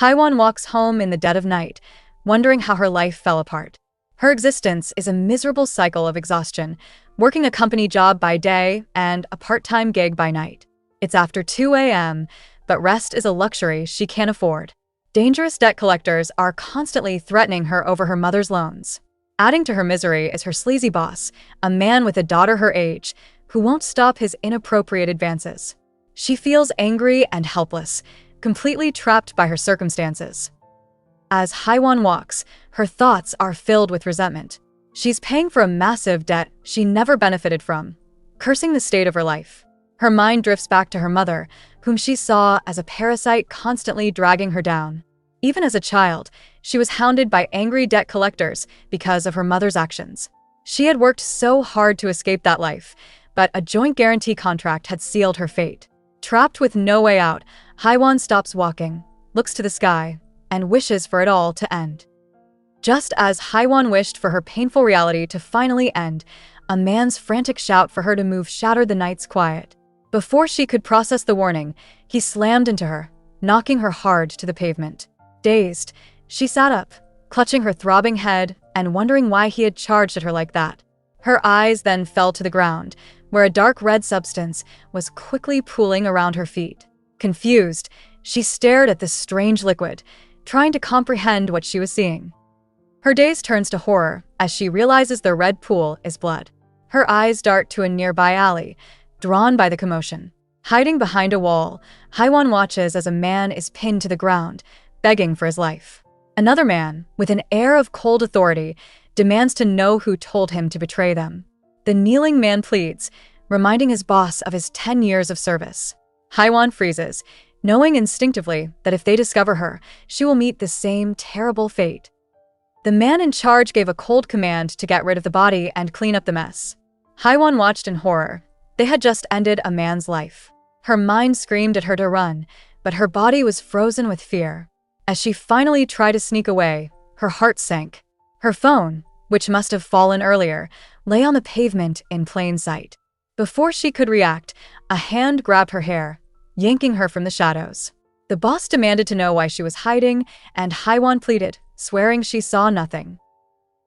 Haiwan walks home in the dead of night, wondering how her life fell apart. Her existence is a miserable cycle of exhaustion, working a company job by day and a part-time gig by night. It's after 2 a.m., but rest is a luxury she can't afford. Dangerous debt collectors are constantly threatening her over her mother's loans. Adding to her misery is her sleazy boss, a man with a daughter her age, who won't stop his inappropriate advances. She feels angry and helpless, completely trapped by her circumstances. As Haiwan walks, her thoughts are filled with resentment. She's paying for a massive debt she never benefited from, cursing the state of her life. Her mind drifts back to her mother, whom she saw as a parasite constantly dragging her down. Even as a child, she was hounded by angry debt collectors because of her mother's actions. She had worked so hard to escape that life, but a joint guarantee contract had sealed her fate. Trapped with no way out, Haiwan stops walking, looks to the sky, and wishes for it all to end. Just as Haiwan wished for her painful reality to finally end, a man's frantic shout for her to move shattered the night's quiet. Before she could process the warning, he slammed into her, knocking her hard to the pavement. Dazed, she sat up, clutching her throbbing head and wondering why he had charged at her like that. Her eyes then fell to the ground, where a dark red substance was quickly pooling around her feet. Confused, she stared at this strange liquid, trying to comprehend what she was seeing. Her gaze turns to horror as she realizes the red pool is blood. Her eyes dart to a nearby alley, drawn by the commotion. Hiding behind a wall, Haiwan watches as a man is pinned to the ground, begging for his life. Another man, with an air of cold authority, demands to know who told him to betray them. The kneeling man pleads, reminding his boss of his 10 years of service. Haiwan freezes, knowing instinctively that if they discover her, she will meet the same terrible fate. The man in charge gave a cold command to get rid of the body and clean up the mess. Haiwan watched in horror. They had just ended a man's life. Her mind screamed at her to run, but her body was frozen with fear. As she finally tried to sneak away, her heart sank. Her phone, which must have fallen earlier, lay on the pavement in plain sight. Before she could react, a hand grabbed her hair, yanking her from the shadows. The boss demanded to know why she was hiding, and Haiwan pleaded, swearing she saw nothing.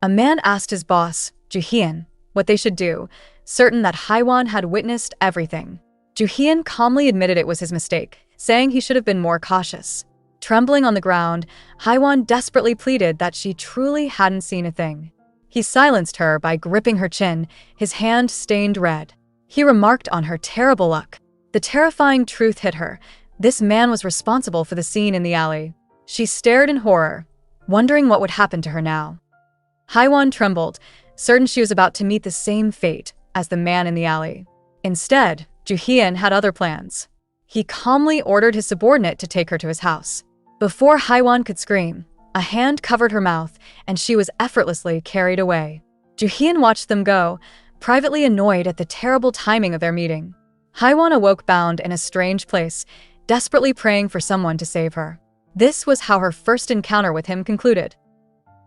A man asked his boss, Juhyun, what they should do, certain that Haiwan had witnessed everything. Juhyun calmly admitted it was his mistake, saying he should have been more cautious. Trembling on the ground, Haiwan desperately pleaded that she truly hadn't seen a thing. He silenced her by gripping her chin, his hand stained red. He remarked on her terrible luck. The terrifying truth hit her. This man was responsible for the scene in the alley. She stared in horror, wondering what would happen to her now. Haiwan trembled, certain she was about to meet the same fate as the man in the alley. Instead, Juhyun had other plans. He calmly ordered his subordinate to take her to his house. Before Haiwan could scream, a hand covered her mouth, and she was effortlessly carried away. Juhyun watched them go, privately annoyed at the terrible timing of their meeting. Haiwan awoke bound in a strange place, desperately praying for someone to save her. This was how her first encounter with him concluded.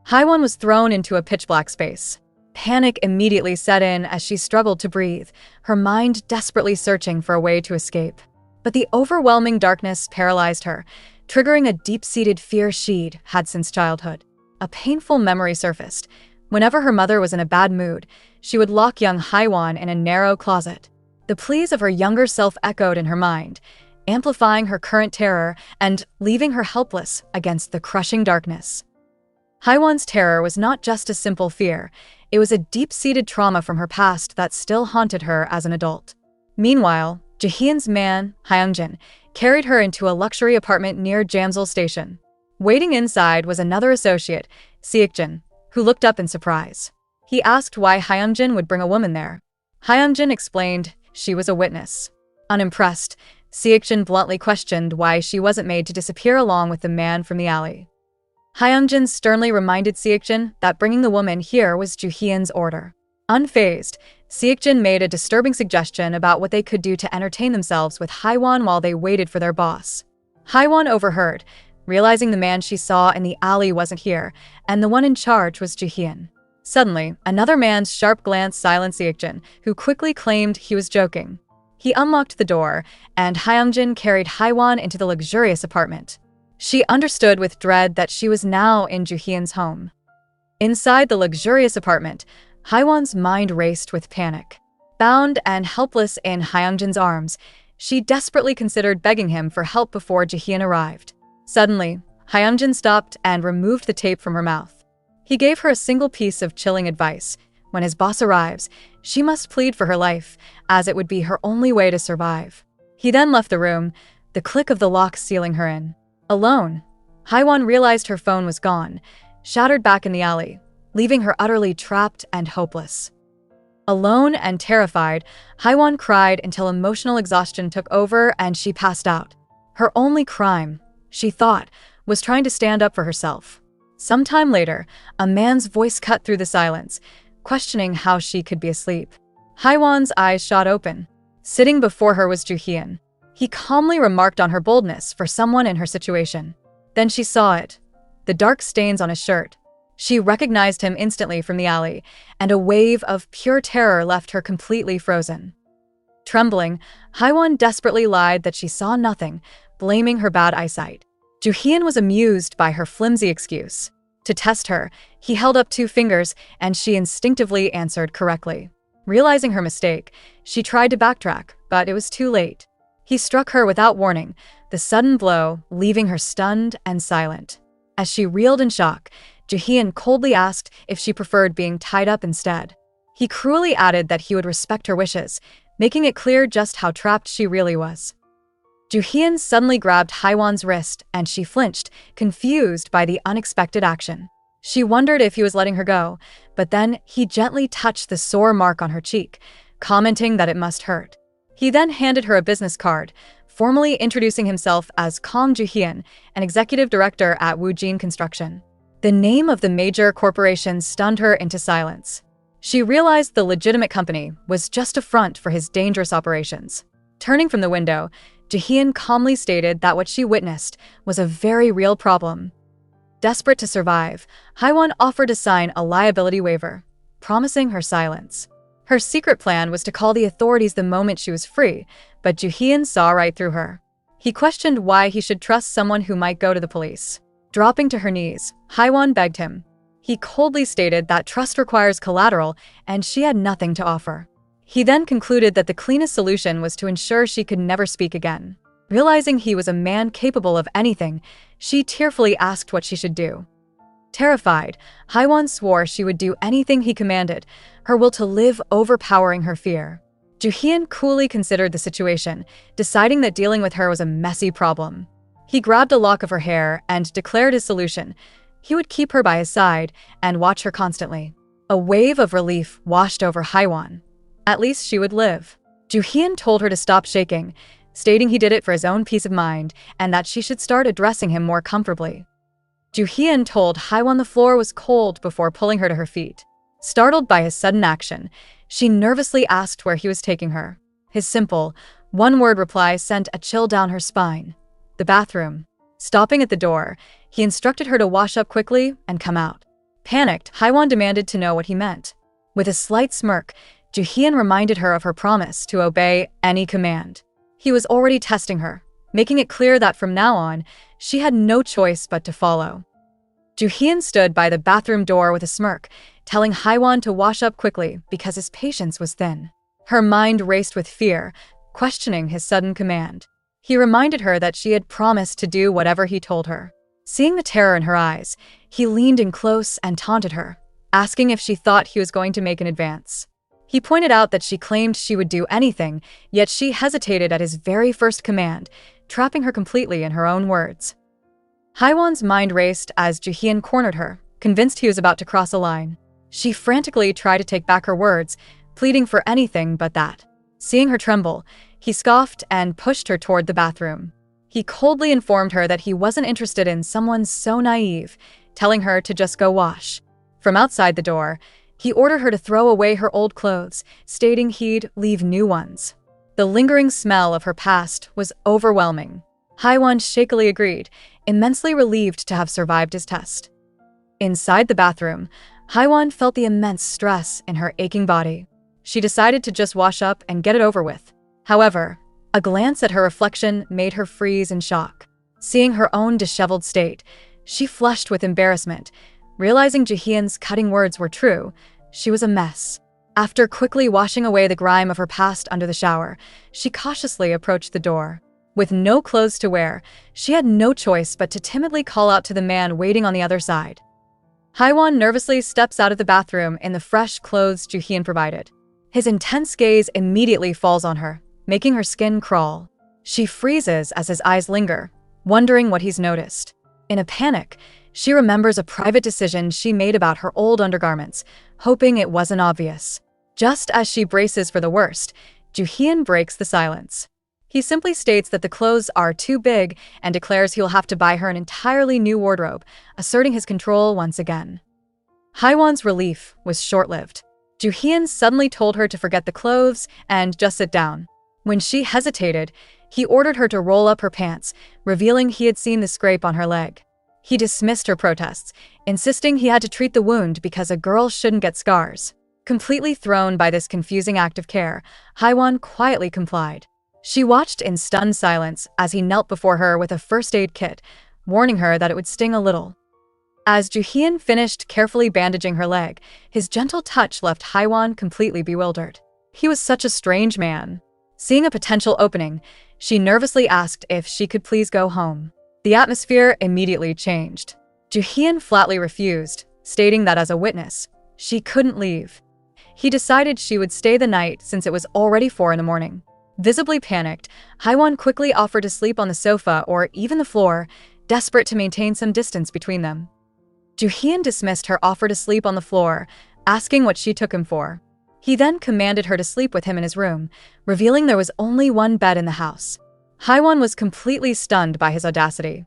Haiwan was thrown into a pitch-black space. Panic immediately set in as she struggled to breathe, her mind desperately searching for a way to escape. But the overwhelming darkness paralyzed her, triggering a deep-seated fear she'd had since childhood. A painful memory surfaced. Whenever her mother was in a bad mood, she would lock young Haiwan in a narrow closet. The pleas of her younger self echoed in her mind, amplifying her current terror and leaving her helpless against the crushing darkness. Haiwan's terror was not just a simple fear, it was a deep-seated trauma from her past that still haunted her as an adult. Meanwhile, Juhyun's man, Hyungjin, carried her into a luxury apartment near Jamsil Station. Waiting inside was another associate, Seokjin, who looked up in surprise. He asked why Hyungjin would bring a woman there. Hyungjin explained she was a witness. Unimpressed, Seokjin bluntly questioned why she wasn't made to disappear along with the man from the alley. Hyungjin sternly reminded Seokjin that bringing the woman here was Juhyun's order. Unfazed, Seokjin made a disturbing suggestion about what they could do to entertain themselves with Haiwan while they waited for their boss. Haiwan overheard, realizing the man she saw in the alley wasn't here, and the one in charge was Juhyun. Suddenly, another man's sharp glance silenced Seokjin, who quickly claimed he was joking. He unlocked the door, and Hyungjin carried Haiwan into the luxurious apartment. She understood with dread that she was now in Juhyun's home. Inside the luxurious apartment, Haiwon's mind raced with panic. Bound and helpless in Hyungjin's arms, she desperately considered begging him for help before Juhyun arrived. Suddenly, Hyungjin stopped and removed the tape from her mouth. He gave her a single piece of chilling advice. When his boss arrives, she must plead for her life, as it would be her only way to survive. He then left the room, the click of the lock sealing her in. Alone, Haiwon realized her phone was gone, shattered back in the alley, leaving her utterly trapped and hopeless. Alone and terrified, Haiwon cried until emotional exhaustion took over and she passed out. Her only crime, she thought, was trying to stand up for herself. Sometime later, a man's voice cut through the silence, questioning how she could be asleep. Haiwon's eyes shot open. Sitting before her was Juhyun. He calmly remarked on her boldness for someone in her situation. Then she saw it, the dark stains on his shirt. She recognized him instantly from the alley, and a wave of pure terror left her completely frozen. Trembling, Haiwon desperately lied that she saw nothing, blaming her bad eyesight. Juhyun was amused by her flimsy excuse. To test her, he held up 2 fingers, and she instinctively answered correctly. Realizing her mistake, she tried to backtrack, but it was too late. He struck her without warning, the sudden blow leaving her stunned and silent. As she reeled in shock, Juhyun coldly asked if she preferred being tied up instead. He cruelly added that he would respect her wishes, making it clear just how trapped she really was. Juhyun suddenly grabbed Haiwon's wrist and she flinched, confused by the unexpected action. She wondered if he was letting her go, but then he gently touched the sore mark on her cheek, commenting that it must hurt. He then handed her a business card, formally introducing himself as Kong Juhyun, an executive director at Woojin Construction. The name of the major corporation stunned her into silence. She realized the legitimate company was just a front for his dangerous operations. Turning from the window, Juhyun calmly stated that what she witnessed was a very real problem. Desperate to survive, Haiwon offered to sign a liability waiver, promising her silence. Her secret plan was to call the authorities the moment she was free, but Juhyun saw right through her. He questioned why he should trust someone who might go to the police. Dropping to her knees, Haiwon begged him. He coldly stated that trust requires collateral and she had nothing to offer. He then concluded that the cleanest solution was to ensure she could never speak again. Realizing he was a man capable of anything, she tearfully asked what she should do. Terrified, Haiwon swore she would do anything he commanded, her will to live overpowering her fear. Juhyun coolly considered the situation, deciding that dealing with her was a messy problem. He grabbed a lock of her hair and declared his solution. He would keep her by his side and watch her constantly. A wave of relief washed over Haiwon. At least she would live. Juhyun told her to stop shaking, stating he did it for his own peace of mind and that she should start addressing him more comfortably. Juhyun told Haiwon the floor was cold before pulling her to her feet. Startled by his sudden action, she nervously asked where he was taking her. His simple, one-word reply sent a chill down her spine. The bathroom. Stopping at the door, he instructed her to wash up quickly and come out. Panicked, Haiwon demanded to know what he meant. With a slight smirk, Juhyun reminded her of her promise to obey any command. He was already testing her, making it clear that from now on, she had no choice but to follow. Juhyun stood by the bathroom door with a smirk, telling Haiwon to wash up quickly because his patience was thin. Her mind raced with fear, questioning his sudden command. He reminded her that she had promised to do whatever he told her. Seeing the terror in her eyes, he leaned in close and taunted her, asking if she thought he was going to make an advance. He pointed out that she claimed she would do anything, yet she hesitated at his very first command, trapping her completely in her own words. Haiwon's mind raced as Juhyun cornered her, convinced he was about to cross a line. She frantically tried to take back her words, pleading for anything but that. Seeing her tremble, he scoffed and pushed her toward the bathroom. He coldly informed her that he wasn't interested in someone so naive, telling her to just go wash. From outside the door, he ordered her to throw away her old clothes, stating he'd leave new ones. The lingering smell of her past was overwhelming. Haiwon shakily agreed, immensely relieved to have survived his test. Inside the bathroom, Haiwon felt the immense stress in her aching body. She decided to just wash up and get it over with. However, a glance at her reflection made her freeze in shock. Seeing her own disheveled state, she flushed with embarrassment. Realizing Jaehyun's cutting words were true, she was a mess. After quickly washing away the grime of her past under the shower, she cautiously approached the door. With no clothes to wear, she had no choice but to timidly call out to the man waiting on the other side. Haewon nervously steps out of the bathroom in the fresh clothes Jaehyun provided. His intense gaze immediately falls on her, making her skin crawl. She freezes as his eyes linger, wondering what he's noticed. In a panic, she remembers a private decision she made about her old undergarments, hoping it wasn't obvious. Just as she braces for the worst, Jaehyun breaks the silence. He simply states that the clothes are too big and declares he'll have to buy her an entirely new wardrobe, asserting his control once again. Haewon's relief was short-lived. Jaehyun suddenly told her to forget the clothes and just sit down. When she hesitated, he ordered her to roll up her pants, revealing he had seen the scrape on her leg. He dismissed her protests, insisting he had to treat the wound because a girl shouldn't get scars. Completely thrown by this confusing act of care, Haewon quietly complied. She watched in stunned silence as he knelt before her with a first aid kit, warning her that it would sting a little. As Jaehyun finished carefully bandaging her leg, his gentle touch left Haewon completely bewildered. He was such a strange man. Seeing a potential opening, she nervously asked if she could please go home. The atmosphere immediately changed. Jaehyun flatly refused, stating that as a witness, she couldn't leave. He decided she would stay the night since it was already 4 in the morning. Visibly panicked, Haewon quickly offered to sleep on the sofa or even the floor, desperate to maintain some distance between them. Jaehyun dismissed her offer to sleep on the floor, asking what she took him for. He then commanded her to sleep with him in his room, revealing there was only one bed in the house. Haewon was completely stunned by his audacity.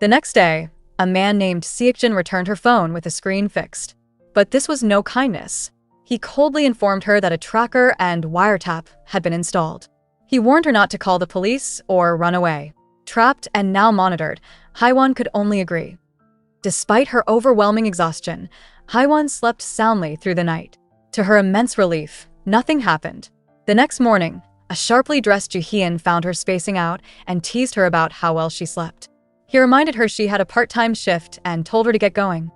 The next day, a man named Seokjin returned her phone with the screen fixed. But this was no kindness. He coldly informed her that a tracker and wiretap had been installed. He warned her not to call the police or run away. Trapped and now monitored, Haewon could only agree. Despite her overwhelming exhaustion, Haewon slept soundly through the night. To her immense relief, nothing happened. The next morning, a sharply dressed Jaehyun found her spacing out and teased her about how well she slept. He reminded her she had a part-time shift and told her to get going.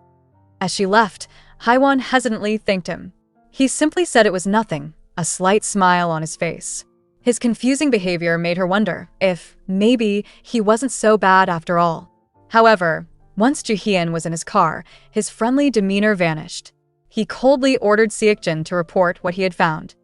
As she left, Haewon hesitantly thanked him. He simply said it was nothing, a slight smile on his face. His confusing behavior made her wonder if, maybe, he wasn't so bad after all. However, once Jaehyun was in his car, his friendly demeanor vanished. He coldly ordered Seokjin to report what he had found.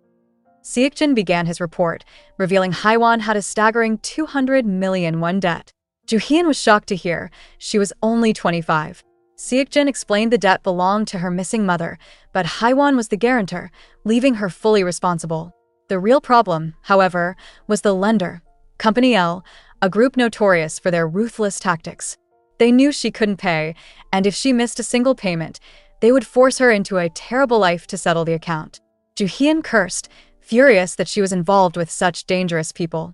Seokjin began his report, revealing Haewon had a staggering 200 million won debt. Jaehyun was shocked to hear she was only 25. Seokjin explained the debt belonged to her missing mother, but Haewon was the guarantor, leaving her fully responsible. The real problem, however, was the lender, Company L, a group notorious for their ruthless tactics. They knew she couldn't pay, and if she missed a single payment, they would force her into a terrible life to settle the account. Jaehyun cursed, furious that she was involved with such dangerous people.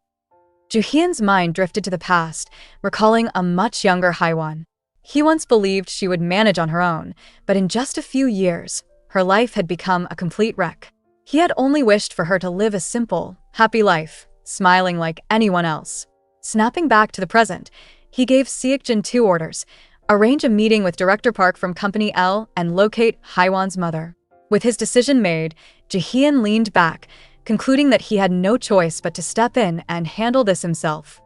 Jaehyun's mind drifted to the past, recalling a much younger Haewon. He once believed she would manage on her own, but in just a few years, her life had become a complete wreck. He had only wished for her to live a simple, happy life, smiling like anyone else. Snapping back to the present, he gave Seokjin 2 orders: arrange a meeting with Director Park from Company L and locate Haewon's mother. With his decision made, Jaehyun leaned back, concluding that he had no choice but to step in and handle this himself.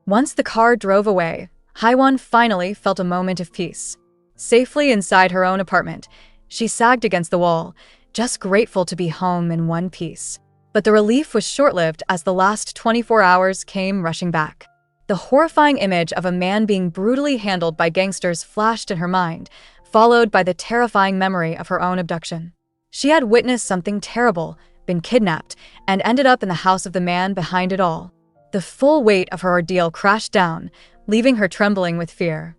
Once the car drove away, Haewon finally felt a moment of peace. Safely inside her own apartment, she sagged against the wall, just grateful to be home in one piece. But the relief was short-lived as the last 24 hours came rushing back. The horrifying image of a man being brutally handled by gangsters flashed in her mind, followed by the terrifying memory of her own abduction. She had witnessed something terrible, been kidnapped, and ended up in the house of the man behind it all. The full weight of her ordeal crashed down, leaving her trembling with fear.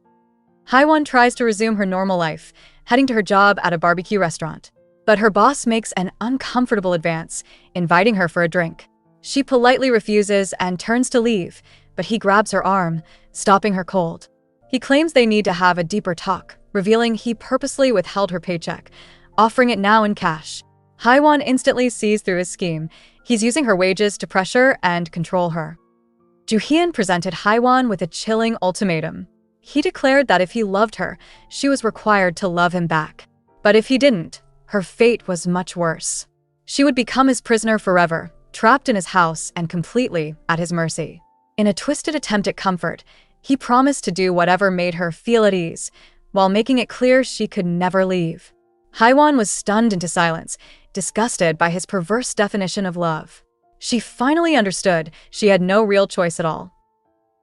Haewon tries to resume her normal life, heading to her job at a barbecue restaurant. But her boss makes an uncomfortable advance, inviting her for a drink. She politely refuses and turns to leave, but he grabs her arm, stopping her cold. He claims they need to have a deeper talk, revealing he purposely withheld her paycheck, offering it now in cash. Haewon instantly sees through his scheme. He's using her wages to pressure and control her. Joo-hyun presented Haiwan with a chilling ultimatum. He declared that if he loved her, she was required to love him back. But if he didn't, her fate was much worse. She would become his prisoner forever, trapped in his house and completely at his mercy. In a twisted attempt at comfort, he promised to do whatever made her feel at ease, while making it clear she could never leave. Haiwan was stunned into silence, disgusted by his perverse definition of love. She finally understood she had no real choice at all.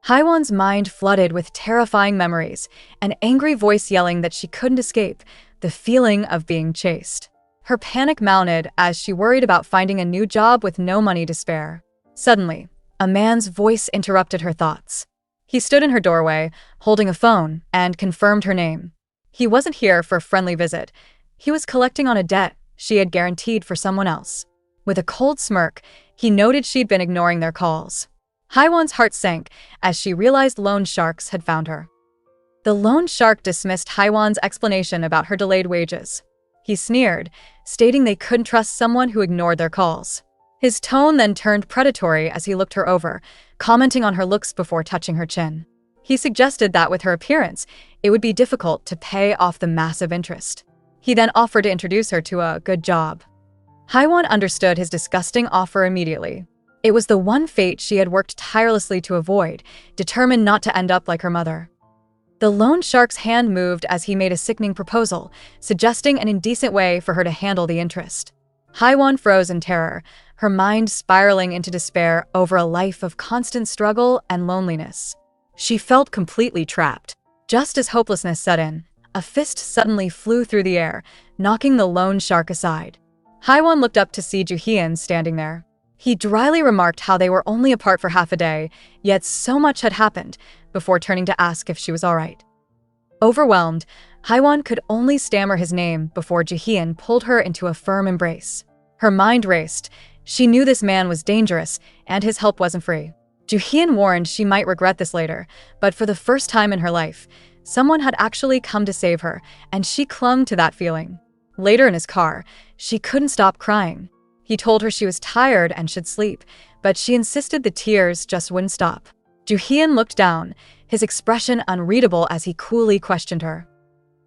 Haiwan's mind flooded with terrifying memories, an angry voice yelling that she couldn't escape, the feeling of being chased. Her panic mounted as she worried about finding a new job with no money to spare. Suddenly, a man's voice interrupted her thoughts. He stood in her doorway, holding a phone, and confirmed her name. He wasn't here for a friendly visit. He was collecting on a debt she had guaranteed for someone else. With a cold smirk, he noted she'd been ignoring their calls. Haiwan's heart sank as she realized loan sharks had found her. The loan shark dismissed Haiwan's explanation about her delayed wages. He sneered, stating they couldn't trust someone who ignored their calls. His tone then turned predatory as he looked her over, commenting on her looks before touching her chin. He suggested that with her appearance, it would be difficult to pay off the massive interest. He then offered to introduce her to a good job. Haiwan understood his disgusting offer immediately. It was the one fate she had worked tirelessly to avoid, determined not to end up like her mother. The loan shark's hand moved as he made a sickening proposal, suggesting an indecent way for her to handle the interest. Haiwan froze in terror, her mind spiraling into despair over a life of constant struggle and loneliness. She felt completely trapped. Just as hopelessness set in, a fist suddenly flew through the air, knocking the loan shark aside. Haiwan looked up to see Joo-hyun standing there. He dryly remarked how they were only apart for half a day, yet so much had happened, before turning to ask if she was all right. Overwhelmed, Haiwan could only stammer his name before Joo-hyun pulled her into a firm embrace. Her mind raced. She knew this man was dangerous, and his help wasn't free. Joo-hyun warned she might regret this later, but for the first time in her life, someone had actually come to save her, and she clung to that feeling. Later in his car, she couldn't stop crying. He told her she was tired and should sleep, but she insisted the tears just wouldn't stop. Joo-hyun looked down, his expression unreadable as he coolly questioned her.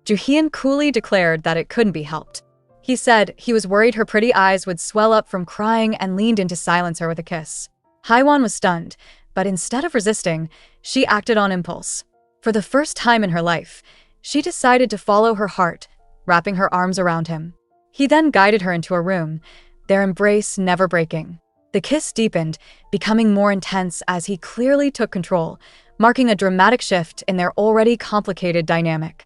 Joo-hyun coolly declared that it couldn't be helped. He said he was worried her pretty eyes would swell up from crying and leaned in to silence her with a kiss. Haiwan was stunned, but instead of resisting, she acted on impulse. For the first time in her life, she decided to follow her heart, wrapping her arms around him. He then guided her into a room, their embrace never breaking. The kiss deepened, becoming more intense as he clearly took control, marking a dramatic shift in their already complicated dynamic.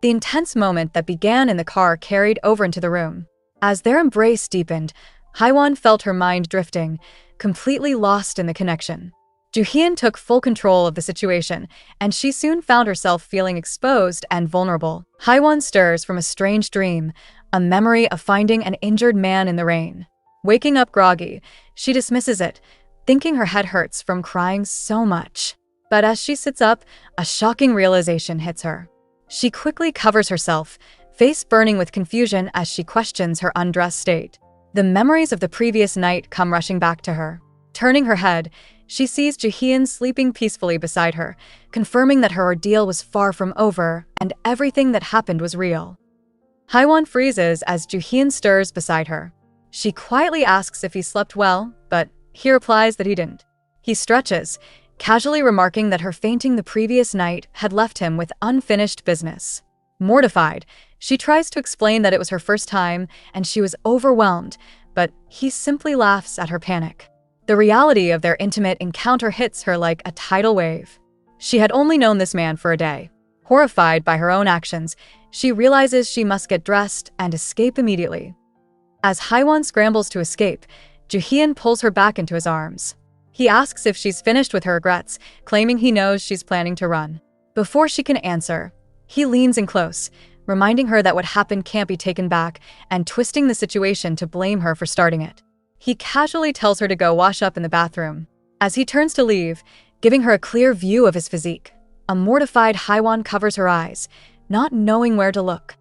The intense moment that began in the car carried over into the room. As their embrace deepened, Haiwan felt her mind drifting, completely lost in the connection. Joo-hyun took full control of the situation, and she soon found herself feeling exposed and vulnerable. Haiwan stirs from a strange dream, a memory of finding an injured man in the rain. Waking up groggy, she dismisses it, thinking her head hurts from crying so much. But as she sits up, a shocking realization hits her. She quickly covers herself, face burning with confusion as she questions her undressed state. The memories of the previous night come rushing back to her. Turning her head, she sees Joo-hyun sleeping peacefully beside her, confirming that her ordeal was far from over and everything that happened was real. Haiwan freezes as Joo-hyun stirs beside her. She quietly asks if he slept well, but he replies that he didn't. He stretches, casually remarking that her fainting the previous night had left him with unfinished business. Mortified, she tries to explain that it was her first time and she was overwhelmed, but he simply laughs at her panic. The reality of their intimate encounter hits her like a tidal wave. She had only known this man for a day. Horrified by her own actions, she realizes she must get dressed and escape immediately. As Haiwan scrambles to escape, Joo-hyun pulls her back into his arms. He asks if she's finished with her regrets, claiming he knows she's planning to run. Before she can answer, he leans in close, reminding her that what happened can't be taken back and twisting the situation to blame her for starting it. He casually tells her to go wash up in the bathroom. As he turns to leave, giving her a clear view of his physique, a mortified Haiwan covers her eyes, not knowing where to look.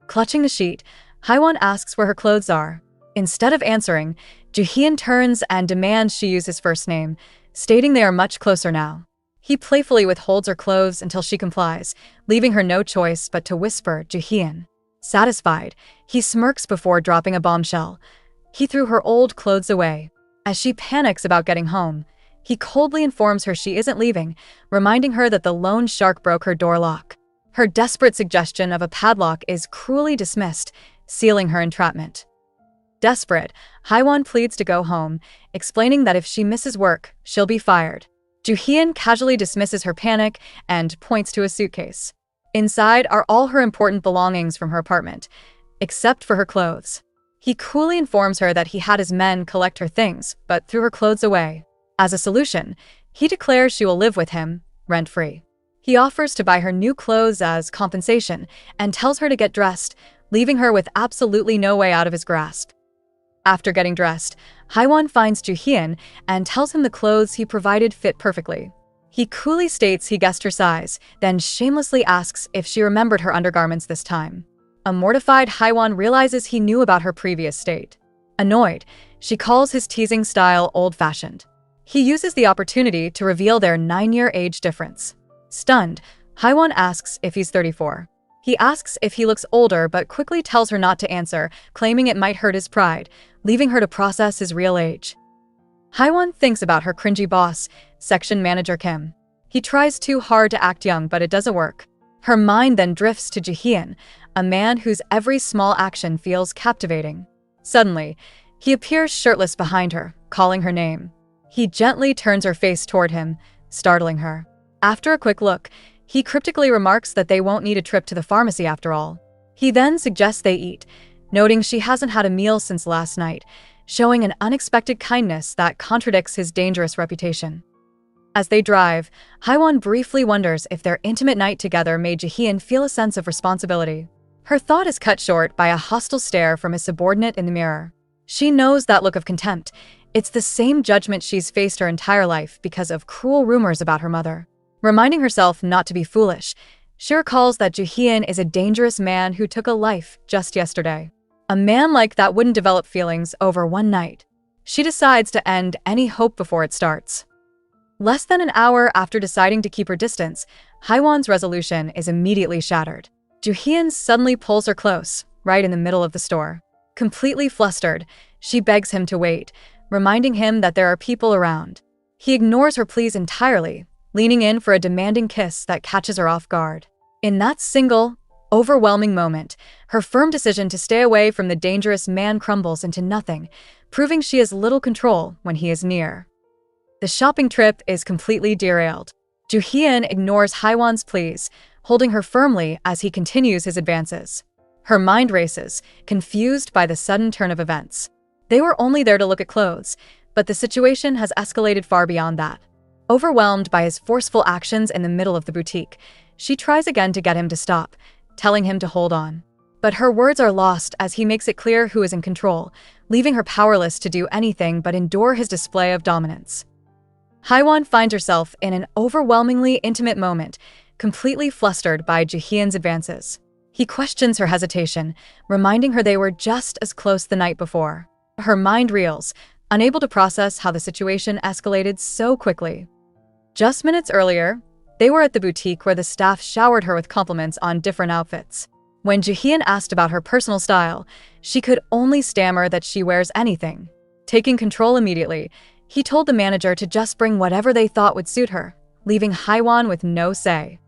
Clutching the sheet, Haiwan asks where her clothes are. Instead of answering, Joo-hyun turns and demands she use his first name, stating they are much closer now. He playfully withholds her clothes until she complies, leaving her no choice but to whisper Jaehyun. Satisfied, he smirks before dropping a bombshell. He threw her old clothes away. As she panics about getting home, he coldly informs her she isn't leaving, reminding her that the loan shark broke her door lock. Her desperate suggestion of a padlock is cruelly dismissed, sealing her entrapment. Desperate, Haewon pleads to go home, explaining that if she misses work, she'll be fired. Jaehyun casually dismisses her panic and points to a suitcase. Inside are all her important belongings from her apartment, except for her clothes. He coolly informs her that he had his men collect her things, but threw her clothes away. As a solution, he declares she will live with him, rent-free. He offers to buy her new clothes as compensation and tells her to get dressed, leaving her with absolutely no way out of his grasp. After getting dressed, Haewon finds Jaehyun and tells him the clothes he provided fit perfectly. He coolly states he guessed her size, then shamelessly asks if she remembered her undergarments this time. A mortified Haewon realizes he knew about her previous state. Annoyed, she calls his teasing style old-fashioned. He uses the opportunity to reveal their 9-year age difference. Stunned, Haewon asks if he's 34. He asks if he looks older but quickly tells her not to answer, claiming it might hurt his pride, leaving her to process his real age. Haewon thinks about her cringy boss, section manager Kim. He tries too hard to act young, but it doesn't work. Her mind then drifts to Jaehyun, a man whose every small action feels captivating. Suddenly, he appears shirtless behind her, calling her name. He gently turns her face toward him, startling her. After a quick look, he cryptically remarks that they won't need a trip to the pharmacy after all. He then suggests they eat, noting she hasn't had a meal since last night, showing an unexpected kindness that contradicts his dangerous reputation. As they drive, Haewon briefly wonders if their intimate night together made Jaehyun feel a sense of responsibility. Her thought is cut short by a hostile stare from his subordinate in the mirror. She knows that look of contempt. It's the same judgment she's faced her entire life because of cruel rumors about her mother. Reminding herself not to be foolish, she recalls that Jaehyun is a dangerous man who took a life just yesterday. A man like that wouldn't develop feelings over one night. She decides to end any hope before it starts. Less than an hour after deciding to keep her distance, Haewon's resolution is immediately shattered. Jaehyun suddenly pulls her close, right in the middle of the store. Completely flustered, she begs him to wait, reminding him that there are people around. He ignores her pleas entirely, leaning in for a demanding kiss that catches her off guard. In that single, overwhelming moment, her firm decision to stay away from the dangerous man crumbles into nothing, proving she has little control when he is near. The shopping trip is completely derailed. Jaehyun ignores Haewon's pleas, holding her firmly as he continues his advances. Her mind races, confused by the sudden turn of events. They were only there to look at clothes, but the situation has escalated far beyond that. Overwhelmed by his forceful actions in the middle of the boutique, she tries again to get him to stop, telling him to hold on. But her words are lost as he makes it clear who is in control, leaving her powerless to do anything but endure his display of dominance. Haewon finds herself in an overwhelmingly intimate moment, completely flustered by Jaehyun's advances. He questions her hesitation, reminding her they were just as close the night before. Her mind reels, unable to process how the situation escalated so quickly. Just minutes earlier, they were at the boutique where the staff showered her with compliments on different outfits. When Jaehyun asked about her personal style, she could only stammer that she wears anything. Taking control immediately, he told the manager to just bring whatever they thought would suit her, leaving Haewon with no say.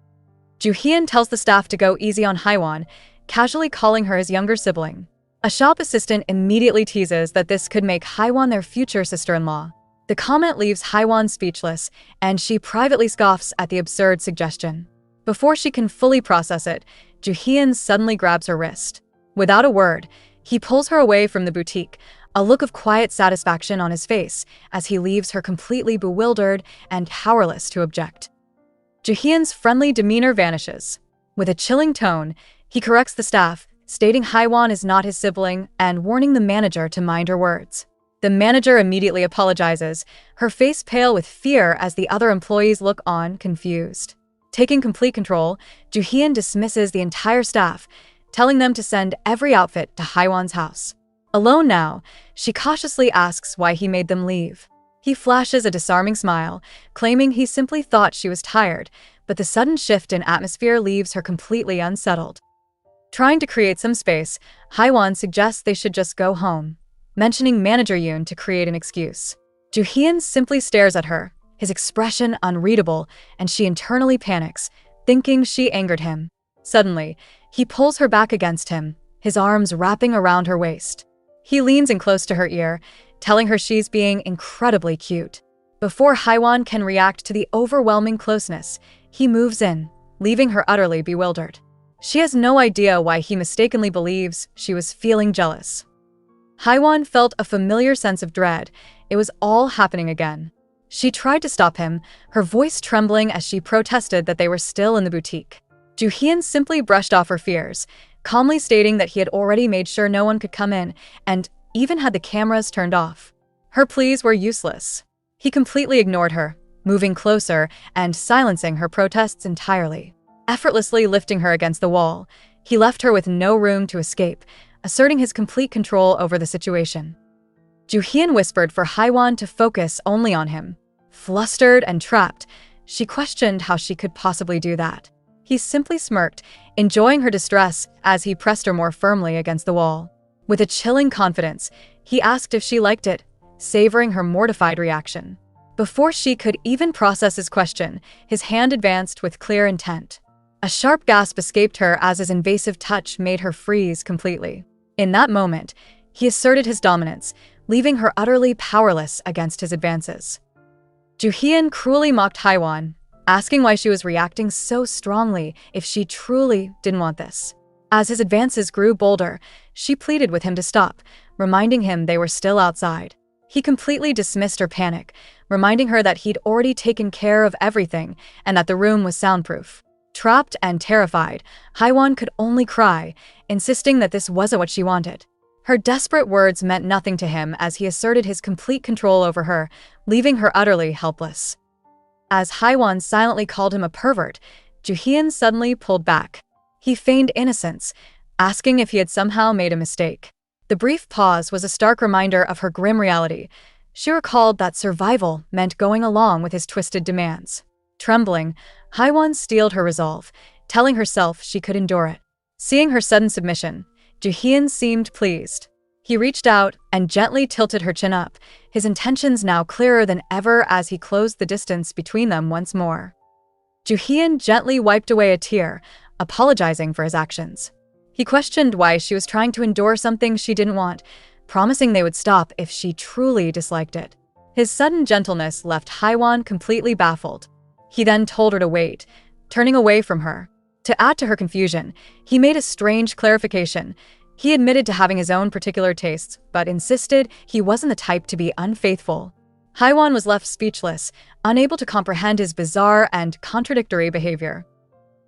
Jaehyun tells the staff to go easy on Haewon, casually calling her his younger sibling. A shop assistant immediately teases that this could make Haewon their future sister-in-law. The comment leaves Haewon speechless, and she privately scoffs at the absurd suggestion. Before she can fully process it, Jaehyun suddenly grabs her wrist. Without a word, he pulls her away from the boutique, a look of quiet satisfaction on his face as he leaves her completely bewildered and powerless to object. Jaehyun's friendly demeanor vanishes. With a chilling tone, he corrects the staff, stating Haewon is not his sibling and warning the manager to mind her words. The manager immediately apologizes, her face pale with fear as the other employees look on, confused. Taking complete control, Jaehyun dismisses the entire staff, telling them to send every outfit to Haewon's house. Alone now, she cautiously asks why he made them leave. He flashes a disarming smile, claiming he simply thought she was tired, but the sudden shift in atmosphere leaves her completely unsettled. Trying to create some space, Haiwan suggests they should just go home, mentioning manager Yoon to create an excuse. Joo-hyun simply stares at her, his expression unreadable, and she internally panics, thinking she angered him. Suddenly, he pulls her back against him, his arms wrapping around her waist. He leans in close to her ear, telling her she's being incredibly cute. Before Haiwan can react to the overwhelming closeness, he moves in, leaving her utterly bewildered. She has no idea why he mistakenly believes she was feeling jealous. Haiwan felt a familiar sense of dread. It was all happening again. She tried to stop him, her voice trembling as she protested that they were still in the boutique. Joo-hyun simply brushed off her fears, calmly stating that he had already made sure no one could come in, and even had the cameras turned off. Her pleas were useless. He completely ignored her, moving closer and silencing her protests entirely. Effortlessly lifting her against the wall, he left her with no room to escape, asserting his complete control over the situation. Joo-hyun whispered for Haiwan to focus only on him. Flustered and trapped, she questioned how she could possibly do that. He simply smirked, enjoying her distress as he pressed her more firmly against the wall. With a chilling confidence, he asked if she liked it, savoring her mortified reaction. Before she could even process his question, his hand advanced with clear intent. A sharp gasp escaped her as his invasive touch made her freeze completely. In that moment, he asserted his dominance, leaving her utterly powerless against his advances. Joo-hyun cruelly mocked Haiwan, asking why she was reacting so strongly if she truly didn't want this. As his advances grew bolder, she pleaded with him to stop, reminding him they were still outside. He completely dismissed her panic, reminding her that he'd already taken care of everything and that the room was soundproof. Trapped and terrified, Haiwan could only cry, insisting that this wasn't what she wanted. Her desperate words meant nothing to him as he asserted his complete control over her, leaving her utterly helpless. As Haiwan silently called him a pervert, Joo-hyun suddenly pulled back. He feigned innocence, asking if he had somehow made a mistake. The brief pause was a stark reminder of her grim reality. She recalled that survival meant going along with his twisted demands. Trembling, Haiwan steeled her resolve, telling herself she could endure it. Seeing her sudden submission, Joo-hyun seemed pleased. He reached out and gently tilted her chin up, his intentions now clearer than ever as he closed the distance between them once more. Joo-hyun gently wiped away a tear, apologizing for his actions. He questioned why she was trying to endure something she didn't want, promising they would stop if she truly disliked it. His sudden gentleness left Haiwan completely baffled. He then told her to wait, turning away from her. To add to her confusion, he made a strange clarification. He admitted to having his own particular tastes, but insisted he wasn't the type to be unfaithful. Haiwan was left speechless, unable to comprehend his bizarre and contradictory behavior.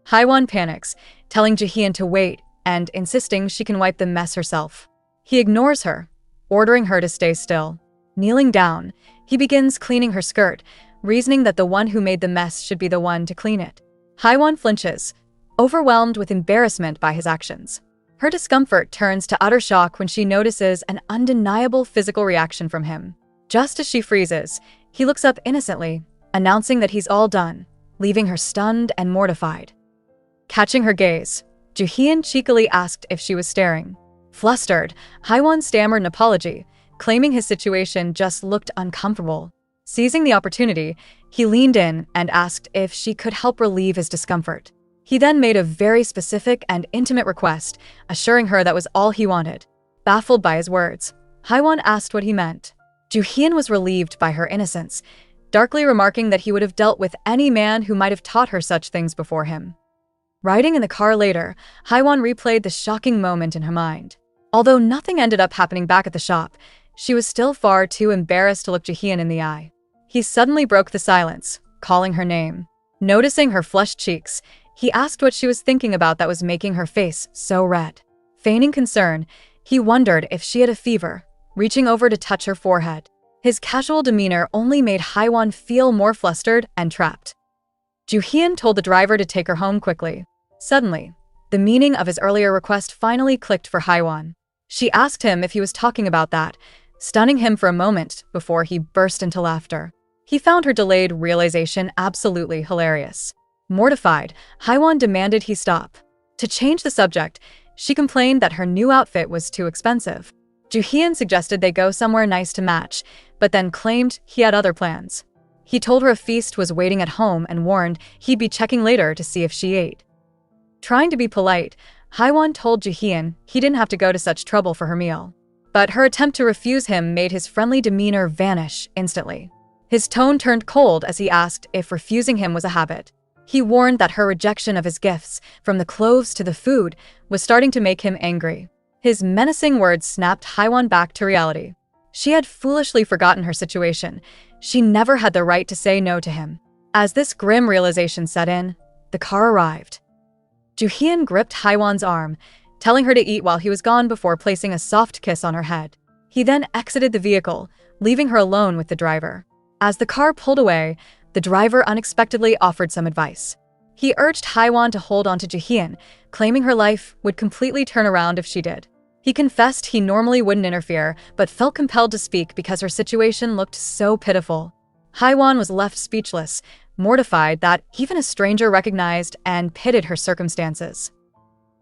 Haiwan panics, telling Joo-hyun to wait and insisting she can wipe the mess herself. He ignores her, ordering her to stay still. Kneeling down, he begins cleaning her skirt, reasoning that the one who made the mess should be the one to clean it. Haiwan flinches, overwhelmed with embarrassment by his actions. Her discomfort turns to utter shock when she notices an undeniable physical reaction from him. Just as she freezes, he looks up innocently, announcing that he's all done, leaving her stunned and mortified. Catching her gaze, Joo-hyun cheekily asked if she was staring. Flustered, Haiwan stammered an apology, claiming his situation just looked uncomfortable. Seizing the opportunity, he leaned in and asked if she could help relieve his discomfort. He then made a very specific and intimate request, assuring her that was all he wanted. Baffled by his words, Haiwan asked what he meant. Joo-hyun was relieved by her innocence, darkly remarking that he would have dealt with any man who might have taught her such things before him. Riding in the car later, Haiwan replayed the shocking moment in her mind. Although nothing ended up happening back at the shop, she was still far too embarrassed to look Joo-hyun in the eye. He suddenly broke the silence, calling her name. Noticing her flushed cheeks, he asked what she was thinking about that was making her face so red. Feigning concern, he wondered if she had a fever, reaching over to touch her forehead. His casual demeanor only made Haiwan feel more flustered and trapped. Joo-hyun told the driver to take her home quickly. Suddenly, the meaning of his earlier request finally clicked for Haiwan. She asked him if he was talking about that, stunning him for a moment before he burst into laughter. He found her delayed realization absolutely hilarious. Mortified, Haiwan demanded he stop. To change the subject, she complained that her new outfit was too expensive. Joo-hyun suggested they go somewhere nice to match, but then claimed he had other plans. He told her a feast was waiting at home and warned he'd be checking later to see if she ate. Trying to be polite, Haiwan told Joo-hyun he didn't have to go to such trouble for her meal. But her attempt to refuse him made his friendly demeanor vanish instantly. His tone turned cold as he asked if refusing him was a habit. He warned that her rejection of his gifts, from the clothes to the food, was starting to make him angry. His menacing words snapped Haiwan back to reality. She had foolishly forgotten her situation. She never had the right to say no to him. As this grim realization set in, the car arrived. Joo-hyun gripped Haiwan's arm, telling her to eat while he was gone before placing a soft kiss on her head. He then exited the vehicle, leaving her alone with the driver. As the car pulled away, the driver unexpectedly offered some advice. He urged Haiwan to hold on to Joo-hyun, claiming her life would completely turn around if she did. He confessed he normally wouldn't interfere, but felt compelled to speak because her situation looked so pitiful. Haiwan was left speechless, mortified that even a stranger recognized and pitied her circumstances.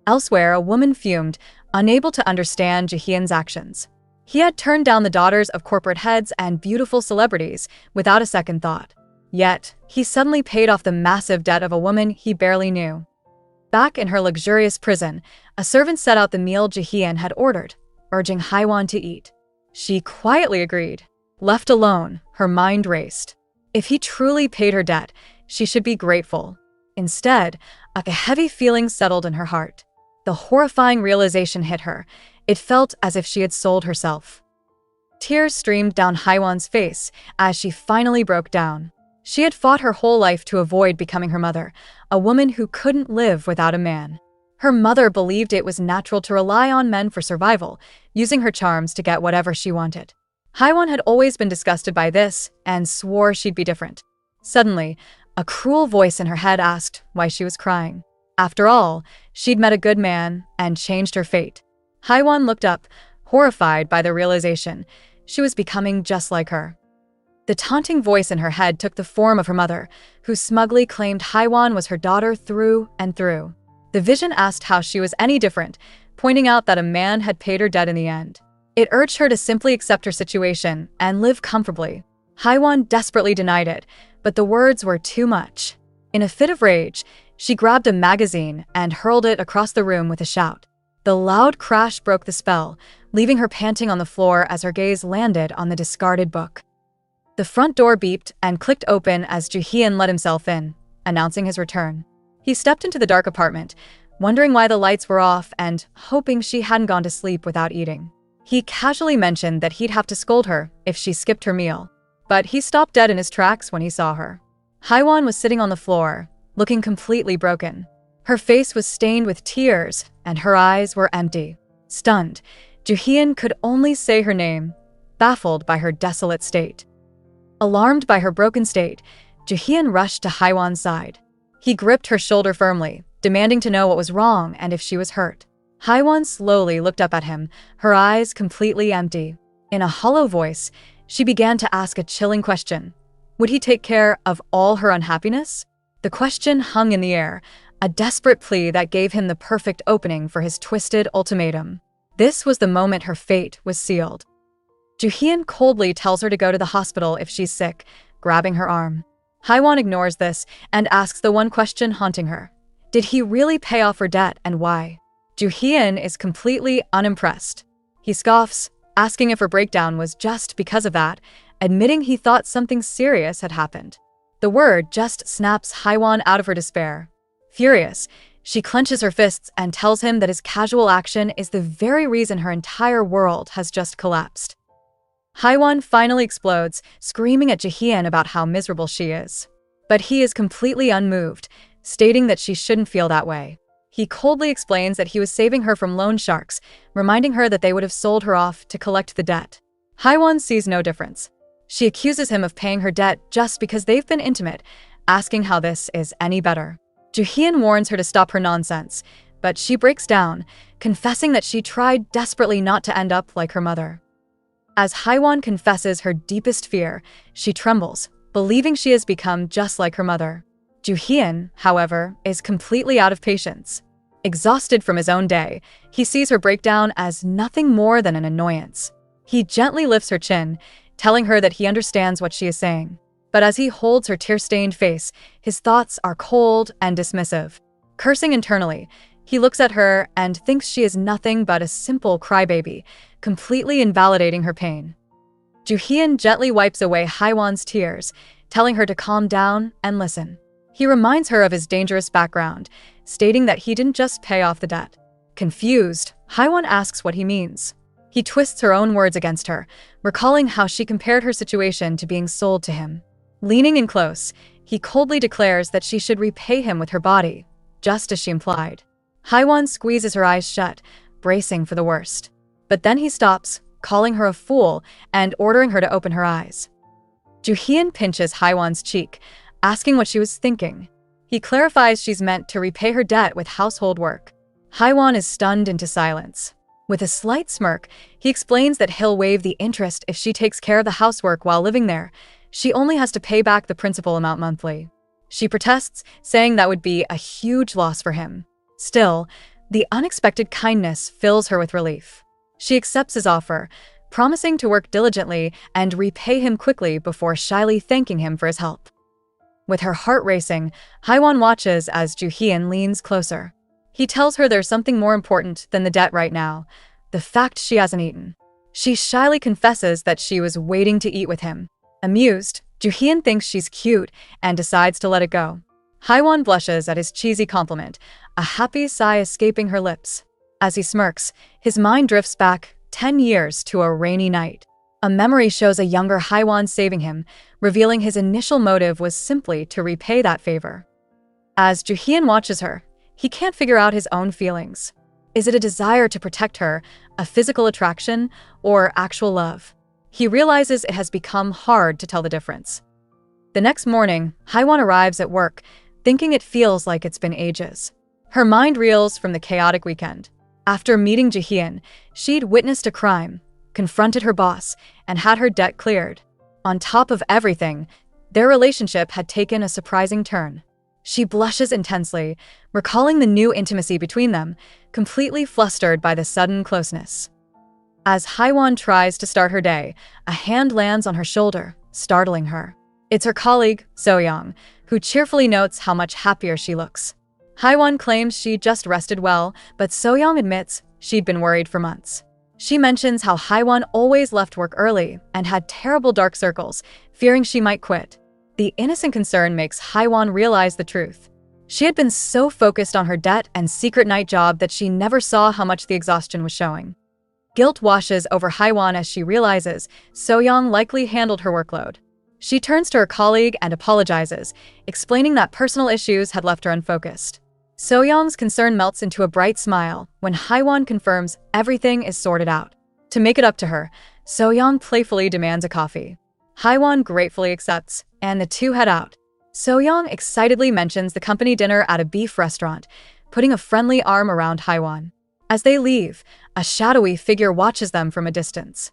Elsewhere, a woman fumed, unable to understand Joo-hyun's actions. He had turned down the daughters of corporate heads and beautiful celebrities without a second thought. Yet, he suddenly paid off the massive debt of a woman he barely knew. Back in her luxurious prison, a servant set out the meal Joo-hyun had ordered, urging Haiwan to eat. She quietly agreed. Left alone, her mind raced. If he truly paid her debt, she should be grateful. Instead, a heavy feeling settled in her heart. The horrifying realization hit her. It felt as if she had sold herself. Tears streamed down Haiwan's face as she finally broke down. She had fought her whole life to avoid becoming her mother, a woman who couldn't live without a man. Her mother believed it was natural to rely on men for survival, using her charms to get whatever she wanted. Haiwan had always been disgusted by this and swore she'd be different. Suddenly, a cruel voice in her head asked why she was crying. After all, she'd met a good man and changed her fate. Haiwan looked up, horrified by the realization she was becoming just like her. The taunting voice in her head took the form of her mother, who smugly claimed Haiwan was her daughter through and through. The vision asked how she was any different, pointing out that a man had paid her debt in the end. It urged her to simply accept her situation and live comfortably. Haiwan desperately denied it, but the words were too much. In a fit of rage, she grabbed a magazine and hurled it across the room with a shout. The loud crash broke the spell, leaving her panting on the floor as her gaze landed on the discarded book. The front door beeped and clicked open as Joo-hyun let himself in, announcing his return. He stepped into the dark apartment, wondering why the lights were off and hoping she hadn't gone to sleep without eating. He casually mentioned that he'd have to scold her if she skipped her meal, but he stopped dead in his tracks when he saw her. Haiwan was sitting on the floor, looking completely broken. Her face was stained with tears, and her eyes were empty. Stunned, Joo-hyun could only say her name, baffled by her desolate state. Alarmed by her broken state, Joo-hyun rushed to Haiwan's side. He gripped her shoulder firmly, demanding to know what was wrong and if she was hurt. Haiwan slowly looked up at him, her eyes completely empty. In a hollow voice, she began to ask a chilling question. Would he take care of all her unhappiness? The question hung in the air, a desperate plea that gave him the perfect opening for his twisted ultimatum. This was the moment her fate was sealed. Joo-hyun coldly tells her to go to the hospital if she's sick, grabbing her arm. Haiwan ignores this and asks the one question haunting her. Did he really pay off her debt and why? Joo-hyun is completely unimpressed. He scoffs, asking if her breakdown was just because of that, admitting he thought something serious had happened. The word just snaps Haiwan out of her despair. Furious, she clenches her fists and tells him that his casual action is the very reason her entire world has just collapsed. Haiwan finally explodes, screaming at Joo-hyun about how miserable she is. But he is completely unmoved, stating that she shouldn't feel that way. He coldly explains that he was saving her from loan sharks, reminding her that they would have sold her off to collect the debt. Haiwan sees no difference. She accuses him of paying her debt just because they've been intimate, asking how this is any better. Joo-hyun warns her to stop her nonsense, but she breaks down, confessing that she tried desperately not to end up like her mother. As Haiwan confesses her deepest fear, she trembles, believing she has become just like her mother. Joo-hyun, however, is completely out of patience. Exhausted from his own day, he sees her breakdown as nothing more than an annoyance. He gently lifts her chin, telling her that he understands what she is saying. But as he holds her tear-stained face, his thoughts are cold and dismissive. Cursing internally, he looks at her and thinks she is nothing but a simple crybaby, completely invalidating her pain. Joo-hyun gently wipes away Haiwan's tears, telling her to calm down and listen. He reminds her of his dangerous background, stating that he didn't just pay off the debt. Confused, Haiwan asks what he means. He twists her own words against her, recalling how she compared her situation to being sold to him. Leaning in close, he coldly declares that she should repay him with her body, just as she implied. Haiwan squeezes her eyes shut, bracing for the worst. But then he stops, calling her a fool and ordering her to open her eyes. Joo-hyun pinches Haiwan's cheek, asking what she was thinking. He clarifies she's meant to repay her debt with household work. Haiwan is stunned into silence. With a slight smirk, he explains that he'll waive the interest if she takes care of the housework while living there. She only has to pay back the principal amount monthly. She protests, saying that would be a huge loss for him. Still, the unexpected kindness fills her with relief. She accepts his offer, promising to work diligently and repay him quickly before shyly thanking him for his help. With her heart racing, Haiwan watches as Joo-hyun leans closer. He tells her there's something more important than the debt right now, the fact she hasn't eaten. She shyly confesses that she was waiting to eat with him. Amused, Joo-hyun thinks she's cute and decides to let it go. Haiwan blushes at his cheesy compliment, a happy sigh escaping her lips. As he smirks, his mind drifts back 10 years to a rainy night. A memory shows a younger Haiwan saving him, revealing his initial motive was simply to repay that favor. As Joo-hyun watches her, he can't figure out his own feelings. Is it a desire to protect her, a physical attraction, or actual love? He realizes it has become hard to tell the difference. The next morning, Haiwan arrives at work, thinking it feels like it's been ages. Her mind reels from the chaotic weekend. After meeting Joo-hyun, she'd witnessed a crime, confronted her boss, and had her debt cleared. On top of everything, their relationship had taken a surprising turn. She blushes intensely, recalling the new intimacy between them, completely flustered by the sudden closeness. As Haiwan tries to start her day, a hand lands on her shoulder, startling her. It's her colleague, So-young, who cheerfully notes how much happier she looks. Haiwan claims she just rested well, but So-young admits she'd been worried for months. She mentions how Haiwan always left work early and had terrible dark circles, fearing she might quit. The innocent concern makes Haiwan realize the truth. She had been so focused on her debt and secret night job that she never saw how much the exhaustion was showing. Guilt washes over Haiwan as she realizes So-young likely handled her workload. She turns to her colleague and apologizes, explaining that personal issues had left her unfocused. So-young's concern melts into a bright smile when Haiwan confirms everything is sorted out. To make it up to her, So-young playfully demands a coffee. Haiwan gratefully accepts, and the two head out. So-young excitedly mentions the company dinner at a beef restaurant, putting a friendly arm around Haiwan. As they leave, a shadowy figure watches them from a distance.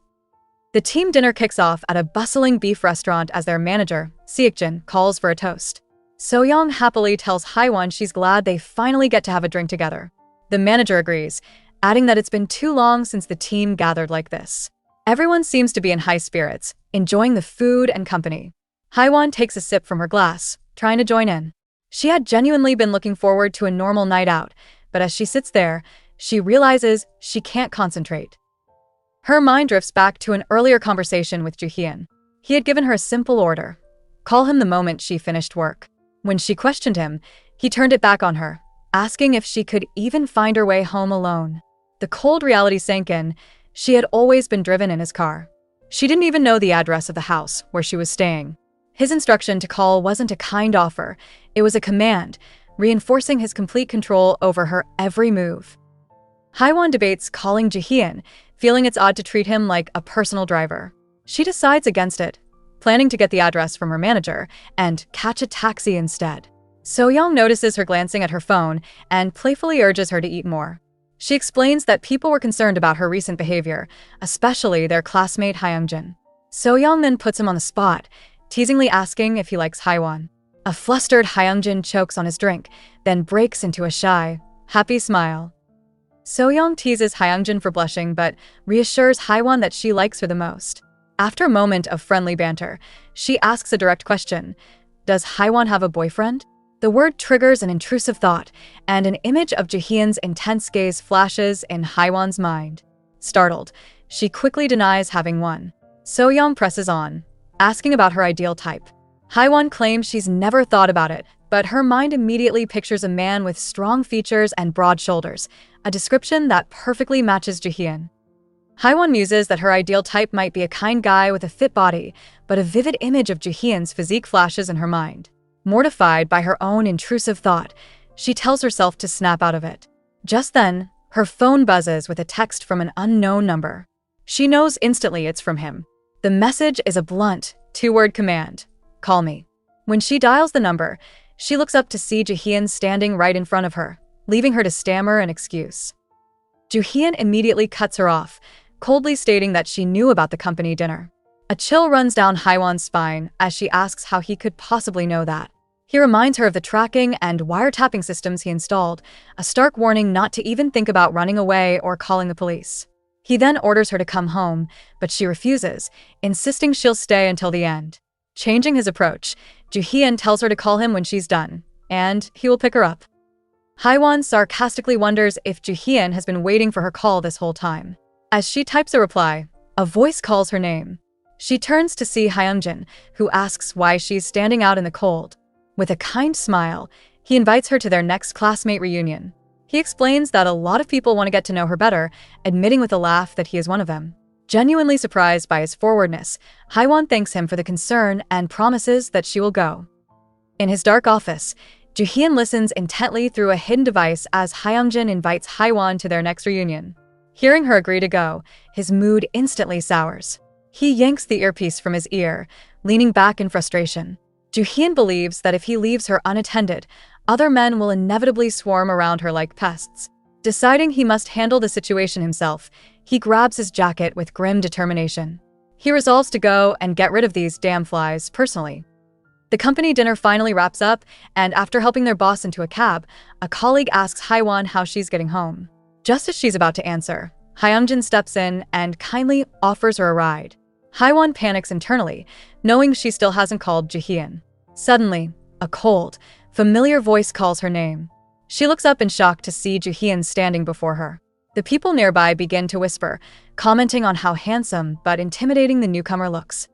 The team dinner kicks off at a bustling beef restaurant as their manager, Seokjin, calls for a toast. So-young happily tells Haiwan she's glad they finally get to have a drink together. The manager agrees, adding that it's been too long since the team gathered like this. Everyone seems to be in high spirits, enjoying the food and company. Haiwan takes a sip from her glass, trying to join in. She had genuinely been looking forward to a normal night out, but as she sits there, she realizes she can't concentrate. Her mind drifts back to an earlier conversation with Joo-hyun. He had given her a simple order: call him the moment she finished work. When she questioned him, he turned it back on her, asking if she could even find her way home alone. The cold reality sank in. She had always been driven in his car. She didn't even know the address of the house where she was staying. His instruction to call wasn't a kind offer, it was a command, reinforcing his complete control over her every move. Haiwan debates calling Joo-hyun, feeling it's odd to treat him like a personal driver. She decides against it, planning to get the address from her manager and catch a taxi instead. So-young notices her glancing at her phone and playfully urges her to eat more. She explains that people were concerned about her recent behavior, especially their classmate Hyunjin. So-young then puts him on the spot, teasingly asking if he likes Haiwan. A flustered Hyunjin chokes on his drink, then breaks into a shy, happy smile. So-young teases Hyunjin for blushing but reassures Haiwan that she likes her the most. After a moment of friendly banter, she asks a direct question. Does Haiwan have a boyfriend? The word triggers an intrusive thought, and an image of Jaehyun's intense gaze flashes in Haiwan's mind. Startled, she quickly denies having one. So-young presses on, asking about her ideal type. Haiwan claims she's never thought about it, but her mind immediately pictures a man with strong features and broad shoulders, a description that perfectly matches Jaehyun. Haiwan muses that her ideal type might be a kind guy with a fit body, but a vivid image of Jaehyun's physique flashes in her mind. Mortified by her own intrusive thought, she tells herself to snap out of it. Just then, her phone buzzes with a text from an unknown number. She knows instantly it's from him. The message is a blunt, two-word command. Call me. When she dials the number, she looks up to see Jaehyun standing right in front of her, leaving her to stammer an excuse. Jaehyun immediately cuts her off, coldly stating that she knew about the company dinner. A chill runs down Haiwan's spine as she asks how he could possibly know that. He reminds her of the tracking and wiretapping systems he installed, a stark warning not to even think about running away or calling the police. He then orders her to come home, but she refuses, insisting she'll stay until the end. Changing his approach, Jaehyun tells her to call him when she's done, and he will pick her up. Haiwan sarcastically wonders if Jaehyun has been waiting for her call this whole time. As she types a reply, a voice calls her name. She turns to see Hyunjin, who asks why she's standing out in the cold. With a kind smile, he invites her to their next classmate reunion. He explains that a lot of people want to get to know her better, admitting with a laugh that he is one of them. Genuinely surprised by his forwardness, Haiwan thanks him for the concern and promises that she will go. In his dark office, Jaehyun listens intently through a hidden device as Hyunjin invites Haiwan to their next reunion. Hearing her agree to go, his mood instantly sours. He yanks the earpiece from his ear, leaning back in frustration. Jaehyun believes that if he leaves her unattended, other men will inevitably swarm around her like pests. Deciding he must handle the situation himself, he grabs his jacket with grim determination. He resolves to go and get rid of these damn flies personally. The company dinner finally wraps up, and after helping their boss into a cab, a colleague asks Haiwan how she's getting home. Just as she's about to answer, Hyunjin steps in and kindly offers her a ride. Haiwan panics internally, knowing she still hasn't called Jaehyun. Suddenly, a cold, familiar voice calls her name. She looks up in shock to see Jaehyun standing before her. The people nearby begin to whisper, commenting on how handsome but intimidating the newcomer looks.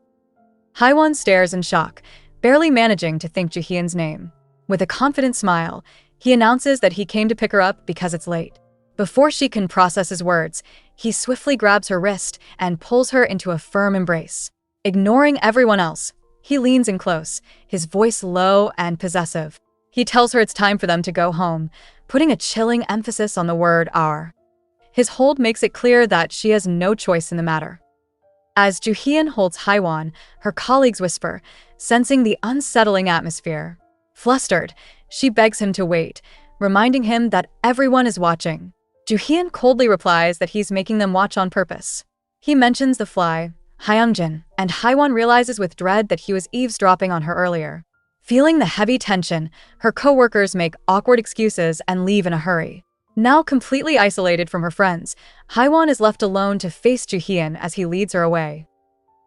Haiwan stares in shock, barely managing to think Jaehyun's name. With a confident smile, he announces that he came to pick her up because it's late. Before she can process his words, he swiftly grabs her wrist and pulls her into a firm embrace. Ignoring everyone else, he leans in close, his voice low and possessive. He tells her it's time for them to go home, putting a chilling emphasis on the word "our." His hold makes it clear that she has no choice in the matter. As Jaehyun holds Haiwan, her colleagues whisper, sensing the unsettling atmosphere. Flustered, she begs him to wait, reminding him that everyone is watching. Jaehyun coldly replies that he's making them watch on purpose. He mentions the fly, Hyunjin, and Haiwan realizes with dread that he was eavesdropping on her earlier. Feeling the heavy tension, her co-workers make awkward excuses and leave in a hurry. Now completely isolated from her friends, Haiwan is left alone to face Jaehyun as he leads her away.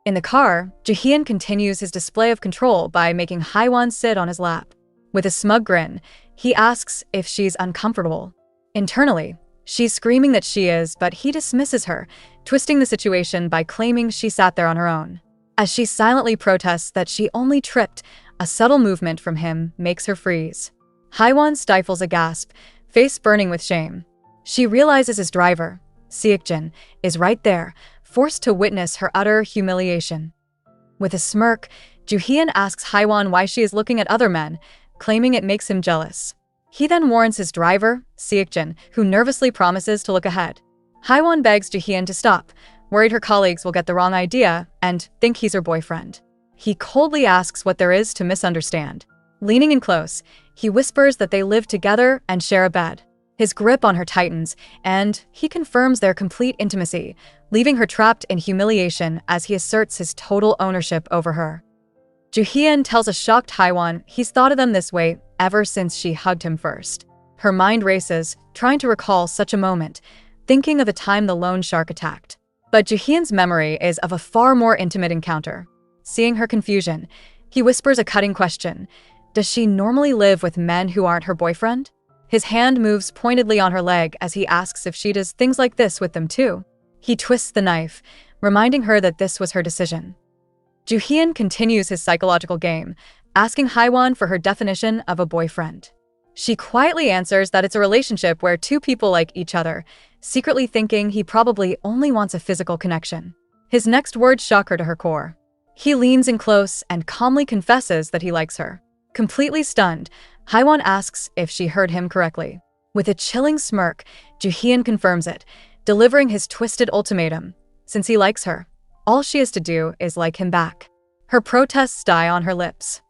In the car, Jaehyun continues his display of control by making Haiwan sit on his lap. With a smug grin, he asks if she's uncomfortable. Internally, she's screaming that she is, but he dismisses her, twisting the situation by claiming she sat there on her own. As she silently protests that she only tripped, a subtle movement from him makes her freeze. Haiwan stifles a gasp, face burning with shame. She realizes his driver, Seokjin, is right there, forced to witness her utter humiliation. With a smirk, Jaehyun asks Haiwan why she is looking at other men, claiming it makes him jealous. He then warns his driver, Seokjin, who nervously promises to look ahead. Haiwan begs Jaehyun to stop, worried her colleagues will get the wrong idea and think he's her boyfriend. He coldly asks what there is to misunderstand. Leaning in close, he whispers that they live together and share a bed. His grip on her tightens, and he confirms their complete intimacy, leaving her trapped in humiliation as he asserts his total ownership over her. Joo-hyun tells a shocked Haiwon he's thought of them this way ever since she hugged him first. Her mind races, trying to recall such a moment, thinking of the time the lone shark attacked. But Joo-hyun's memory is of a far more intimate encounter. Seeing her confusion, he whispers a cutting question. Does she normally live with men who aren't her boyfriend? His hand moves pointedly on her leg as he asks if she does things like this with them too. He twists the knife, reminding her that this was her decision. Joo-hyun continues his psychological game, asking Haiwon for her definition of a boyfriend. She quietly answers that it's a relationship where two people like each other, secretly thinking he probably only wants a physical connection. His next words shock her to her core. He leans in close and calmly confesses that he likes her. Completely stunned, Haiwon asks if she heard him correctly. With a chilling smirk, Joo-hyun confirms it, delivering his twisted ultimatum. Since he likes her, all she has to do is like him back. Her protests die on her lips.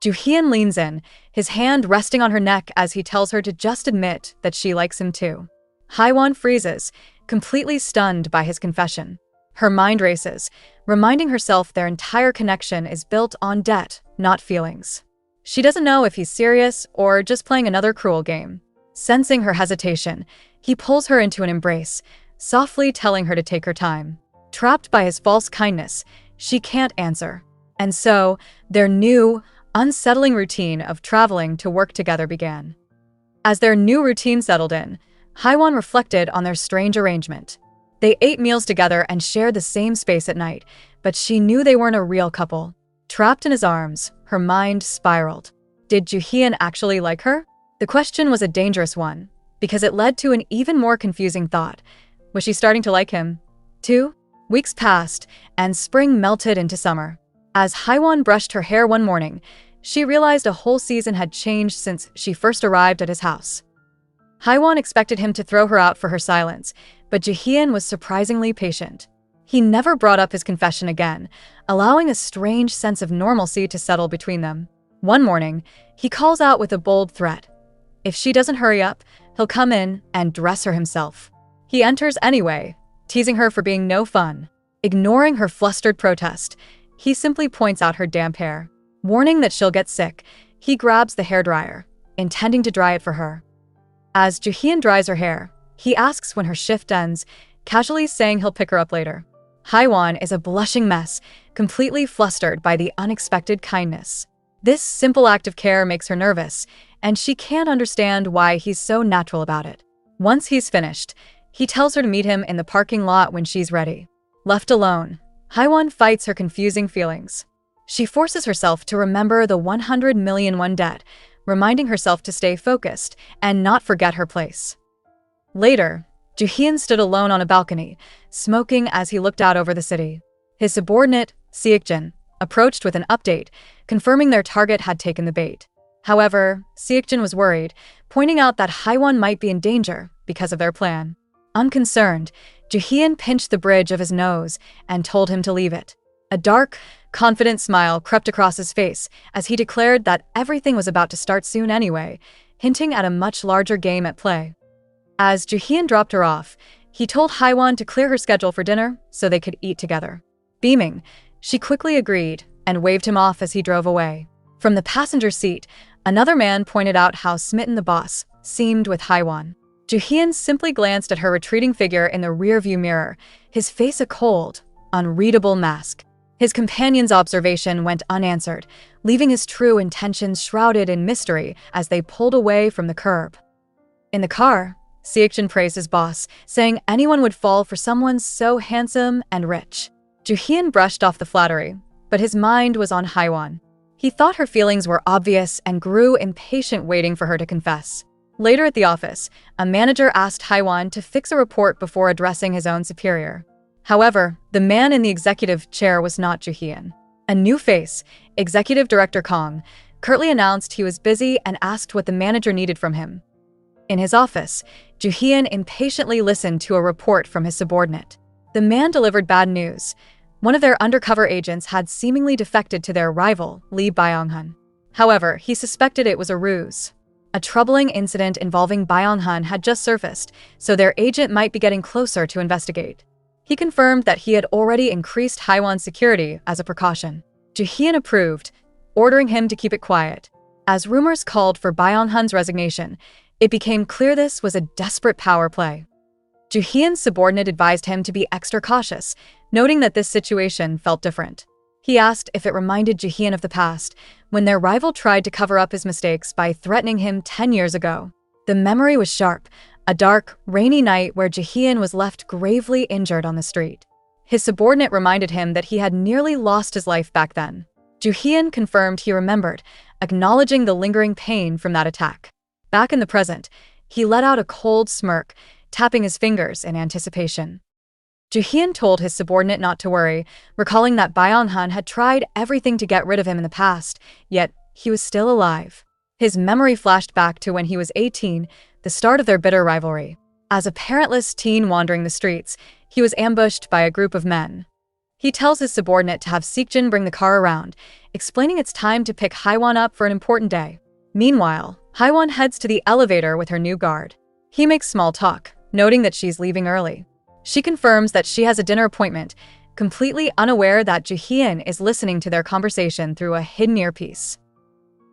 Joo-hyun leans in, his hand resting on her neck as he tells her to just admit that she likes him too. Haiwon freezes, completely stunned by his confession. Her mind races, reminding herself their entire connection is built on debt, not feelings. She doesn't know if he's serious or just playing another cruel game. Sensing her hesitation, he pulls her into an embrace, softly telling her to take her time. Trapped by his false kindness, she can't answer. And so, their new, unsettling routine of traveling to work together began. As their new routine settled in, Haiwon reflected on their strange arrangement. They ate meals together and shared the same space at night, but she knew they weren't a real couple. Trapped in his arms, her mind spiraled. Did Joo-hyun actually like her? The question was a dangerous one, because it led to an even more confusing thought. Was she starting to like him, too? Weeks passed, and spring melted into summer. As Haiwon brushed her hair one morning, she realized a whole season had changed since she first arrived at his house. Haiwon expected him to throw her out for her silence, but Joo-hyun was surprisingly patient. He never brought up his confession again, allowing a strange sense of normalcy to settle between them. One morning, he calls out with a bold threat. If she doesn't hurry up, he'll come in and dress her himself. He enters anyway, teasing her for being no fun. Ignoring her flustered protest, he simply points out her damp hair. Warning that she'll get sick, he grabs the hairdryer, intending to dry it for her. As Joo-hyun dries her hair, he asks when her shift ends, casually saying he'll pick her up later. Haiwon is a blushing mess, completely flustered by the unexpected kindness. This simple act of care makes her nervous, and she can't understand why he's so natural about it. Once he's finished, he tells her to meet him in the parking lot when she's ready. Left alone, Haiwon fights her confusing feelings. She forces herself to remember the 100 million won debt, reminding herself to stay focused and not forget her place. Later, Joo-hyun stood alone on a balcony, smoking as he looked out over the city. His subordinate, Seokjin, approached with an update, confirming their target had taken the bait. However, Seokjin was worried, pointing out that Haiwon might be in danger because of their plan. Unconcerned, Joo-hyun pinched the bridge of his nose and told him to leave it. A dark, confident smile crept across his face as he declared that everything was about to start soon anyway, hinting at a much larger game at play. As Joo-hyun dropped her off, he told Haiwon to clear her schedule for dinner so they could eat together. Beaming, she quickly agreed and waved him off as he drove away. From the passenger seat, another man pointed out how smitten the boss seemed with Haiwon. Joo-hyun simply glanced at her retreating figure in the rearview mirror, his face a cold, unreadable mask. His companion's observation went unanswered, leaving his true intentions shrouded in mystery as they pulled away from the curb. In the car, Seokjin praised his boss, saying anyone would fall for someone so handsome and rich. Joo-hyun brushed off the flattery, but his mind was on Haiwon. He thought her feelings were obvious and grew impatient waiting for her to confess. Later at the office, a manager asked Haiwon to fix a report before addressing his own superior. However, the man in the executive chair was not Joo-hyun. A new face, Executive Director Kong, curtly announced he was busy and asked what the manager needed from him. In his office, Joo-hyun impatiently listened to a report from his subordinate. The man delivered bad news. One of their undercover agents had seemingly defected to their rival, Lee Byung-hun. However, he suspected it was a ruse. A troubling incident involving Byung-hun had just surfaced, so their agent might be getting closer to investigate. He confirmed that he had already increased Haiwan's security as a precaution. Joo-hyun approved, ordering him to keep it quiet. As rumors called for Byung-hun's resignation, it became clear this was a desperate power play. Joo-hyun's subordinate advised him to be extra cautious, noting that this situation felt different. He asked if it reminded Joo-hyun of the past, when their rival tried to cover up his mistakes by threatening him 10 years ago. The memory was sharp, a dark, rainy night where Joo-hyun was left gravely injured on the street. His subordinate reminded him that he had nearly lost his life back then. Joo-hyun confirmed he remembered, acknowledging the lingering pain from that attack. Back in the present, he let out a cold smirk, tapping his fingers in anticipation. Joo-hyun told his subordinate not to worry, recalling that Byung-hun had tried everything to get rid of him in the past, yet he was still alive. His memory flashed back to when he was 18, the start of their bitter rivalry. As a parentless teen wandering the streets, he was ambushed by a group of men. He tells his subordinate to have Seokjin bring the car around, explaining it's time to pick Haiwan up for an important day. Meanwhile, Haiwan heads to the elevator with her new guard. He makes small talk, noting that she's leaving early. She confirms that she has a dinner appointment, completely unaware that Joo-hyun is listening to their conversation through a hidden earpiece.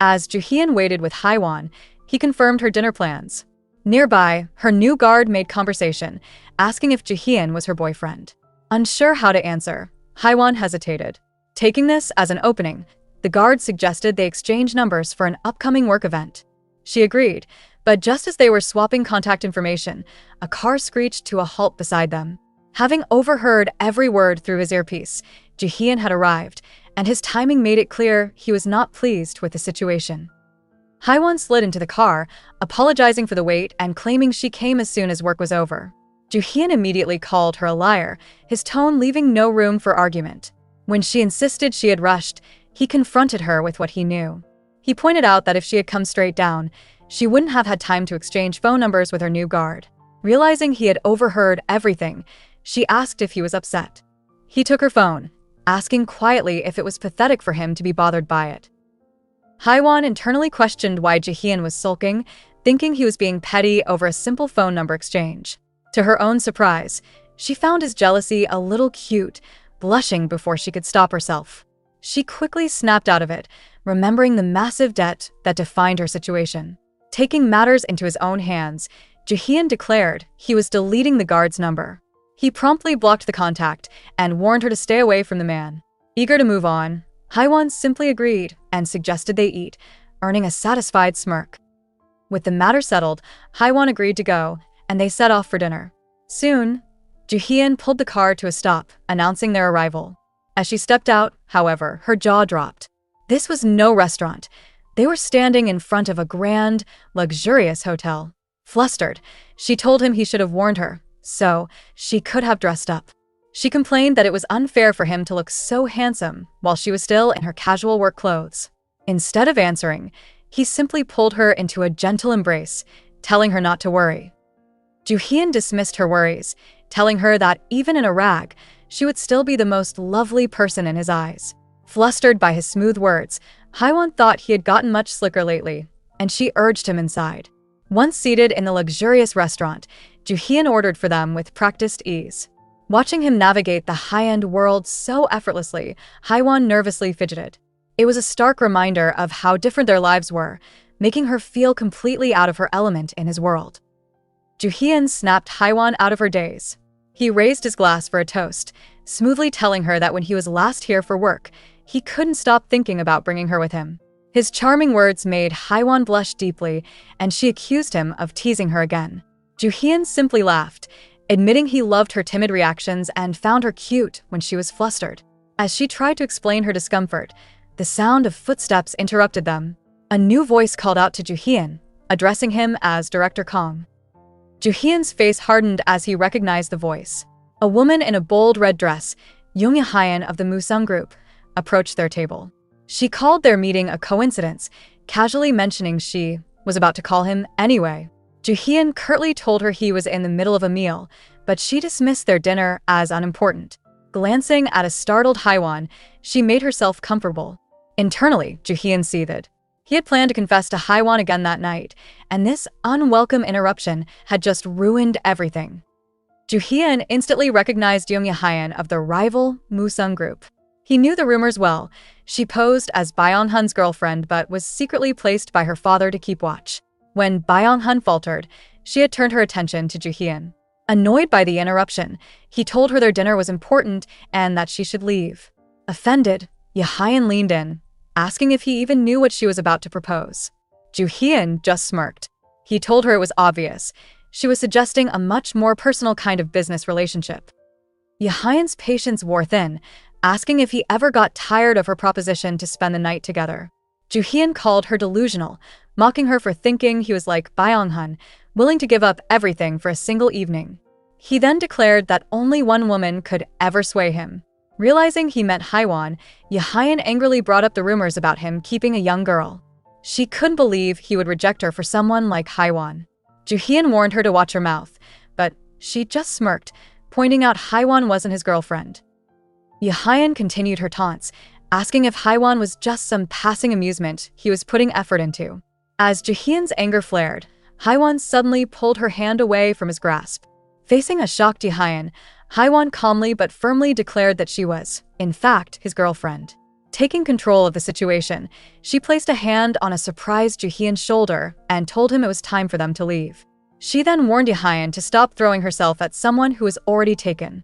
As Joo-hyun waited with Haiwan, he confirmed her dinner plans. Nearby, her new guard made conversation, asking if Joo-hyun was her boyfriend. Unsure how to answer, Haiwan hesitated. Taking this as an opening, the guard suggested they exchange numbers for an upcoming work event. She agreed, but just as they were swapping contact information, a car screeched to a halt beside them. Having overheard every word through his earpiece, Joo-hyun had arrived, and his timing made it clear he was not pleased with the situation. Haiwan slid into the car, apologizing for the wait and claiming she came as soon as work was over. Joo-hyun immediately called her a liar, his tone leaving no room for argument. When she insisted she had rushed, he confronted her with what he knew. He pointed out that if she had come straight down, she wouldn't have had time to exchange phone numbers with her new guard. Realizing he had overheard everything, she asked if he was upset. He took her phone, asking quietly if it was pathetic for him to be bothered by it. Haiwan internally questioned why Joo-hyun was sulking, thinking he was being petty over a simple phone number exchange. To her own surprise, she found his jealousy a little cute, blushing before she could stop herself. She quickly snapped out of it, remembering the massive debt that defined her situation. Taking matters into his own hands, Joo-hyun declared he was deleting the guard's number. He promptly blocked the contact and warned her to stay away from the man. Eager to move on, Haiwan simply agreed and suggested they eat, earning a satisfied smirk. With the matter settled, Haiwan agreed to go, and they set off for dinner. Soon, Joo-hyun pulled the car to a stop, announcing their arrival. As she stepped out, however, her jaw dropped. This was no restaurant. They were standing in front of a grand, luxurious hotel. Flustered, she told him he should have warned her, so she could have dressed up. She complained that it was unfair for him to look so handsome while she was still in her casual work clothes. Instead of answering, he simply pulled her into a gentle embrace, telling her not to worry. Joo-hyun dismissed her worries, telling her that even in a rag, she would still be the most lovely person in his eyes. Flustered by his smooth words, Haiwan thought he had gotten much slicker lately, and she urged him inside. Once seated in the luxurious restaurant, Joo-hyun ordered for them with practiced ease. Watching him navigate the high-end world so effortlessly, Haiwan nervously fidgeted. It was a stark reminder of how different their lives were, making her feel completely out of her element in his world. Joo-hyun snapped Haiwan out of her daze. He raised his glass for a toast, smoothly telling her that when he was last here for work, he couldn't stop thinking about bringing her with him. His charming words made Haiwan blush deeply, and she accused him of teasing her again. Joo-hyun simply laughed, admitting he loved her timid reactions and found her cute when she was flustered. As she tried to explain her discomfort, the sound of footsteps interrupted them. A new voice called out to Joo-hyun, addressing him as Director Kong. Joo-hyun's face hardened as he recognized the voice. A woman in a bold red dress, Young Hyun of the Musung Group, approached their table. She called their meeting a coincidence, casually mentioning she was about to call him anyway. Joo-hyun curtly told her he was in the middle of a meal, but she dismissed their dinner as unimportant. Glancing at a startled Haiwan, she made herself comfortable. Internally, Joo-hyun seethed. He had planned to confess to Haiwan again that night, and this unwelcome interruption had just ruined everything. Joo-hyun instantly recognized Young Hyun of the rival Musung group. He knew the rumors well. She posed as Byung-hun's girlfriend but was secretly placed by her father to keep watch. When Byung-hun faltered, she had turned her attention to Joo-hyun. Annoyed by the interruption, he told her their dinner was important and that she should leave. Offended, Yoo-hyun leaned in, asking if he even knew what she was about to propose. Joo-hyun just smirked. He told her it was obvious. She was suggesting a much more personal kind of business relationship. Yoo-hyun's patience wore thin, asking if he ever got tired of her proposition to spend the night together. Joo-hyun called her delusional, mocking her for thinking he was like Byung-hun, willing to give up everything for a single evening. He then declared that only one woman could ever sway him. Realizing he meant Haiwan, Yoo-hyun angrily brought up the rumors about him keeping a young girl. She couldn't believe he would reject her for someone like Haiwan. Joo-hyun warned her to watch her mouth, but she just smirked, pointing out Haiwan wasn't his girlfriend. Yoo-hyun continued her taunts, asking if Haiwan was just some passing amusement he was putting effort into. As Joo-hyun's anger flared, Haiwan suddenly pulled her hand away from his grasp. Facing a shocked Yoo-hyun, Haiwan calmly but firmly declared that she was, in fact, his girlfriend. Taking control of the situation, she placed a hand on a surprised Joo-hyun's shoulder and told him it was time for them to leave. She then warned Yoo-hyun to stop throwing herself at someone who was already taken.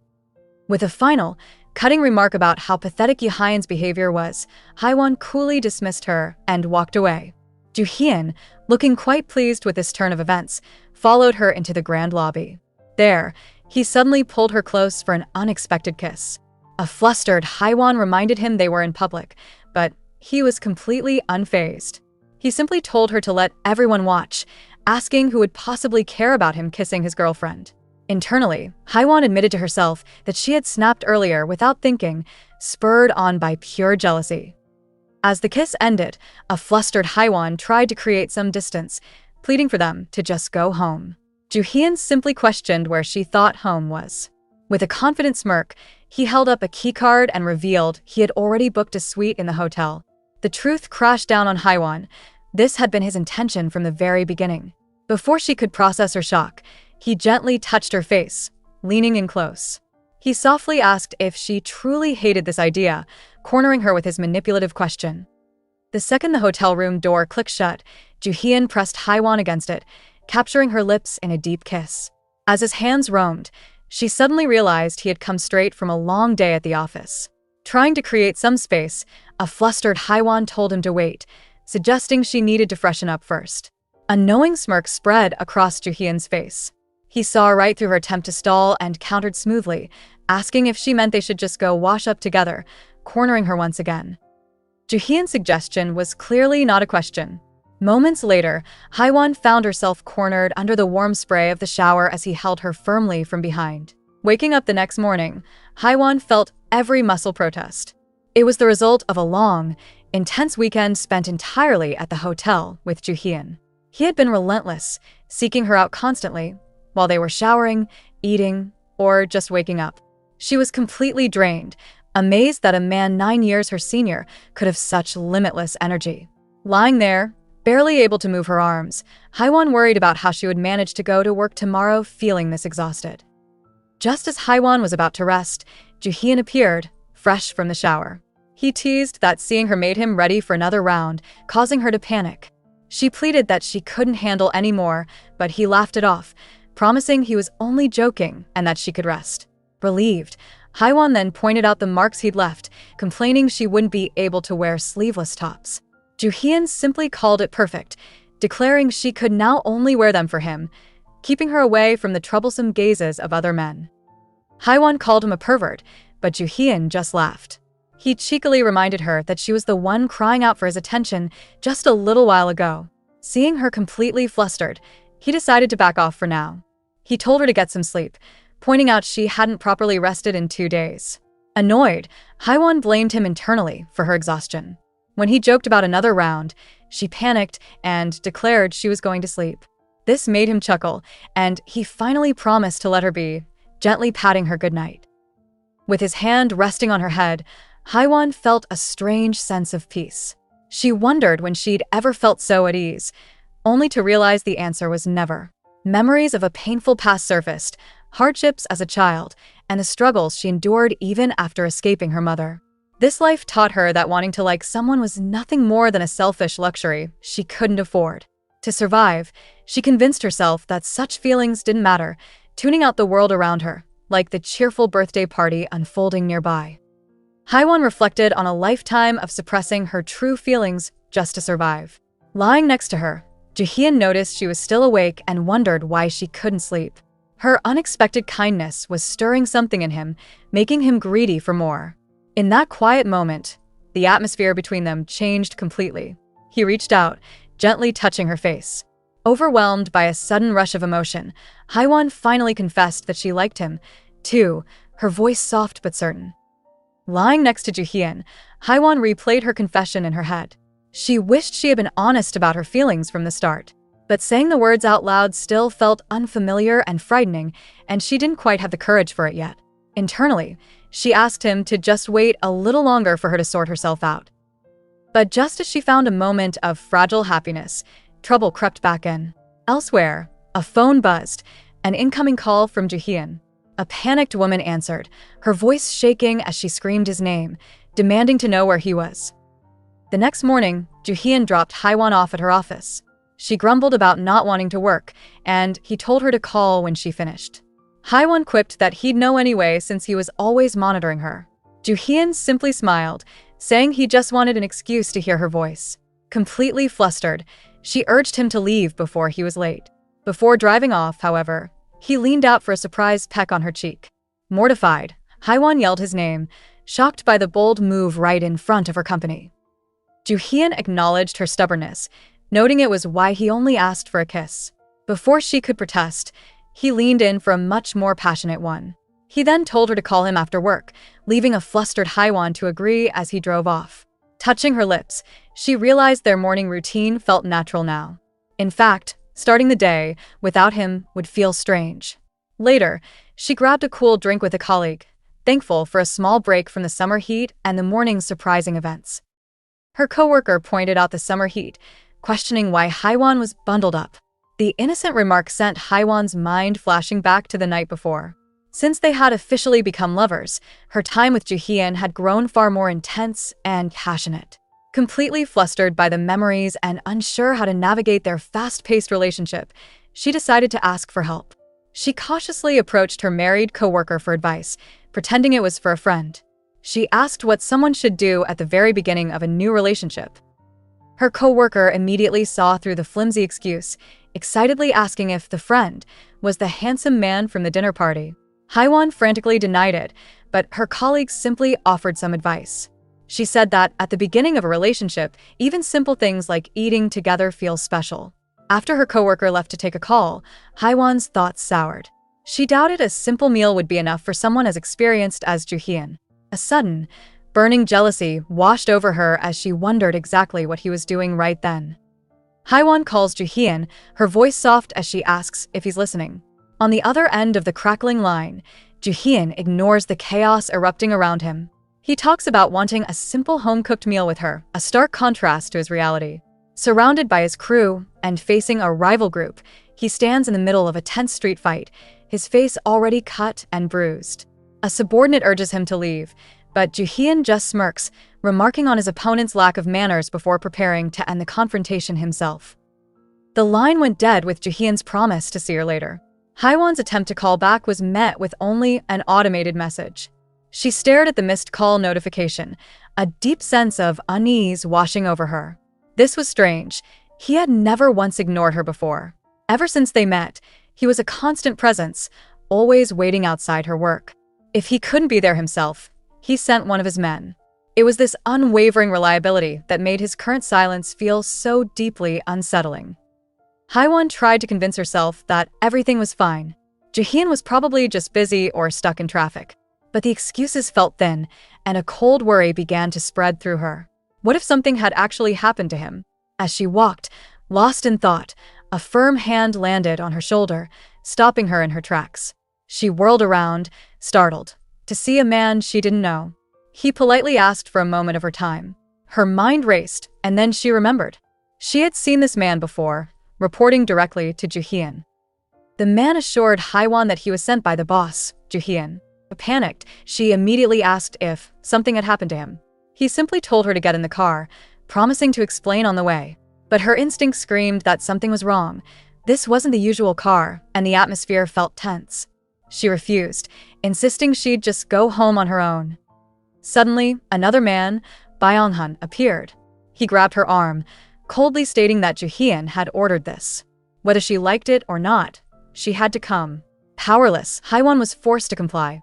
With a final, cutting remark about how pathetic Yoo-hyun's behavior was, Haiwan coolly dismissed her and walked away. Joo-hyun, looking quite pleased with this turn of events, followed her into the grand lobby. There, he suddenly pulled her close for an unexpected kiss. A flustered Haiwan reminded him they were in public, but he was completely unfazed. He simply told her to let everyone watch, asking who would possibly care about him kissing his girlfriend. Internally, Haiwan admitted to herself that she had snapped earlier without thinking, spurred on by pure jealousy. As the kiss ended, a flustered Haiwan tried to create some distance, pleading for them to just go home. Joo-hyun simply questioned where she thought home was. With a confident smirk, he held up a keycard and revealed he had already booked a suite in the hotel. The truth crashed down on Haiwan. This had been his intention from the very beginning. Before she could process her shock, he gently touched her face, leaning in close. He softly asked if she truly hated this idea, cornering her with his manipulative question. The second the hotel room door clicked shut, Joo-hyun pressed Haiwan against it, capturing her lips in a deep kiss. As his hands roamed, she suddenly realized he had come straight from a long day at the office. Trying to create some space, a flustered Haiwan told him to wait, suggesting she needed to freshen up first. A knowing smirk spread across Joo-hyun's face. He saw right through her attempt to stall and countered smoothly, asking if she meant they should just go wash up together, cornering her once again. Joo-hyun's suggestion was clearly not a question. Moments later, Haiwan found herself cornered under the warm spray of the shower as he held her firmly from behind. Waking up the next morning, Haiwan felt every muscle protest. It was the result of a long, intense weekend spent entirely at the hotel with Joo-hyun. He had been relentless, seeking her out constantly, while they were showering, eating, or just waking up. She was completely drained, amazed that a man 9 years her senior could have such limitless energy. Lying there, barely able to move her arms, Haiwan worried about how she would manage to go to work tomorrow feeling this exhausted. Just as Haiwan was about to rest, Joo-hyun appeared, fresh from the shower. He teased that seeing her made him ready for another round, causing her to panic. She pleaded that she couldn't handle any more, but he laughed it off, promising he was only joking and that she could rest. Relieved, Haiwan then pointed out the marks he'd left, complaining she wouldn't be able to wear sleeveless tops. Joo-hyun simply called it perfect, declaring she could now only wear them for him, keeping her away from the troublesome gazes of other men. Haiwan called him a pervert, but Joo-hyun just laughed. He cheekily reminded her that she was the one crying out for his attention just a little while ago. Seeing her completely flustered, he decided to back off for now. He told her to get some sleep, pointing out she hadn't properly rested in 2 days. Annoyed, Haiwan blamed him internally for her exhaustion. When he joked about another round, she panicked and declared she was going to sleep. This made him chuckle, and he finally promised to let her be, gently patting her goodnight. With his hand resting on her head, Haiwan felt a strange sense of peace. She wondered when she'd ever felt so at ease, only to realize the answer was never. Memories of a painful past surfaced, hardships as a child, and the struggles she endured even after escaping her mother. This life taught her that wanting to like someone was nothing more than a selfish luxury she couldn't afford. To survive, she convinced herself that such feelings didn't matter, tuning out the world around her, like the cheerful birthday party unfolding nearby. Haiwon reflected on a lifetime of suppressing her true feelings just to survive. Lying next to her, Jaehyun noticed she was still awake and wondered why she couldn't sleep. Her unexpected kindness was stirring something in him, making him greedy for more. In that quiet moment, the atmosphere between them changed completely. He reached out, gently touching her face. Overwhelmed by a sudden rush of emotion, Haiwon finally confessed that she liked him, too, her voice soft but certain. Lying next to Jaehyun, Haiwon replayed her confession in her head. She wished she had been honest about her feelings from the start. But saying the words out loud still felt unfamiliar and frightening, and she didn't quite have the courage for it yet. Internally, she asked him to just wait a little longer for her to sort herself out. But just as she found a moment of fragile happiness, trouble crept back in. Elsewhere, a phone buzzed, an incoming call from Jaehyun. A panicked woman answered, her voice shaking as she screamed his name, demanding to know where he was. The next morning, Jaehyun dropped Haiwon off at her office. She grumbled about not wanting to work, and he told her to call when she finished. Haiwon quipped that he'd know anyway since he was always monitoring her. Jaehyun simply smiled, saying he just wanted an excuse to hear her voice. Completely flustered, she urged him to leave before he was late. Before driving off, however, he leaned out for a surprise peck on her cheek. Mortified, Haiwon yelled his name, shocked by the bold move right in front of her company. Jaehyun acknowledged her stubbornness, noting it was why he only asked for a kiss. Before she could protest, he leaned in for a much more passionate one. He then told her to call him after work, leaving a flustered Haiwon to agree as he drove off. Touching her lips, she realized their morning routine felt natural now. In fact, starting the day without him would feel strange. Later, she grabbed a cool drink with a colleague, thankful for a small break from the summer heat and the morning's surprising events. Her coworker pointed out the summer heat, questioning why Haiwon was bundled up. The innocent remark sent Haiwon's mind flashing back to the night before. Since they had officially become lovers, her time with Jaehyun had grown far more intense and passionate. Completely flustered by the memories and unsure how to navigate their fast-paced relationship, she decided to ask for help. She cautiously approached her married coworker for advice, pretending it was for a friend. She asked what someone should do at the very beginning of a new relationship. Her coworker immediately saw through the flimsy excuse, excitedly asking if the friend was the handsome man from the dinner party. Haiwon frantically denied it, but her colleagues simply offered some advice. She said that at the beginning of a relationship, even simple things like eating together feel special. After her coworker left to take a call, Haiwon's thoughts soured. She doubted a simple meal would be enough for someone as experienced as Jaehyun. A sudden, burning jealousy washed over her as she wondered exactly what he was doing right then. Haiwon calls Jaehyun, her voice soft as she asks if he's listening. On the other end of the crackling line, Jaehyun ignores the chaos erupting around him. He talks about wanting a simple home-cooked meal with her, a stark contrast to his reality. Surrounded by his crew and facing a rival group, he stands in the middle of a tense street fight, his face already cut and bruised. A subordinate urges him to leave, but Jaehyun just smirks, remarking on his opponent's lack of manners before preparing to end the confrontation himself. The line went dead with Jaehyun's promise to see her later. Haiwon's attempt to call back was met with only an automated message. She stared at the missed call notification, a deep sense of unease washing over her. This was strange. He had never once ignored her before. Ever since they met, he was a constant presence, always waiting outside her work. If he couldn't be there himself, he sent one of his men. It was this unwavering reliability that made his current silence feel so deeply unsettling. Haiwon tried to convince herself that everything was fine. Jaehyun was probably just busy or stuck in traffic. But the excuses felt thin, and a cold worry began to spread through her. What if something had actually happened to him? As she walked, lost in thought, a firm hand landed on her shoulder, stopping her in her tracks. She whirled around, startled, to see a man she didn't know. He politely asked for a moment of her time. Her mind raced, and then she remembered. She had seen this man before, reporting directly to Juhyun. The man assured Haiwan that he was sent by the boss, Juhyun. Panicked, she immediately asked if something had happened to him. He simply told her to get in the car, promising to explain on the way. But her instinct screamed that something was wrong. This wasn't the usual car, and the atmosphere felt tense. She refused, insisting she'd just go home on her own. Suddenly, another man, Byung-hun, appeared. He grabbed her arm, coldly stating that Juhyun had ordered this. Whether she liked it or not, she had to come. Powerless, Haiwan was forced to comply.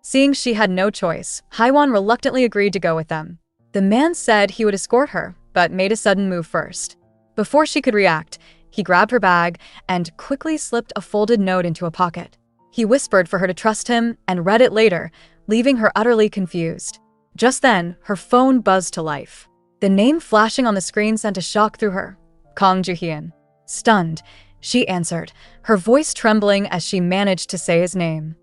Seeing she had no choice, Haiwan reluctantly agreed to go with them. The man said he would escort her, but made a sudden move first. Before she could react, he grabbed her bag and quickly slipped a folded note into a pocket. He whispered for her to trust him and read it later, leaving her utterly confused. Just then, her phone buzzed to life. The name flashing on the screen sent a shock through her. Kang Juhyun. Stunned, she answered, her voice trembling as she managed to say his name.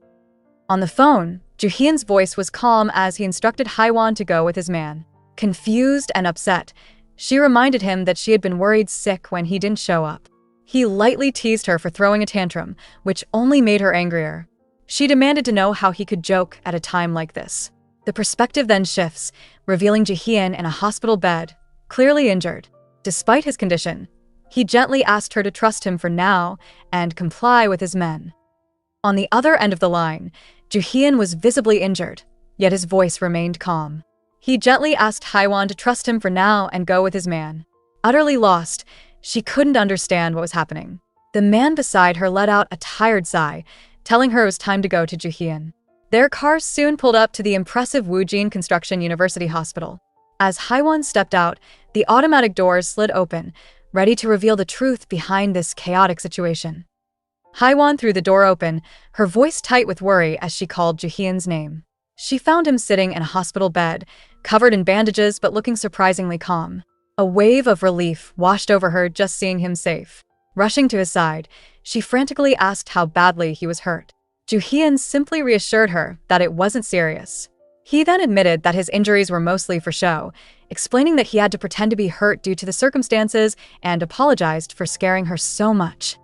On the phone, Juhyun's voice was calm as he instructed Haiwan to go with his man. Confused and upset, she reminded him that she had been worried sick when he didn't show up. He lightly teased her for throwing a tantrum, which only made her angrier. She demanded to know how he could joke at a time like this. The perspective then shifts, revealing Juhyun in a hospital bed, clearly injured. Despite his condition, he gently asked her to trust him for now and comply with his men. On the other end of the line, Juhyun was visibly injured, yet his voice remained calm. He gently asked Haiwan to trust him for now and go with his man. Utterly lost, she couldn't understand what was happening. The man beside her let out a tired sigh, telling her it was time to go to Juhyun. Their cars soon pulled up to the impressive Woojin Construction University Hospital. As Haiwan stepped out, the automatic doors slid open, ready to reveal the truth behind this chaotic situation. Haiwan threw the door open, her voice tight with worry as she called Juhyun's name. She found him sitting in a hospital bed, covered in bandages but looking surprisingly calm. A wave of relief washed over her just seeing him safe. Rushing to his side, she frantically asked how badly he was hurt. Juhyun simply reassured her that it wasn't serious. He then admitted that his injuries were mostly for show, explaining that he had to pretend to be hurt due to the circumstances and apologized for scaring her so much.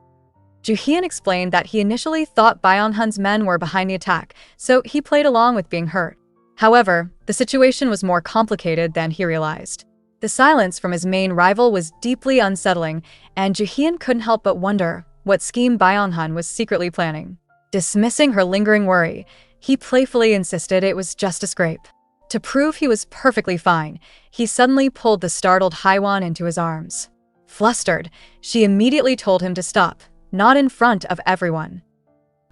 Juhyun explained that he initially thought Byung-hun's men were behind the attack, so he played along with being hurt. However, the situation was more complicated than he realized. The silence from his main rival was deeply unsettling, and Juhyun couldn't help but wonder what scheme Byung-hun was secretly planning. Dismissing her lingering worry, he playfully insisted it was just a scrape. To prove he was perfectly fine, he suddenly pulled the startled Haiwan into his arms. Flustered, she immediately told him to stop, not in front of everyone.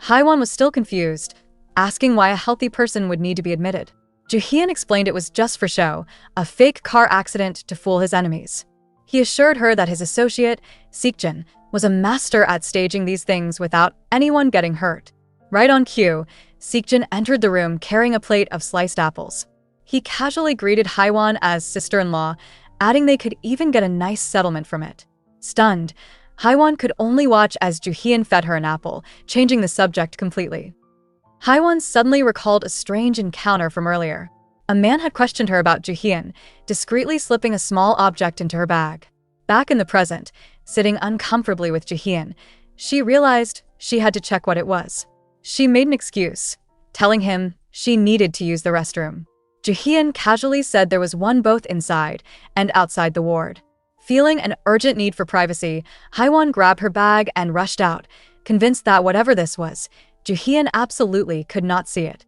Haiwan was still confused, asking why a healthy person would need to be admitted. Juhyun explained it was just for show, a fake car accident to fool his enemies. He assured her that his associate, Seekjin, was a master at staging these things without anyone getting hurt. Right on cue, Seekjin entered the room carrying a plate of sliced apples. He casually greeted Haiwan as sister-in-law, adding they could even get a nice settlement from it. Stunned, Haiwan could only watch as Juhyun fed her an apple, changing the subject completely. Haiwan suddenly recalled a strange encounter from earlier. A man had questioned her about Juhyun, discreetly slipping a small object into her bag. Back in the present, sitting uncomfortably with Juhyun, she realized she had to check what it was. She made an excuse, telling him she needed to use the restroom. Juhyun casually said there was one both inside and outside the ward. Feeling an urgent need for privacy, Haiwan grabbed her bag and rushed out, convinced that whatever this was, Juhyun absolutely could not see it.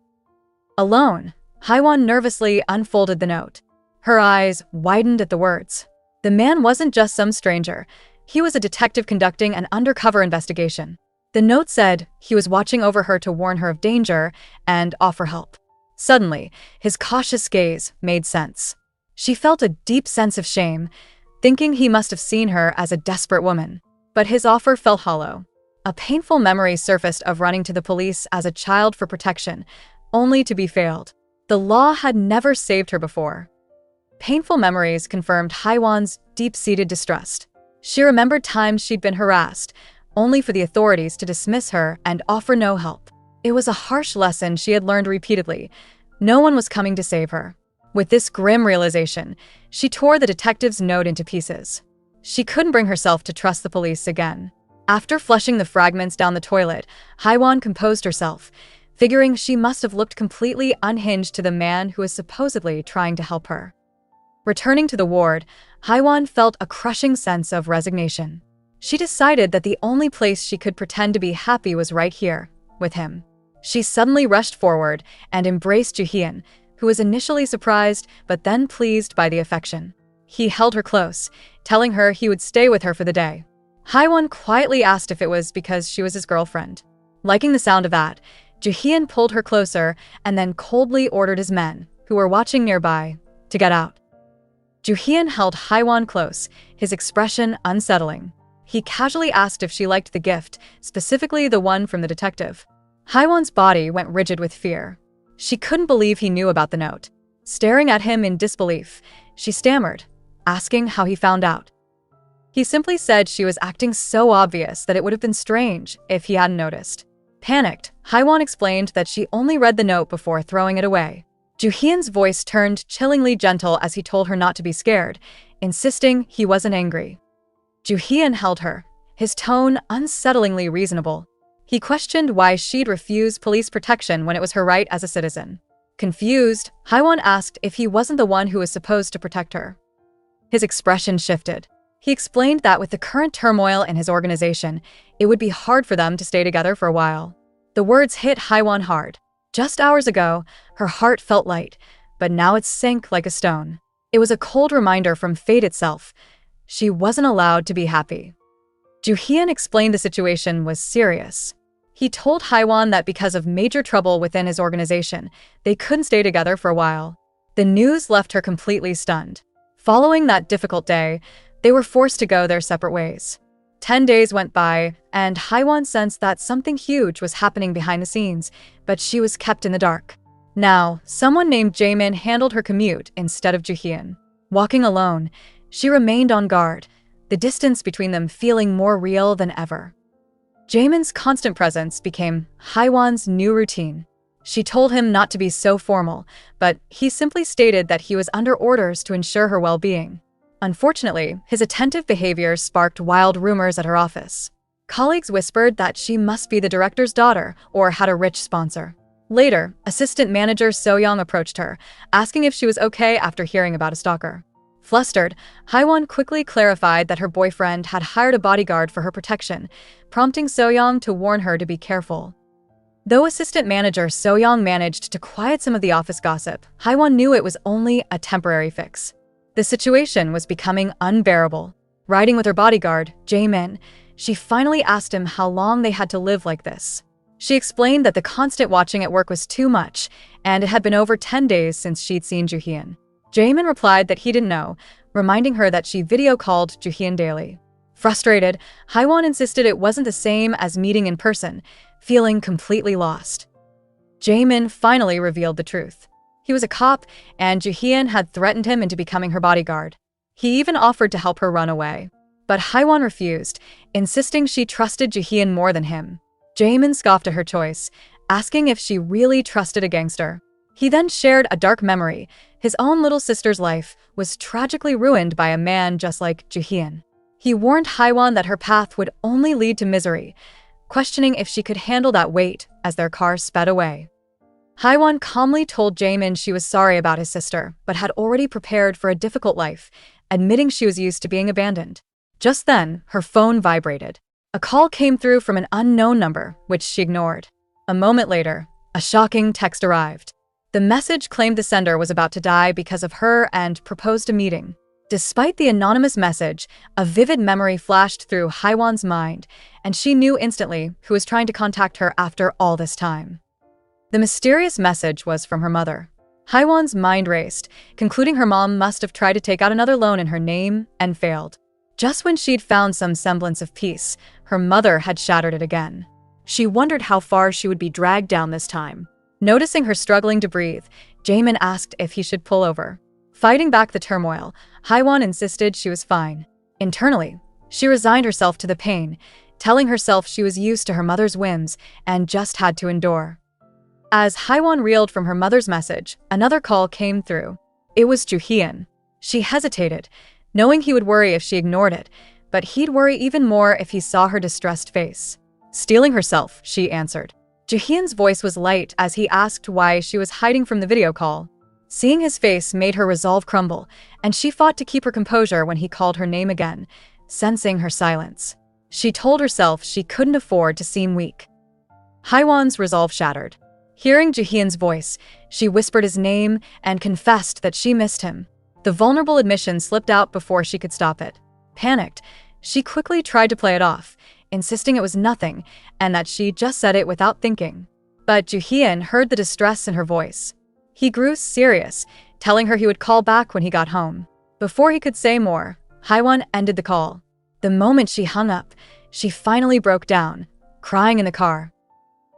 Alone, Haiwan nervously unfolded the note. Her eyes widened at the words. The man wasn't just some stranger. He was a detective conducting an undercover investigation. The note said he was watching over her to warn her of danger and offer help. Suddenly, his cautious gaze made sense. She felt a deep sense of shame, thinking he must have seen her as a desperate woman. But his offer felt hollow. A painful memory surfaced of running to the police as a child for protection, only to be failed. The law had never saved her before. Painful memories confirmed Haiwan's deep-seated distrust. She remembered times she'd been harassed, only for the authorities to dismiss her and offer no help. It was a harsh lesson she had learned repeatedly. No one was coming to save her. With this grim realization, she tore the detective's note into pieces. She couldn't bring herself to trust the police again. After flushing the fragments down the toilet, Haiwan composed herself, figuring she must have looked completely unhinged to the man who was supposedly trying to help her. Returning to the ward, Haiwan felt a crushing sense of resignation. She decided that the only place she could pretend to be happy was right here, with him. She suddenly rushed forward and embraced Juhyun, who was initially surprised but then pleased by the affection. He held her close, telling her he would stay with her for the day. Haiwan quietly asked if it was because she was his girlfriend. Liking the sound of that, Juhyun pulled her closer and then coldly ordered his men, who were watching nearby, to get out. Juhyun held Haiwan close, his expression unsettling. He casually asked if she liked the gift, specifically the one from the detective. Haiwan's body went rigid with fear. She couldn't believe he knew about the note. Staring at him in disbelief, she stammered, asking how he found out. He simply said she was acting so obvious that it would have been strange if he hadn't noticed. Panicked, Haiwan explained that she only read the note before throwing it away. Juhyun's voice turned chillingly gentle as he told her not to be scared, insisting he wasn't angry. Juhyun held her, his tone unsettlingly reasonable. He questioned why she'd refuse police protection when it was her right as a citizen. Confused, Haiwan asked if he wasn't the one who was supposed to protect her. His expression shifted. He explained that with the current turmoil in his organization, it would be hard for them to stay together for a while. The words hit Haiwan hard. Just hours ago, her heart felt light, but now it sank like a stone. It was a cold reminder from fate itself. She wasn't allowed to be happy. Juhyun explained the situation was serious. He told Haiwan that because of major trouble within his organization, they couldn't stay together for a while. The news left her completely stunned. Following that difficult day, they were forced to go their separate ways. 10 days went by, and Haiwan sensed that something huge was happening behind the scenes, but she was kept in the dark. Now, someone named Jaemin handled her commute instead of Juhyun. Walking alone, she remained on guard, the distance between them feeling more real than ever. Jaemin's constant presence became Haiwan's new routine. She told him not to be so formal, but he simply stated that he was under orders to ensure her well-being. Unfortunately, his attentive behavior sparked wild rumors at her office. Colleagues whispered that she must be the director's daughter or had a rich sponsor. Later, assistant manager So-young approached her, asking if she was okay after hearing about a stalker. Flustered, Haiwan quickly clarified that her boyfriend had hired a bodyguard for her protection, prompting So-young to warn her to be careful. Though assistant manager So-young managed to quiet some of the office gossip, Haiwan knew it was only a temporary fix. The situation was becoming unbearable. Riding with her bodyguard, Jaemin, she finally asked him how long they had to live like this. She explained that the constant watching at work was too much, and it had been over 10 days since she'd seen Juhyun. Jaemin replied that he didn't know, reminding her that she video-called Juhyun daily. Frustrated, Haiwan insisted it wasn't the same as meeting in person, feeling completely lost. Jaemin finally revealed the truth. He was a cop, and Juhyun had threatened him into becoming her bodyguard. He even offered to help her run away. But Haiwan refused, insisting she trusted Juhyun more than him. Jaemin scoffed at her choice, asking if she really trusted a gangster. He then shared a dark memory. His own little sister's life was tragically ruined by a man just like Juhyun. He warned Haiwan that her path would only lead to misery, questioning if she could handle that weight as their car sped away. Haiwan calmly told Jaemin she was sorry about his sister, but had already prepared for a difficult life, admitting she was used to being abandoned. Just then, her phone vibrated. A call came through from an unknown number, which she ignored. A moment later, a shocking text arrived. The message claimed the sender was about to die because of her and proposed a meeting. Despite the anonymous message, a vivid memory flashed through Haiwan's mind, and she knew instantly who was trying to contact her after all this time. The mysterious message was from her mother. Haiwan's mind raced, concluding her mom must have tried to take out another loan in her name and failed. Just when she'd found some semblance of peace, her mother had shattered it again. She wondered how far she would be dragged down this time. Noticing her struggling to breathe, Jaemin asked if he should pull over. Fighting back the turmoil, Haiwan insisted she was fine. Internally, she resigned herself to the pain, telling herself she was used to her mother's whims and just had to endure. As Haiwan reeled from her mother's message, another call came through. It was Juhyun. She hesitated, knowing he would worry if she ignored it, but he'd worry even more if he saw her distressed face. Steeling herself, she answered. Juhyun's voice was light as he asked why she was hiding from the video call. Seeing his face made her resolve crumble, and she fought to keep her composure when he called her name again, sensing her silence. She told herself she couldn't afford to seem weak. Haiwan's resolve shattered. Hearing Juhyun's voice, she whispered his name and confessed that she missed him. The vulnerable admission slipped out before she could stop it. Panicked, she quickly tried to play it off, insisting it was nothing and that she just said it without thinking. But Juhyun heard the distress in her voice. He grew serious, telling her he would call back when he got home. Before he could say more, Haiwan ended the call. The moment she hung up, she finally broke down, crying in the car.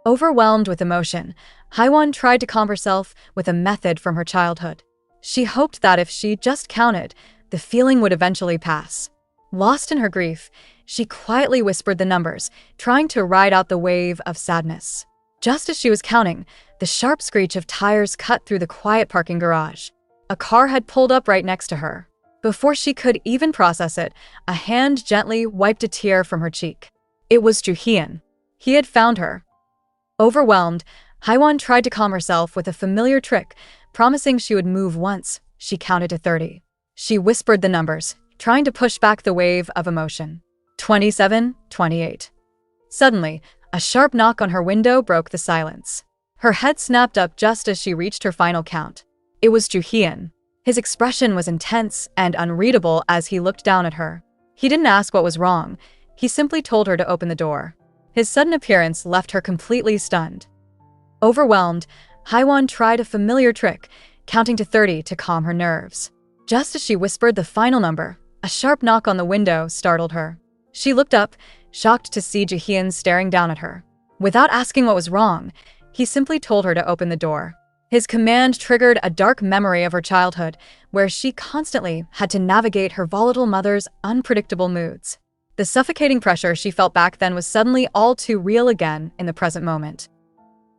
Overwhelmed with emotion, Haiwan tried to calm herself with a method from her childhood. She hoped that if she just counted, the feeling would eventually pass. Lost in her grief, she quietly whispered the numbers, trying to ride out the wave of sadness. Just as she was counting, the sharp screech of tires cut through the quiet parking garage. A car had pulled up right next to her. Before she could even process it, a hand gently wiped a tear from her cheek. It was Juhyun. He had found her. Overwhelmed, Haiwan tried to calm herself with a familiar trick, promising she would move once she counted to 30. She whispered the numbers, trying to push back the wave of emotion. 27, 28. Suddenly, a sharp knock on her window broke the silence. Her head snapped up just as she reached her final count. It was Juhyun. His expression was intense and unreadable as he looked down at her. He didn't ask what was wrong. He simply told her to open the door. His sudden appearance left her completely stunned. Overwhelmed, Haiwan tried a familiar trick, counting to 30 to calm her nerves. Just as she whispered the final number, a sharp knock on the window startled her. She looked up, shocked to see Juhyun staring down at her. Without asking what was wrong, he simply told her to open the door. His command triggered a dark memory of her childhood, where she constantly had to navigate her volatile mother's unpredictable moods. The suffocating pressure she felt back then was suddenly all too real again in the present moment.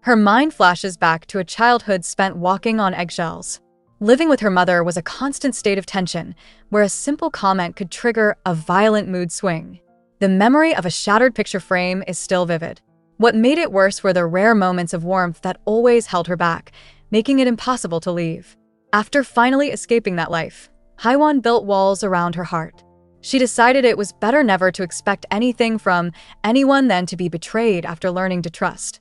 Her mind flashes back to a childhood spent walking on eggshells. Living with her mother was a constant state of tension, where a simple comment could trigger a violent mood swing. The memory of a shattered picture frame is still vivid. What made it worse were the rare moments of warmth that always held her back, making it impossible to leave. After finally escaping that life, Haiwan built walls around her heart. She decided it was better never to expect anything from anyone than to be betrayed after learning to trust.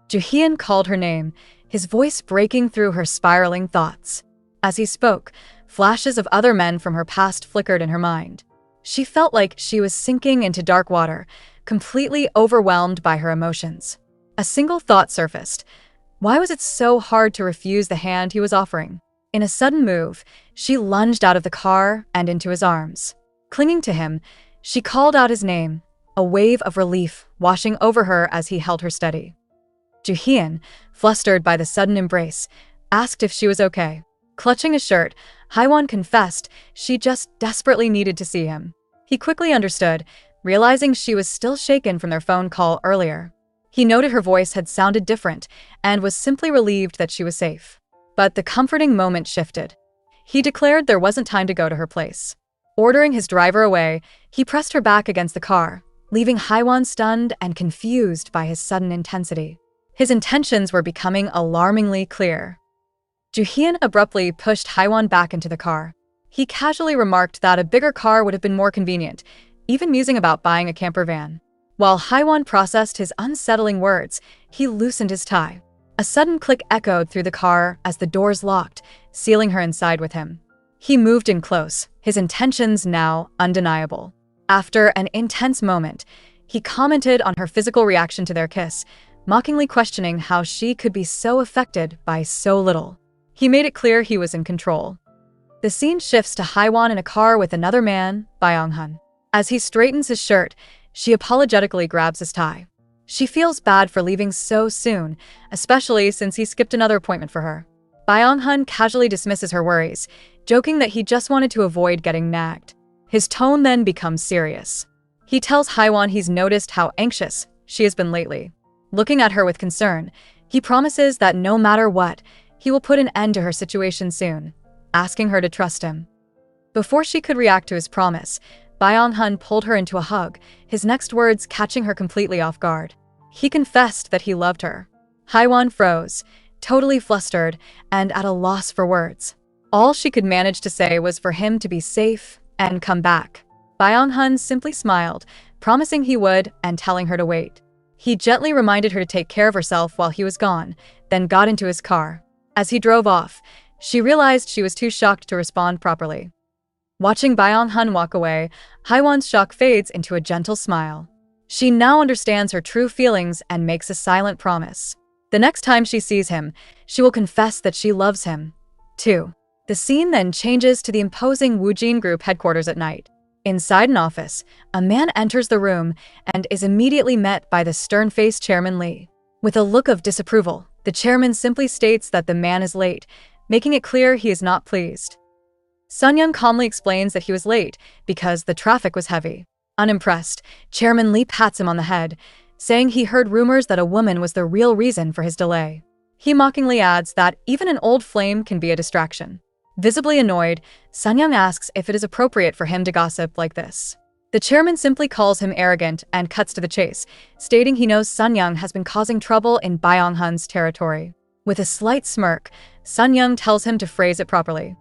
Juhyun called her name, his voice breaking through her spiraling thoughts. As he spoke, flashes of other men from her past flickered in her mind. She felt like she was sinking into dark water, completely overwhelmed by her emotions. A single thought surfaced. Why was it so hard to refuse the hand he was offering? In a sudden move, she lunged out of the car and into his arms. Clinging to him, she called out his name, a wave of relief washing over her as he held her steady. Juhyun, flustered by the sudden embrace, asked if she was okay. Clutching his shirt, Haiwan confessed she just desperately needed to see him. He quickly understood, realizing she was still shaken from their phone call earlier. He noted her voice had sounded different and was simply relieved that she was safe. But the comforting moment shifted. He declared there wasn't time to go to her place. Ordering his driver away, he pressed her back against the car, leaving Haiwan stunned and confused by his sudden intensity. His intentions were becoming alarmingly clear. Juhyun abruptly pushed Haiwan back into the car. He casually remarked that a bigger car would have been more convenient, even musing about buying a camper van. While Haiwan processed his unsettling words, he loosened his tie. A sudden click echoed through the car as the doors locked, sealing her inside with him. He moved in close, his intentions now undeniable. After an intense moment, he commented on her physical reaction to their kiss, mockingly questioning how she could be so affected by so little. He made it clear he was in control. The scene shifts to Haiwan in a car with another man, Byung-hun. As he straightens his shirt, she apologetically grabs his tie. She feels bad for leaving so soon, especially since he skipped another appointment for her. Byung-hun casually dismisses her worries, joking that he just wanted to avoid getting nagged. His tone then becomes serious. He tells Haiwan he's noticed how anxious she has been lately. Looking at her with concern, he promises that no matter what, he will put an end to her situation soon. asking her to trust him. Before she could react to his promise, Byung-hun pulled her into a hug, his next words catching her completely off guard. He confessed that he loved her. Haiwan froze, totally flustered and at a loss for words. All she could manage to say was for him to be safe and come back. Byung-hun simply smiled, promising he would and telling her to wait. He gently reminded her to take care of herself while he was gone, then got into his car. As he drove off, she realized she was too shocked to respond properly. Watching Byung-hun walk away, Haiwan's shock fades into a gentle smile. She now understands her true feelings and makes a silent promise. The next time she sees him, she will confess that she loves him, too. The scene then changes to the imposing Woojin Group headquarters at night. Inside an office, a man enters the room and is immediately met by the stern-faced Chairman Lee. With a look of disapproval, the chairman simply states that the man is late, making it clear he is not pleased. Sun Young calmly explains that he was late because the traffic was heavy. Unimpressed, Chairman Lee pats him on the head, saying he heard rumors that a woman was the real reason for his delay. He mockingly adds that even an old flame can be a distraction. Visibly annoyed, Sun Young asks if it is appropriate for him to gossip like this. The chairman simply calls him arrogant and cuts to the chase, stating he knows Sun Young has been causing trouble in Byung-hun's territory. With a slight smirk, Sun Young tells him to phrase it properly.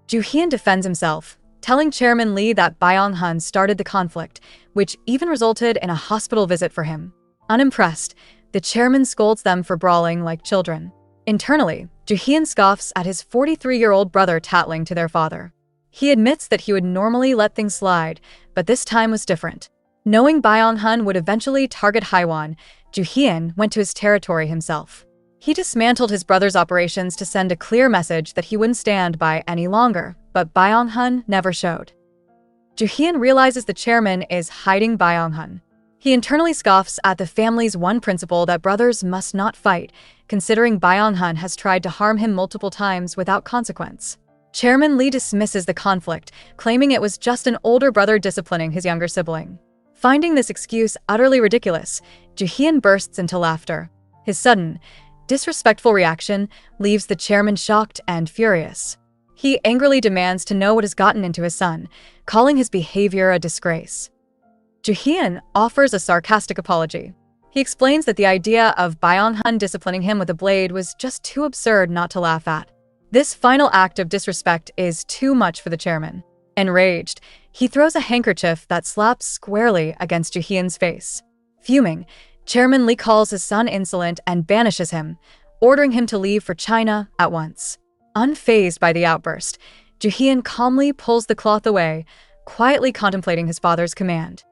Joo-hyun defends himself, telling Chairman Lee that Byung-hun started the conflict, which even resulted in a hospital visit for him. Unimpressed, the chairman scolds them for brawling like children. Internally, Joo-hyun scoffs at his 43-year-old brother tattling to their father. He admits that he would normally let things slide, but this time was different. Knowing Byung-hun would eventually target Haiwan, Joo-hyun went to his territory himself. He dismantled his brother's operations to send a clear message that he wouldn't stand by any longer, but Byung-hun never showed. Joo-hyun realizes the chairman is hiding Byung-hun. He internally scoffs at the family's one principle that brothers must not fight, considering Byung-hun has tried to harm him multiple times without consequence. Chairman Lee dismisses the conflict, claiming it was just an older brother disciplining his younger sibling. Finding this excuse utterly ridiculous, Joo-hyun bursts into laughter. His sudden, disrespectful reaction leaves the chairman shocked and furious. He angrily demands to know what has gotten into his son, calling his behavior a disgrace. Joo-hyun offers a sarcastic apology. He explains that the idea of Byung-hun disciplining him with a blade was just too absurd not to laugh at. This final act of disrespect is too much for the chairman. Enraged, he throws a handkerchief that slaps squarely against Joo-hyun's face. Fuming, Chairman Lee calls his son insolent and banishes him, ordering him to leave for China at once. Unfazed by the outburst, Joo-hyun calmly pulls the cloth away, quietly contemplating his father's command.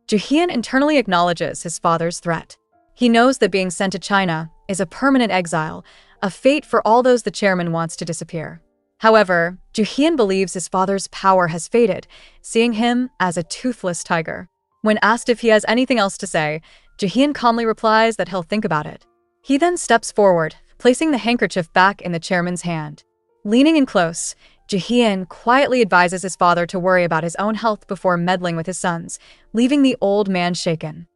Joo-hyun internally acknowledges his father's threat. He knows that being sent to China is a permanent exile, a fate for all those the chairman wants to disappear. However, Joo-hyun believes his father's power has faded, seeing him as a toothless tiger. When asked if he has anything else to say, Joo-hyun calmly replies that he'll think about it. He then steps forward, placing the handkerchief back in the chairman's hand. Leaning in close, Joo-hyun quietly advises his father to worry about his own health before meddling with his sons, leaving the old man shaken.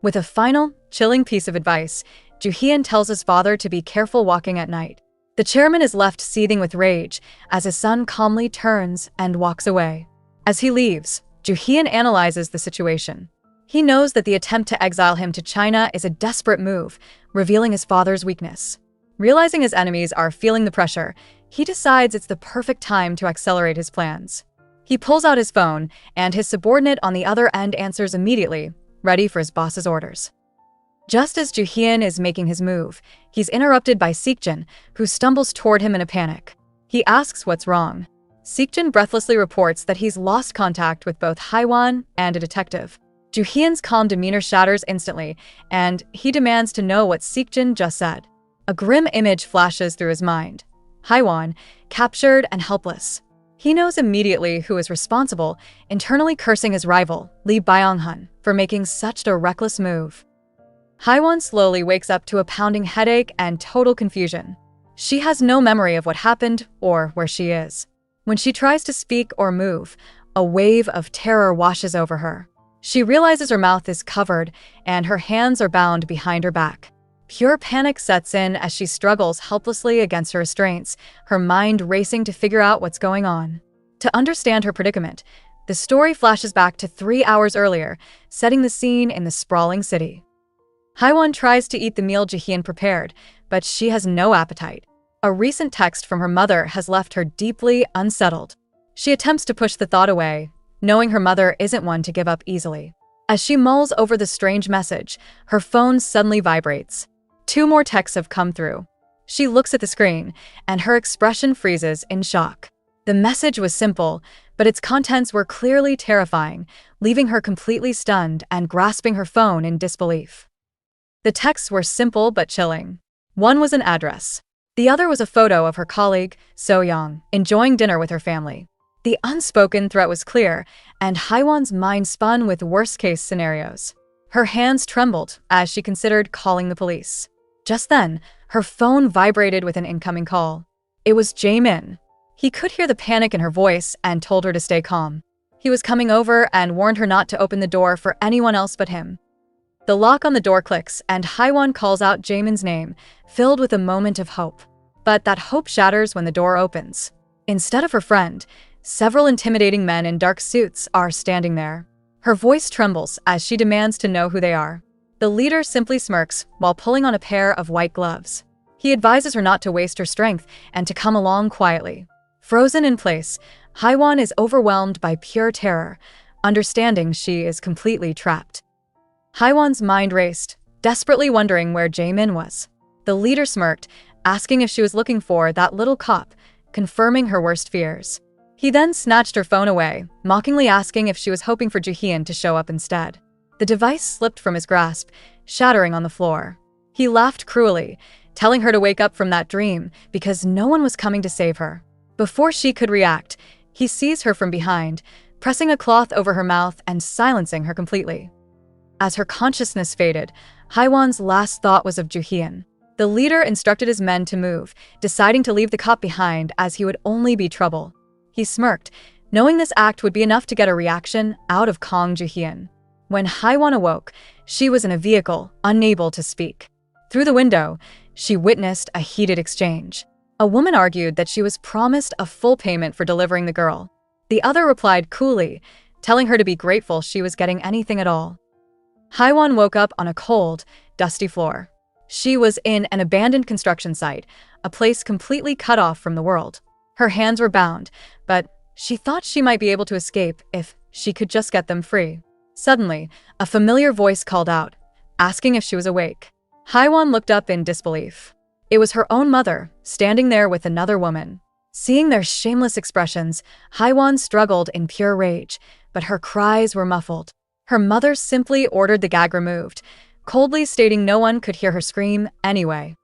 With a final, chilling piece of advice, Joo-hyun tells his father to be careful walking at night. The chairman is left seething with rage as his son calmly turns and walks away. As he leaves, Joo-hyun analyzes the situation. He knows that the attempt to exile him to China is a desperate move, revealing his father's weakness. Realizing his enemies are feeling the pressure, he decides it's the perfect time to accelerate his plans. He pulls out his phone, and his subordinate on the other end answers immediately, ready for his boss's orders. Just as Joo-hyun is making his move, he's interrupted by Seokjin, who stumbles toward him in a panic. He asks what's wrong. Seokjin breathlessly reports that he's lost contact with both Haiwan and a detective. Joo-hyun's calm demeanor shatters instantly, and he demands to know what Seokjin just said. A grim image flashes through his mind. Haiwan, captured and helpless. He knows immediately who is responsible, internally cursing his rival, Lee Byung-hun, for making such a reckless move. Haiwan slowly wakes up to a pounding headache and total confusion. She has no memory of what happened or where she is. When she tries to speak or move, a wave of terror washes over her. She realizes her mouth is covered and her hands are bound behind her back. Pure panic sets in as she struggles helplessly against her restraints, her mind racing to figure out what's going on. To understand her predicament, the story flashes back to 3 hours earlier, setting the scene in the sprawling city. Haiwan tries to eat the meal Jaehyun prepared, but she has no appetite. A recent text from her mother has left her deeply unsettled. She attempts to push the thought away, knowing her mother isn't one to give up easily. As she mulls over the strange message, her phone suddenly vibrates. 2 more texts have come through. She looks at the screen, and her expression freezes in shock. The message was simple, but its contents were clearly terrifying, leaving her completely stunned and grasping her phone in disbelief. The texts were simple but chilling. One was an address. The other was a photo of her colleague, So-young, enjoying dinner with her family. The unspoken threat was clear, and Haiwan's mind spun with worst-case scenarios. Her hands trembled as she considered calling the police. Just then, her phone vibrated with an incoming call. It was Jaemin. He could hear the panic in her voice and told her to stay calm. He was coming over and warned her not to open the door for anyone else but him. The lock on the door clicks, and Haiwan calls out Jaemin's name, filled with a moment of hope. But that hope shatters when the door opens. Instead of her friend, several intimidating men in dark suits are standing there. Her voice trembles as she demands to know who they are. The leader simply smirks while pulling on a pair of white gloves. He advises her not to waste her strength and to come along quietly. Frozen in place, Haiwan is overwhelmed by pure terror, understanding she is completely trapped. Haiwan's mind raced, desperately wondering where Jaemin was. The leader smirked, asking if she was looking for that little cop, confirming her worst fears. He then snatched her phone away, mockingly asking if she was hoping for Jaehyun to show up instead. The device slipped from his grasp, shattering on the floor. He laughed cruelly, telling her to wake up from that dream because no one was coming to save her. Before she could react, he seized her from behind, pressing a cloth over her mouth and silencing her completely. As her consciousness faded, Haiwan's last thought was of Jaehyun. The leader instructed his men to move, deciding to leave the cop behind as he would only be trouble. He smirked, knowing this act would be enough to get a reaction out of Kang Jaehyun. When Haiwan awoke, she was in a vehicle, unable to speak. Through the window, she witnessed a heated exchange. A woman argued that she was promised a full payment for delivering the girl. The other replied coolly, telling her to be grateful she was getting anything at all. Haiwan woke up on a cold, dusty floor. She was in an abandoned construction site, a place completely cut off from the world. Her hands were bound, but she thought she might be able to escape if she could just get them free. Suddenly, a familiar voice called out, asking if she was awake. Haiwan looked up in disbelief. It was her own mother, standing there with another woman. Seeing their shameless expressions, Haiwan struggled in pure rage, but her cries were muffled. Her mother simply ordered the gag removed, coldly stating no one could hear her scream anyway.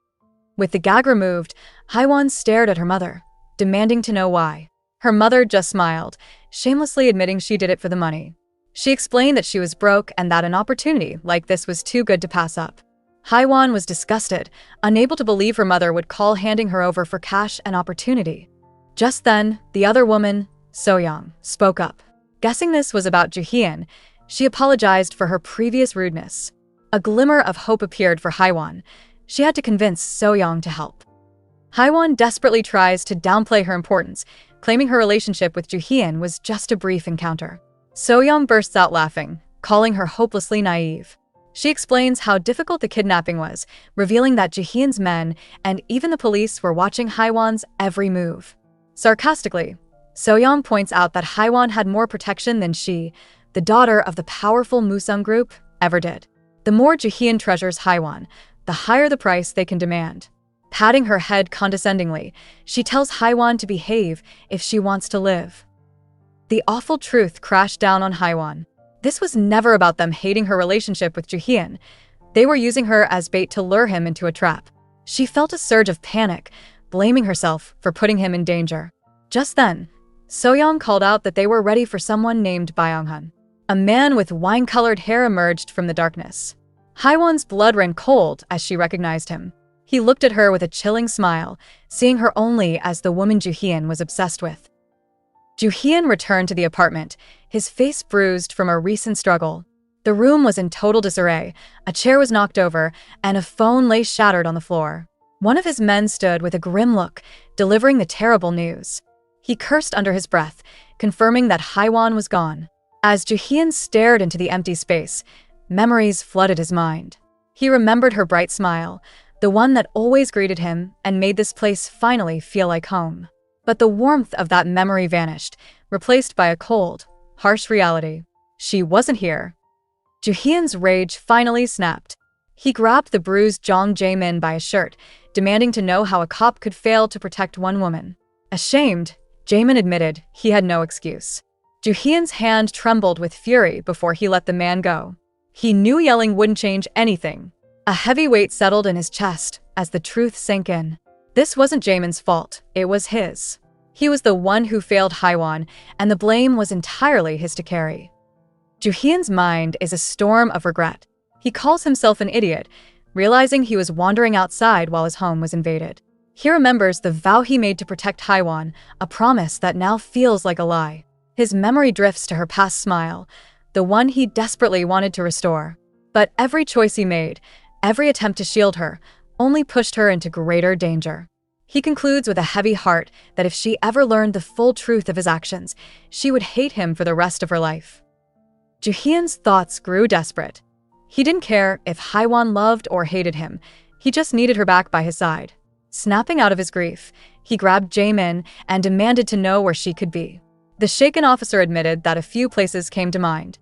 With the gag removed, Haiwan stared at her mother, demanding to know why. Her mother just smiled, shamelessly admitting she did it for the money. She explained that she was broke and that an opportunity like this was too good to pass up. Haiwan was disgusted, unable to believe her mother would call handing her over for cash an opportunity. Just then, the other woman, So-young, spoke up. Guessing this was about Jaehyun, she apologized for her previous rudeness. A glimmer of hope appeared for Haiwan. She had to convince So-young to help. Haiwan desperately tries to downplay her importance, claiming her relationship with Jaehyun was just a brief encounter. So-young bursts out laughing, calling her hopelessly naive. She explains how difficult the kidnapping was, revealing that Jaehyun's men and even the police were watching Haiwan's every move. Sarcastically, So-young points out that Haiwan had more protection than she, the daughter of the powerful Musung group, ever did. The more Jaehyun treasures Haiwan, the higher the price they can demand. Patting her head condescendingly, she tells Haiwan to behave if she wants to live. The awful truth crashed down on Haiwan. This was never about them hating her relationship with Jaehyun. They were using her as bait to lure him into a trap. She felt a surge of panic, blaming herself for putting him in danger. Just then, So-young called out that they were ready for someone named Byung-hun. A man with wine-colored hair emerged from the darkness. Haiwan's blood ran cold as she recognized him. He looked at her with a chilling smile, seeing her only as the woman Jaehyun was obsessed with. Jaehyun returned to the apartment, his face bruised from a recent struggle. The room was in total disarray. A chair was knocked over, and a phone lay shattered on the floor. One of his men stood with a grim look, delivering the terrible news. He cursed under his breath, confirming that Haiwan was gone. As Jaehyun stared into the empty space, memories flooded his mind. He remembered her bright smile, the one that always greeted him and made this place finally feel like home. But the warmth of that memory vanished, replaced by a cold, harsh reality. She wasn't here. Jaehyun's rage finally snapped. He grabbed the bruised Jong Jae-min by his shirt, demanding to know how a cop could fail to protect one woman. Ashamed, Jae-min admitted he had no excuse. Jaehyun's hand trembled with fury before he let the man go. He knew yelling wouldn't change anything. A heavy weight settled in his chest as the truth sank in. This wasn't Jaemin's fault, it was his. He was the one who failed Haiwan, and the blame was entirely his to carry. Jaehyun's mind is a storm of regret. He calls himself an idiot, realizing he was wandering outside while his home was invaded. He remembers the vow he made to protect Haiwan, a promise that now feels like a lie. His memory drifts to her past smile, the one he desperately wanted to restore. But every choice he made, every attempt to shield her, only pushed her into greater danger. He concludes with a heavy heart that if she ever learned the full truth of his actions, she would hate him for the rest of her life. Jaehyun's thoughts grew desperate. He didn't care if Haiwan loved or hated him, he just needed her back by his side. Snapping out of his grief, he grabbed Jae-min and demanded to know where she could be. The shaken officer admitted that a few places came to mind.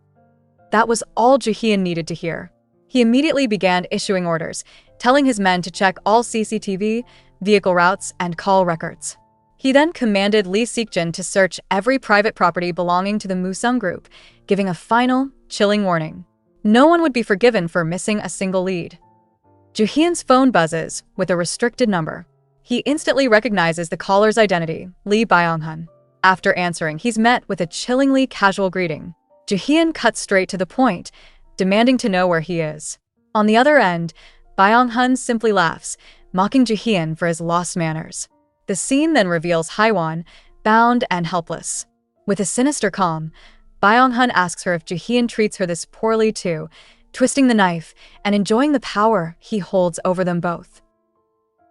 That was all Jaehyun needed to hear. He immediately began issuing orders, telling his men to check all CCTV, vehicle routes, and call records. He then commanded Lee Seokjin to search every private property belonging to the Musung Group, giving a final, chilling warning. No one would be forgiven for missing a single lead. Jaehyun's phone buzzes with a restricted number. He instantly recognizes the caller's identity, Lee Byung-hun. After answering, he's met with a chillingly casual greeting. Jaehyun cuts straight to the point, demanding to know where he is. On the other end, Byung-hun simply laughs, mocking Jaehyun for his lost manners. The scene then reveals Haiwan, bound and helpless. With a sinister calm, Byung-hun asks her if Jaehyun treats her this poorly too, twisting the knife and enjoying the power he holds over them both.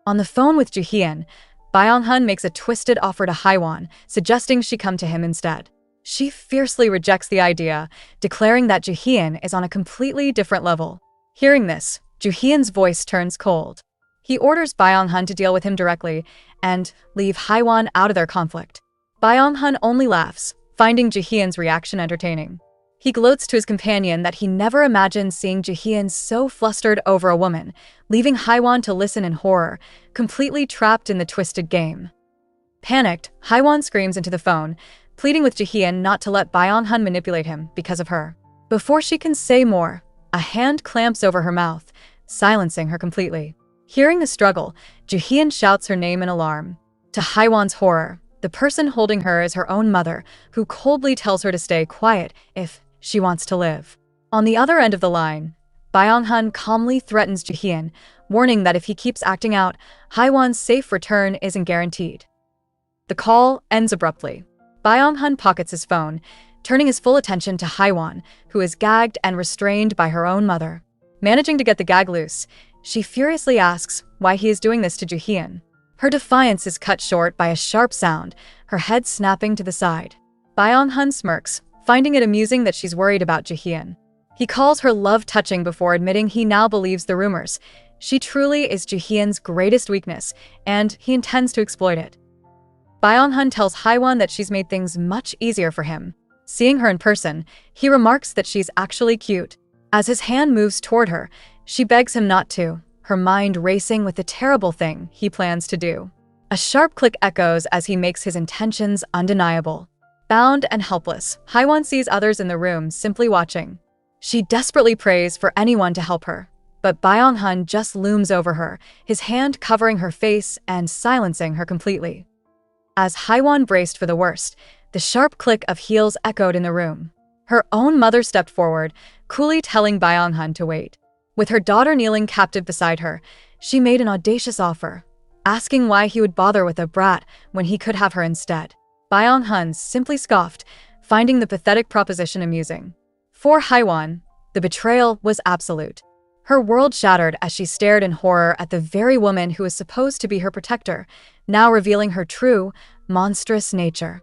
On the phone with Jaehyun, Byung-hun makes a twisted offer to Haiwan, suggesting she come to him instead. She fiercely rejects the idea, declaring that Jaehyun is on a completely different level. Hearing this, Jaehyun's voice turns cold. He orders Byung-hun to deal with him directly and leave Haiwan out of their conflict. Byung-hun only laughs, finding Jaehyun's reaction entertaining. He gloats to his companion that he never imagined seeing Jaehyun so flustered over a woman, leaving Haiwan to listen in horror, completely trapped in the twisted game. Panicked, Haiwan screams into the phone, pleading with Jaehyun not to let Byung-hun manipulate him because of her. Before she can say more, a hand clamps over her mouth, silencing her completely. Hearing the struggle, Jaehyun shouts her name in alarm. To Haiwan's horror, the person holding her is her own mother, who coldly tells her to stay quiet if she wants to live. On the other end of the line, Byung-hun calmly threatens Jaehyun, warning that if he keeps acting out, Haiwan's safe return isn't guaranteed. The call ends abruptly. Byung-hun pockets his phone, turning his full attention to Haiwan, who is gagged and restrained by her own mother. Managing to get the gag loose, she furiously asks why he is doing this to Jaehyun. Her defiance is cut short by a sharp sound, her head snapping to the side. Byung-hun smirks, finding it amusing that she's worried about Jaehyun. He calls her love-touching before admitting he now believes the rumors. She truly is Jaehyun's greatest weakness, and he intends to exploit it. Byung-hun tells Haiwan that she's made things much easier for him. Seeing her in person, he remarks that she's actually cute. As his hand moves toward her, she begs him not to, her mind racing with the terrible thing he plans to do. A sharp click echoes as he makes his intentions undeniable. Bound and helpless, Haiwan sees others in the room simply watching. She desperately prays for anyone to help her, but Byung-hun just looms over her, his hand covering her face and silencing her completely. As Haiwan braced for the worst, the sharp click of heels echoed in the room. Her own mother stepped forward, coolly telling Byung-hun to wait. With her daughter kneeling captive beside her, she made an audacious offer, asking why he would bother with a brat when he could have her instead. Byung-hun simply scoffed, finding the pathetic proposition amusing. For Haiwan, The betrayal was absolute. Her world shattered as she stared in horror at the very woman who was supposed to be her protector, now revealing her true, monstrous nature.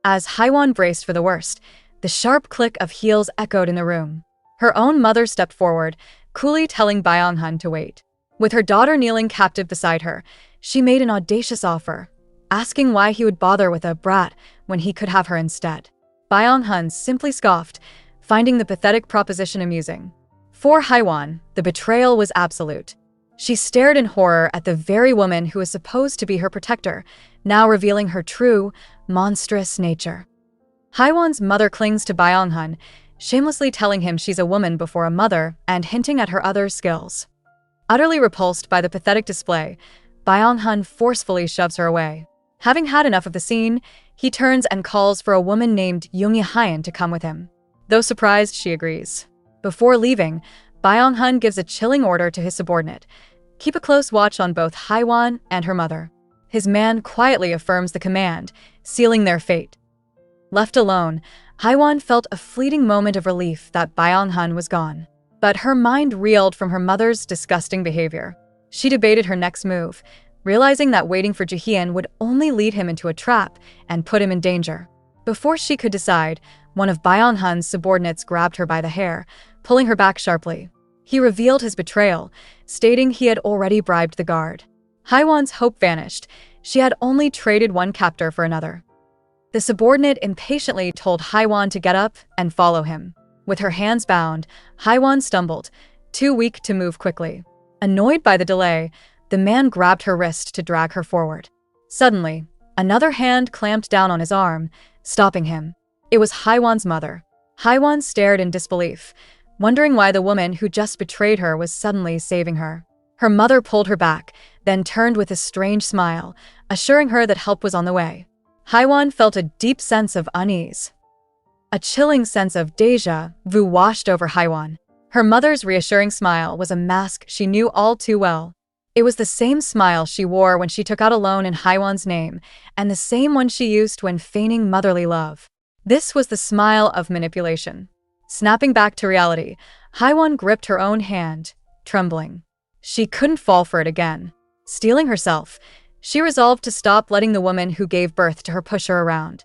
As Haiwan braced for the worst, the sharp click of heels echoed in the room. Her own mother stepped forward, coolly telling Byung-hun to wait. With her daughter kneeling captive beside her, she made an audacious offer, asking why he would bother with a brat when he could have her instead. Byung-hun simply scoffed, finding the pathetic proposition amusing. For Haiwan, the betrayal was absolute. She stared in horror at the very woman who was supposed to be her protector, now revealing her true, monstrous nature. Haiwan's mother clings to Byung-hun, shamelessly telling him she's a woman before a mother and hinting at her other skills. Utterly repulsed by the pathetic display, Byung-hun forcefully shoves her away. Having had enough of the scene, he turns and calls for a woman named Yoongi-hyun to come with him. Though surprised, she agrees. Before leaving, Byung-hun gives a chilling order to his subordinate: keep a close watch on both Haiwan and her mother. His man quietly affirms the command, sealing their fate. Left alone, Haiwan felt a fleeting moment of relief that Byung-hun was gone. But her mind reeled from her mother's disgusting behavior. She debated her next move, realizing that waiting for Jae-hyun would only lead him into a trap and put him in danger. Before she could decide, one of Byung-hun's subordinates grabbed her by the hair, pulling her back sharply. He revealed his betrayal, stating he had already bribed the guard. Haiwan's hope vanished. She had only traded one captor for another. The subordinate impatiently told Haiwan to get up and follow him. With her hands bound, Haiwan stumbled, too weak to move quickly. Annoyed by the delay, the man grabbed her wrist to drag her forward. Suddenly, another hand clamped down on his arm, stopping him. It was Haiwan's mother. Haiwan stared in disbelief, wondering why the woman who just betrayed her was suddenly saving her. Her mother pulled her back, then turned with a strange smile, assuring her that help was on the way. Haiwan felt a deep sense of unease. A chilling sense of déjà vu washed over Haiwan. Her mother's reassuring smile was a mask she knew all too well. It was the same smile she wore when she took out a loan in Haiwan's name, and the same one she used when feigning motherly love. This was the smile of manipulation. Snapping back to reality, Haiwan gripped her own hand, trembling. She couldn't fall for it again. Steeling herself, she resolved to stop letting the woman who gave birth to her push her around.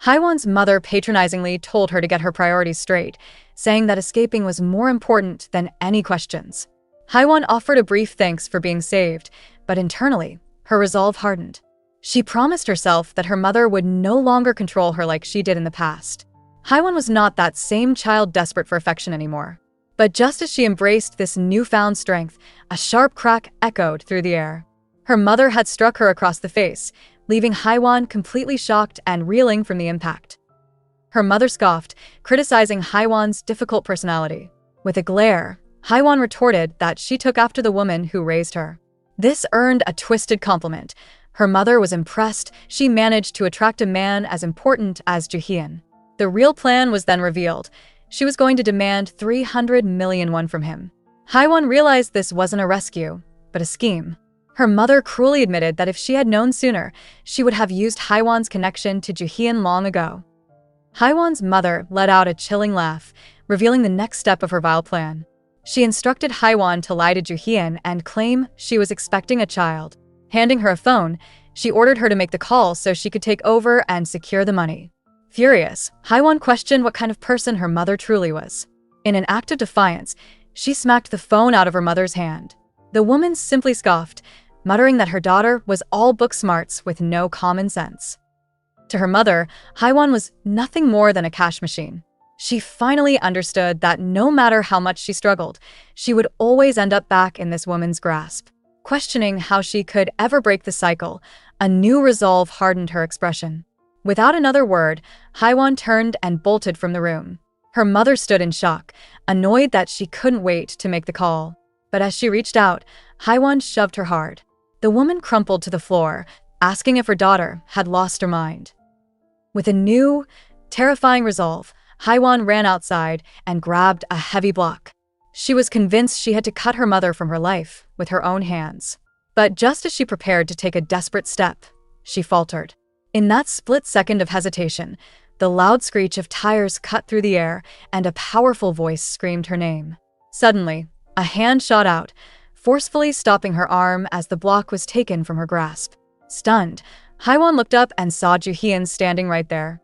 Haiwan's mother patronizingly told her to get her priorities straight, saying that escaping was more important than any questions. Haiwan offered a brief thanks for being saved, but internally, her resolve hardened. She promised herself that her mother would no longer control her like she did in the past. Haiwan was not that same child desperate for affection anymore. But just as she embraced this newfound strength, a sharp crack echoed through the air. Her mother had struck her across the face, leaving Haiwan completely shocked and reeling from the impact. Her mother scoffed, criticizing Haiwan's difficult personality. With a glare, Haiwan retorted that she took after the woman who raised her. This earned a twisted compliment. Her mother was impressed she managed to attract a man as important as Jae-hyun. The real plan was then revealed. She was going to demand 300 million won from him. Haiwan realized this wasn't a rescue, but a scheme. Her mother cruelly admitted that if she had known sooner, she would have used Haiwan's connection to Jae-hyun long ago. Haiwan's mother let out a chilling laugh, revealing the next step of her vile plan. She instructed Haiwan to lie to Jae-hyun and claim she was expecting a child. Handing her a phone, she ordered her to make the call so she could take over and secure the money. Furious, Haiwan questioned what kind of person her mother truly was. In an act of defiance, she smacked the phone out of her mother's hand. The woman simply scoffed, muttering that her daughter was all book smarts with no common sense. To her mother, Haiwan was nothing more than a cash machine. She finally understood that no matter how much she struggled, she would always end up back in this woman's grasp. Questioning how she could ever break the cycle, a new resolve hardened her expression. Without another word, Haiwan turned and bolted from the room. Her mother stood in shock, annoyed that she couldn't wait to make the call. But as she reached out, Haiwan shoved her hard. The woman crumpled to the floor, asking if her daughter had lost her mind. With a new, terrifying resolve, Haiwan ran outside and grabbed a heavy block. She was convinced she had to cut her mother from her life with her own hands. But just as she prepared to take a desperate step, she faltered. In that split second of hesitation, The loud screech of tires cut through the air, and a powerful voice screamed her name. Suddenly, a hand shot out, forcefully stopping her arm as the block was taken from her grasp. Stunned, Haiwan looked up and saw Juhyun standing right there.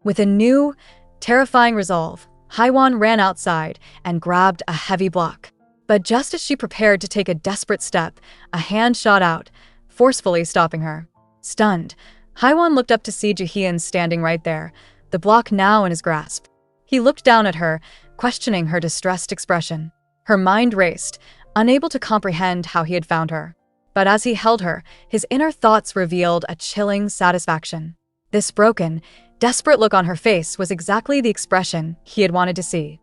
With a new, terrifying resolve, Haiwan ran outside and grabbed a heavy block. But just as she prepared to take a desperate step, a hand shot out, forcefully stopping her. Stunned, Haiwan looked up to see Juhyun standing right there, the block now in his grasp. He looked down at her, questioning her distressed expression. Her mind raced, unable to comprehend how he had found her. But as he held her, his inner thoughts revealed a chilling satisfaction. This broken, desperate look on her face was exactly the expression he had wanted to see.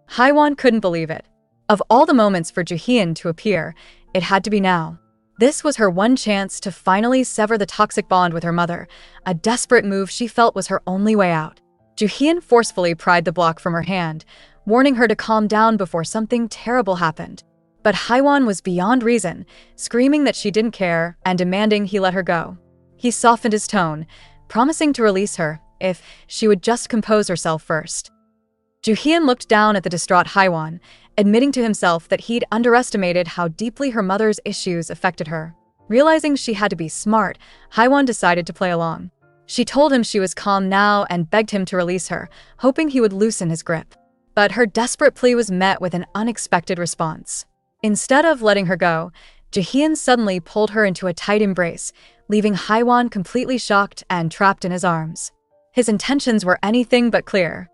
Haiwan couldn't believe it. Of all the moments for Juhyun to appear, it had to be now. This was her one chance to finally sever the toxic bond with her mother, a desperate move she felt was her only way out. Juhyun forcefully pried the block from her hand, warning her to calm down before something terrible happened. But Haiwan was beyond reason, screaming that she didn't care and demanding he let her go. He softened his tone, promising to release her if she would just compose herself first. Juhyun looked down at the distraught Haiwan, admitting to himself that he'd underestimated how deeply her mother's issues affected her. Realizing she had to be smart, Haiwan decided to play along. She told him she was calm now and begged him to release her, hoping he would loosen his grip. But her desperate plea was met with an unexpected response. Instead of letting her go, Juhyun suddenly pulled her into a tight embrace, leaving Haiwan completely shocked and trapped in his arms. His intentions were anything but clear.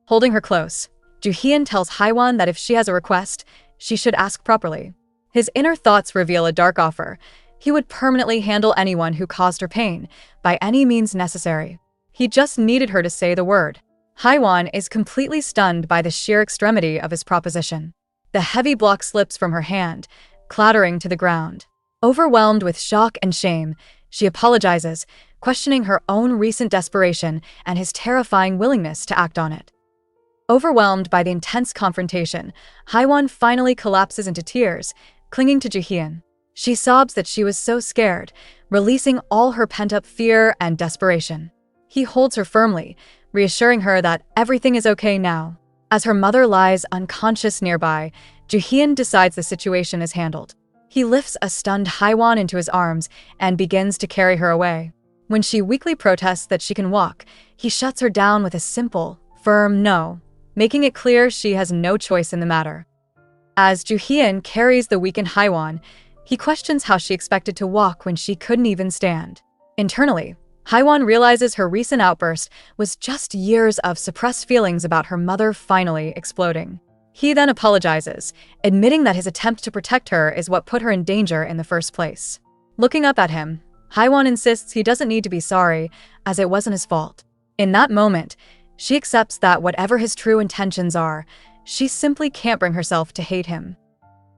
Holding her close, Juhyun tells Haiwan that if she has a request, she should ask properly. His inner thoughts reveal a dark offer. He would permanently handle anyone who caused her pain, by any means necessary. He just needed her to say the word. Haiwan is completely stunned by the sheer extremity of his proposition. The heavy block slips from her hand, clattering to the ground. Overwhelmed with shock and shame, she apologizes, questioning her own recent desperation and his terrifying willingness to act on it. Overwhelmed by the intense confrontation, Haiwan finally collapses into tears, clinging to Juhyun. She sobs that she was so scared, releasing all her pent-up fear and desperation. He holds her firmly, reassuring her that everything is okay now. As her mother lies unconscious nearby, Juhyun decides the situation is handled. He lifts a stunned Haiwan into his arms and begins to carry her away. When she weakly protests that she can walk, he shuts her down with a simple, firm no, making it clear she has no choice in the matter. As Juhyun carries the weakened Haiwan, he questions how she expected to walk when she couldn't even stand. Internally, Haiwan realizes her recent outburst was just years of suppressed feelings about her mother finally exploding. He then apologizes, admitting that his attempt to protect her is what put her in danger in the first place. Looking up at him, Haiwan insists he doesn't need to be sorry, as it wasn't his fault. In that moment, she accepts that whatever his true intentions are, she simply can't bring herself to hate him.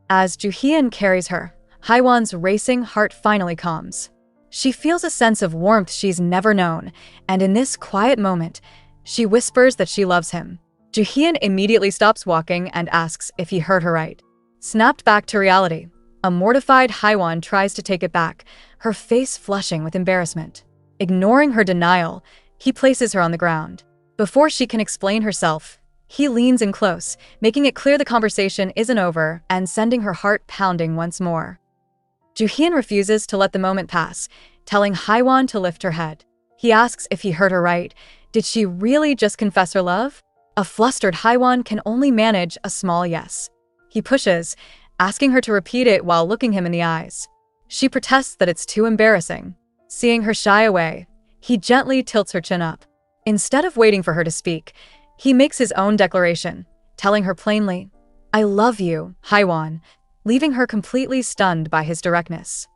As Juhyun carries her, Haiwan's racing heart finally calms. She feels a sense of warmth she's never known, and in this quiet moment, she whispers that she loves him. Juhyun immediately stops walking and asks if he heard her right. Snapped back to reality, a mortified Haiwan tries to take it back, her face flushing with embarrassment. Ignoring her denial, he places her on the ground. Before she can explain herself, he leans in close, making it clear the conversation isn't over and sending her heart pounding once more. Juhyun refuses to let the moment pass, telling Haiwan to lift her head. He asks if he heard her right. Did she really just confess her love? A flustered Haiwan can only manage a small yes. He pushes, asking her to repeat it while looking him in the eyes. She protests that it's too embarrassing. Seeing her shy away, he gently tilts her chin up. Instead of waiting for her to speak, he makes his own declaration, telling her plainly, "I love you, Haiwan," leaving her completely stunned by his directness.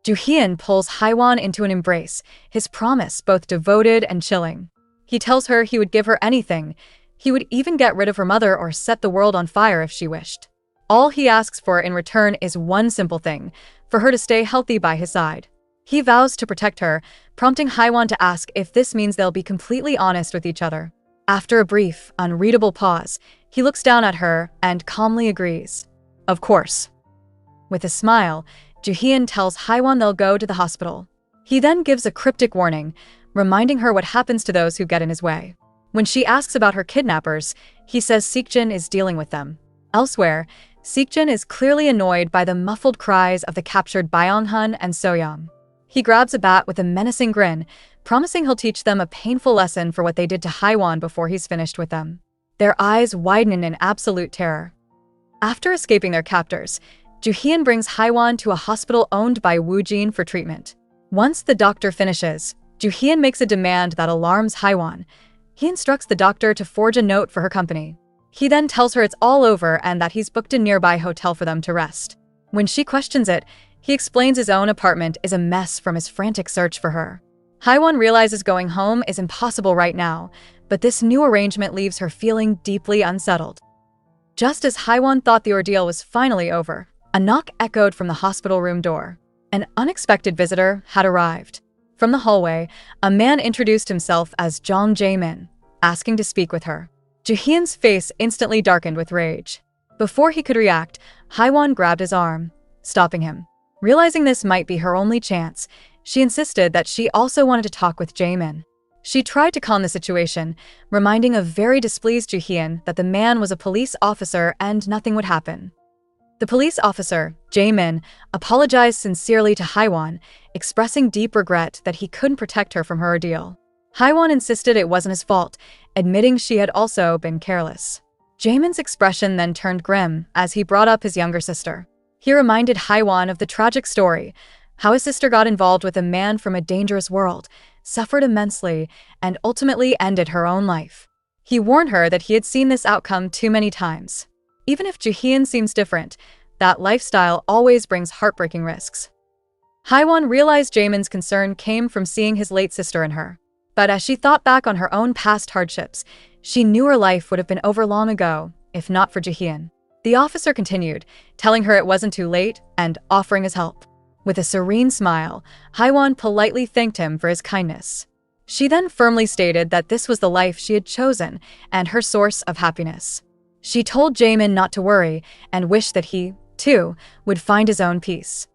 Juhyun pulls Haiwan into an embrace, his promise both devoted and chilling. He tells her he would give her anything. He would even get rid of her mother or set the world on fire if she wished. All he asks for in return is one simple thing, for her to stay healthy by his side. He vows to protect her, prompting Haiwan to ask if this means they'll be completely honest with each other. After a brief, unreadable pause, he looks down at her and calmly agrees. Of course. With a smile, Juhyun tells Haiwan they'll go to the hospital. He then gives a cryptic warning, reminding her what happens to those who get in his way. When she asks about her kidnappers, he says Seokjin is dealing with them. Elsewhere, Seokjin is clearly annoyed by the muffled cries of the captured Byung-hun and Soyoung. He grabs a bat with a menacing grin, promising he'll teach them a painful lesson for what they did to Haiwon before he's finished with them. Their eyes widen in absolute terror. After escaping their captors, Joo-hyun brings Haiwon to a hospital owned by Woo-jin for treatment. Once the doctor finishes, Joo-hyun makes a demand that alarms Haiwon. He instructs the doctor to forge a note for her company. He then tells her it's all over and that he's booked a nearby hotel for them to rest. When she questions it, he explains his own apartment is a mess from his frantic search for her. Haiwon realizes going home is impossible right now, but this new arrangement leaves her feeling deeply unsettled. Just as Haiwon thought the ordeal was finally over, a knock echoed from the hospital room door. An unexpected visitor had arrived. From the hallway, a man introduced himself as Jong Jae-min, asking to speak with her. Joo-hyun's face instantly darkened with rage. Before he could react, Haiwon grabbed his arm, stopping him. Realizing this might be her only chance, she insisted that she also wanted to talk with Jae-min. She tried to calm the situation, reminding a very displeased Joo-hyun that the man was a police officer and nothing would happen. The police officer, Jae-min, apologized sincerely to Haiwon, expressing deep regret that he couldn't protect her from her ordeal. Haiwon insisted it wasn't his fault, admitting she had also been careless. Jaemin's expression then turned grim as he brought up his younger sister. He reminded Haiwon of the tragic story, how his sister got involved with a man from a dangerous world, suffered immensely, and ultimately ended her own life. He warned her that he had seen this outcome too many times. Even if Joo-hyun seems different, that lifestyle always brings heartbreaking risks. Haiwon realized Jaemin's concern came from seeing his late sister in her. But as she thought back on her own past hardships, she knew her life would have been over long ago, if not for Joo-hyun. The officer continued, telling her it wasn't too late and offering his help. With a serene smile, Haiwon politely thanked him for his kindness. She then firmly stated that this was the life she had chosen and her source of happiness. She told Jaemin not to worry and wished that he, too, would find his own peace.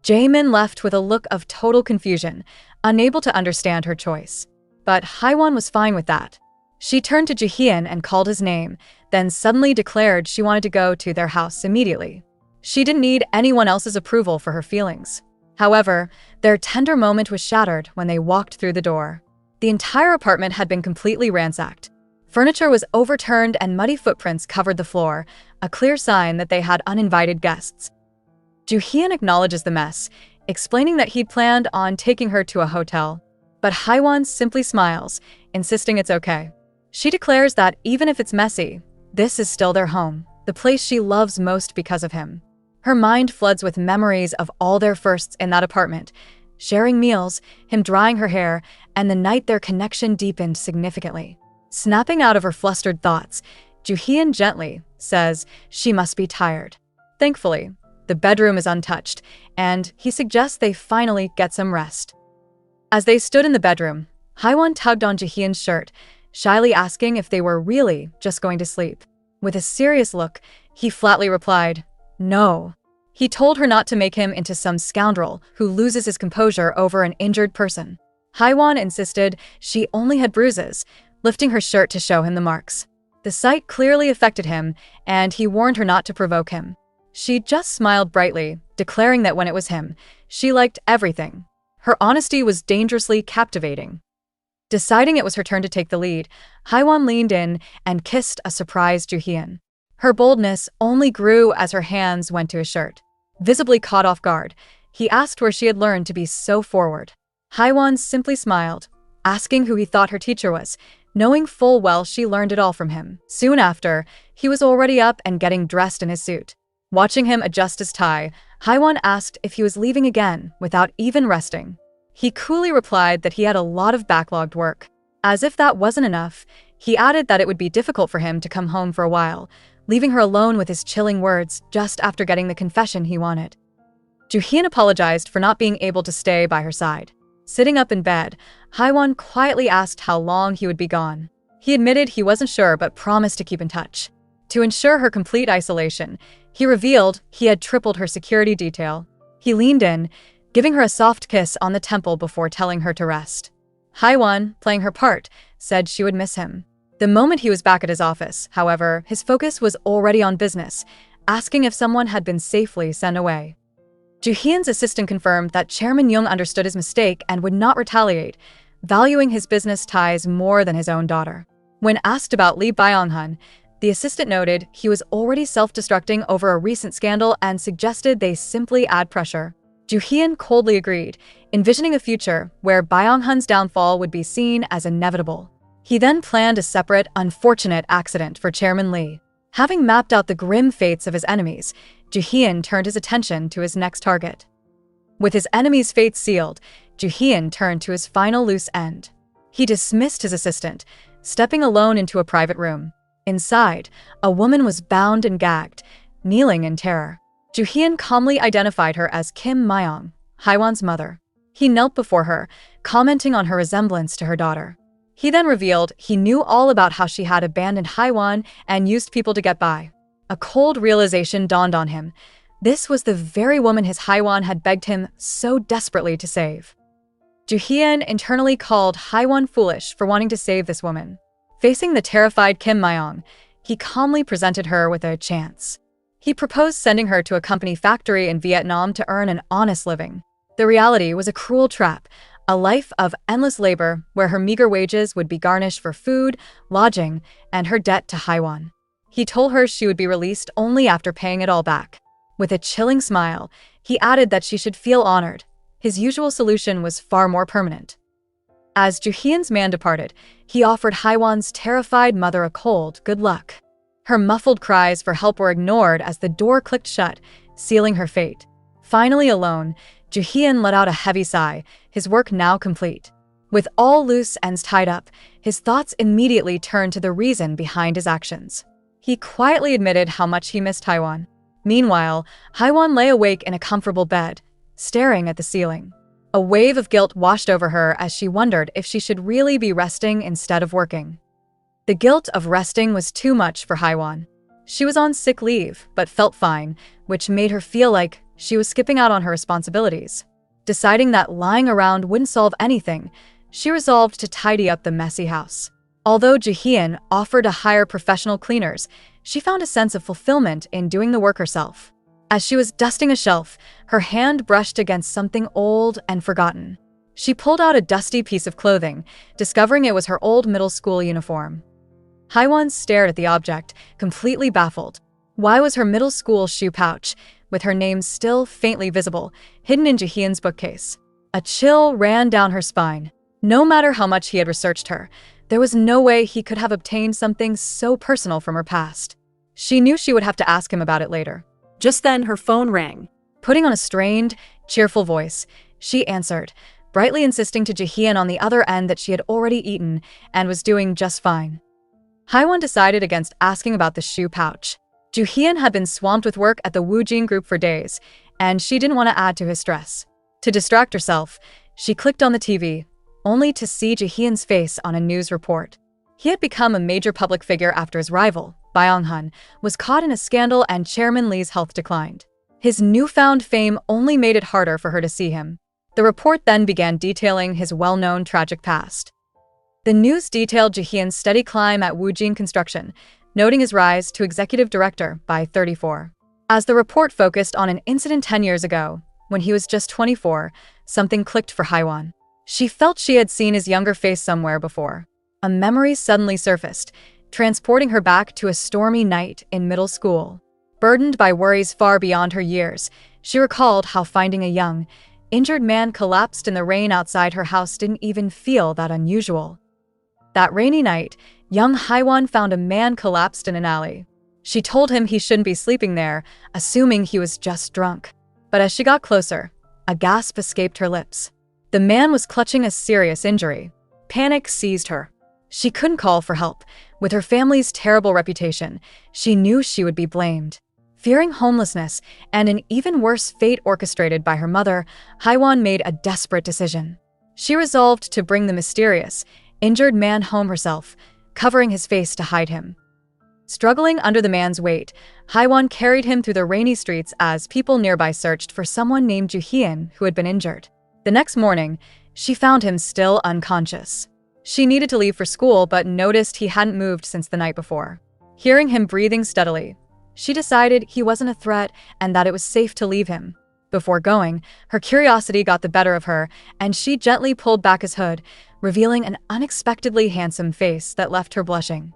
Jaemin left with a look of total confusion, unable to understand her choice. But Haiwon was fine with that. She turned to Joo-hyun and called his name, then suddenly declared she wanted to go to their house immediately. She didn't need anyone else's approval for her feelings. However, their tender moment was shattered when they walked through the door. The entire apartment had been completely ransacked. Furniture was overturned and muddy footprints covered the floor, a clear sign that they had uninvited guests. Joo-hyun acknowledges the mess, explaining that he'd planned on taking her to a hotel. But Haiwon simply smiles, insisting it's okay. She declares that even if it's messy, this is still their home, the place she loves most because of him. Her mind floods with memories of all their firsts in that apartment, sharing meals, him drying her hair, and the night their connection deepened significantly. Snapping out of her flustered thoughts, Joo-hyun gently says she must be tired. Thankfully, the bedroom is untouched, and he suggests they finally get some rest. As they stood in the bedroom, Haiwon tugged on Joo-hyun's shirt, shyly asking if they were really just going to sleep. With a serious look, he flatly replied, "No." He told her not to make him into some scoundrel who loses his composure over an injured person. Haiwon insisted she only had bruises, lifting her shirt to show him the marks. The sight clearly affected him, and he warned her not to provoke him. She just smiled brightly, declaring that when it was him, she liked everything. Her honesty was dangerously captivating. Deciding it was her turn to take the lead, Haiwon leaned in and kissed a surprised Joo-hyun. Her boldness only grew as her hands went to his shirt. Visibly caught off guard, he asked where she had learned to be so forward. Haiwon simply smiled, asking who he thought her teacher was, knowing full well she learned it all from him. Soon after, he was already up and getting dressed in his suit. Watching him adjust his tie, Haiwon asked if he was leaving again without even resting. He coolly replied that he had a lot of backlogged work. As if that wasn't enough, he added that it would be difficult for him to come home for a while, leaving her alone with his chilling words just after getting the confession he wanted. Joo-hyun apologized for not being able to stay by her side. Sitting up in bed, Haiwon quietly asked how long he would be gone. He admitted he wasn't sure but promised to keep in touch. To ensure her complete isolation, he revealed he had tripled her security detail. He leaned in, giving her a soft kiss on the temple before telling her to rest. Haiwan, playing her part, said she would miss him. The moment he was back at his office, however, his focus was already on business, asking if someone had been safely sent away. Joo-hyun's assistant confirmed that Chairman Young understood his mistake and would not retaliate, valuing his business ties more than his own daughter. When asked about Lee Byung-hun, the assistant noted he was already self-destructing over a recent scandal and suggested they simply add pressure. Joo-hyun coldly agreed, envisioning a future where Byung-hun's downfall would be seen as inevitable. He then planned a separate, unfortunate accident for Chairman Lee. Having mapped out the grim fates of his enemies, Joo-hyun turned his attention to his next target. With his enemy's fate sealed, Joo-hyun turned to his final loose end. He dismissed his assistant, stepping alone into a private room. Inside, a woman was bound and gagged, kneeling in terror. Joo-hyun calmly identified her as Kim Myong, Haiwan's mother. He knelt before her, commenting on her resemblance to her daughter. He then revealed he knew all about how she had abandoned Haiwan and used people to get by. A cold realization dawned on him. This was the very woman his Haiwan had begged him so desperately to save. Joo-hyun internally called Haiwan foolish for wanting to save this woman. Facing the terrified Kim Myong, he calmly presented her with a chance. He proposed sending her to a company factory in Vietnam to earn an honest living. The reality was a cruel trap, a life of endless labor where her meager wages would be garnished for food, lodging, and her debt to Haiwan. He told her she would be released only after paying it all back. With a chilling smile, he added that she should feel honored. His usual solution was far more permanent. As Joo-hyun's man departed, he offered Haiwan's terrified mother a cold good luck. Her muffled cries for help were ignored as the door clicked shut, sealing her fate. Finally alone, Joo-hyun let out a heavy sigh, his work now complete. With all loose ends tied up, his thoughts immediately turned to the reason behind his actions. He quietly admitted how much he missed Haiwan. Meanwhile, Haiwan lay awake in a comfortable bed, staring at the ceiling. A wave of guilt washed over her as she wondered if she should really be resting instead of working. The guilt of resting was too much for Haiwan. She was on sick leave, but felt fine, which made her feel like she was skipping out on her responsibilities. Deciding that lying around wouldn't solve anything, she resolved to tidy up the messy house. Although Joo-hyun offered to hire professional cleaners, she found a sense of fulfillment in doing the work herself. As she was dusting a shelf, her hand brushed against something old and forgotten. She pulled out a dusty piece of clothing, discovering it was her old middle school uniform. Haiwan stared at the object, completely baffled. Why was her middle school shoe pouch, with her name still faintly visible, hidden in Joo-hyun's bookcase? A chill ran down her spine. No matter how much he had researched her, there was no way he could have obtained something so personal from her past. She knew she would have to ask him about it later. Just then, her phone rang. Putting on a strained, cheerful voice, she answered, brightly insisting to Joo-hyun on the other end that she had already eaten and was doing just fine. Haiwan decided against asking about the shoe pouch. Joo-hyun had been swamped with work at the Woojin group for days, and she didn't want to add to his stress. To distract herself, she clicked on the TV, only to see Joo-hyun's face on a news report. He had become a major public figure after his rival, Byung-hun, was caught in a scandal and Chairman Lee's health declined. His newfound fame only made it harder for her to see him. The report then began detailing his well-known tragic past. The news detailed Joo-hyun's steady climb at Woojin Construction, noting his rise to executive director by 34. As the report focused on an incident 10 years ago, when he was just 24, something clicked for Haiwan. She felt she had seen his younger face somewhere before. A memory suddenly surfaced, transporting her back to a stormy night in middle school. Burdened by worries far beyond her years, she recalled how finding a young, injured man collapsed in the rain outside her house didn't even feel that unusual. That rainy night, young Haiwan found a man collapsed in an alley. She told him he shouldn't be sleeping there, assuming he was just drunk. But as she got closer, a gasp escaped her lips. The man was clutching a serious injury. Panic seized her. She couldn't call for help. With her family's terrible reputation, she knew she would be blamed. Fearing homelessness and an even worse fate orchestrated by her mother, Haiwan made a desperate decision. She resolved to bring the mysterious, injured man home herself, covering his face to hide him. Struggling under the man's weight, Haiwan carried him through the rainy streets as people nearby searched for someone named Joo-hyun who had been injured. The next morning, She found him still unconscious. She needed to leave for school but noticed he hadn't moved since the night before. Hearing him breathing steadily, she decided he wasn't a threat and that it was safe to leave him. Before going, her curiosity got the better of her, and she gently pulled back his hood, revealing an unexpectedly handsome face that left her blushing.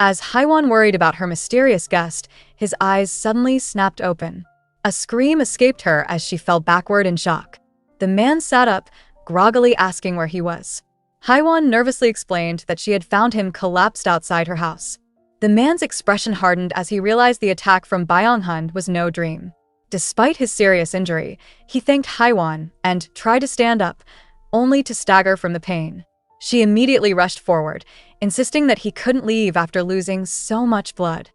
As Haiwan worried about her mysterious guest, his eyes suddenly snapped open. A scream escaped her as she fell backward in shock. The man sat up, groggily asking where he was. Haiwan nervously explained that she had found him collapsed outside her house. The man's expression hardened as he realized the attack from Byung-hun was no dream. Despite his serious injury, he thanked Haiwan and tried to stand up, only to stagger from the pain. She immediately rushed forward, insisting that he couldn't leave after losing so much blood.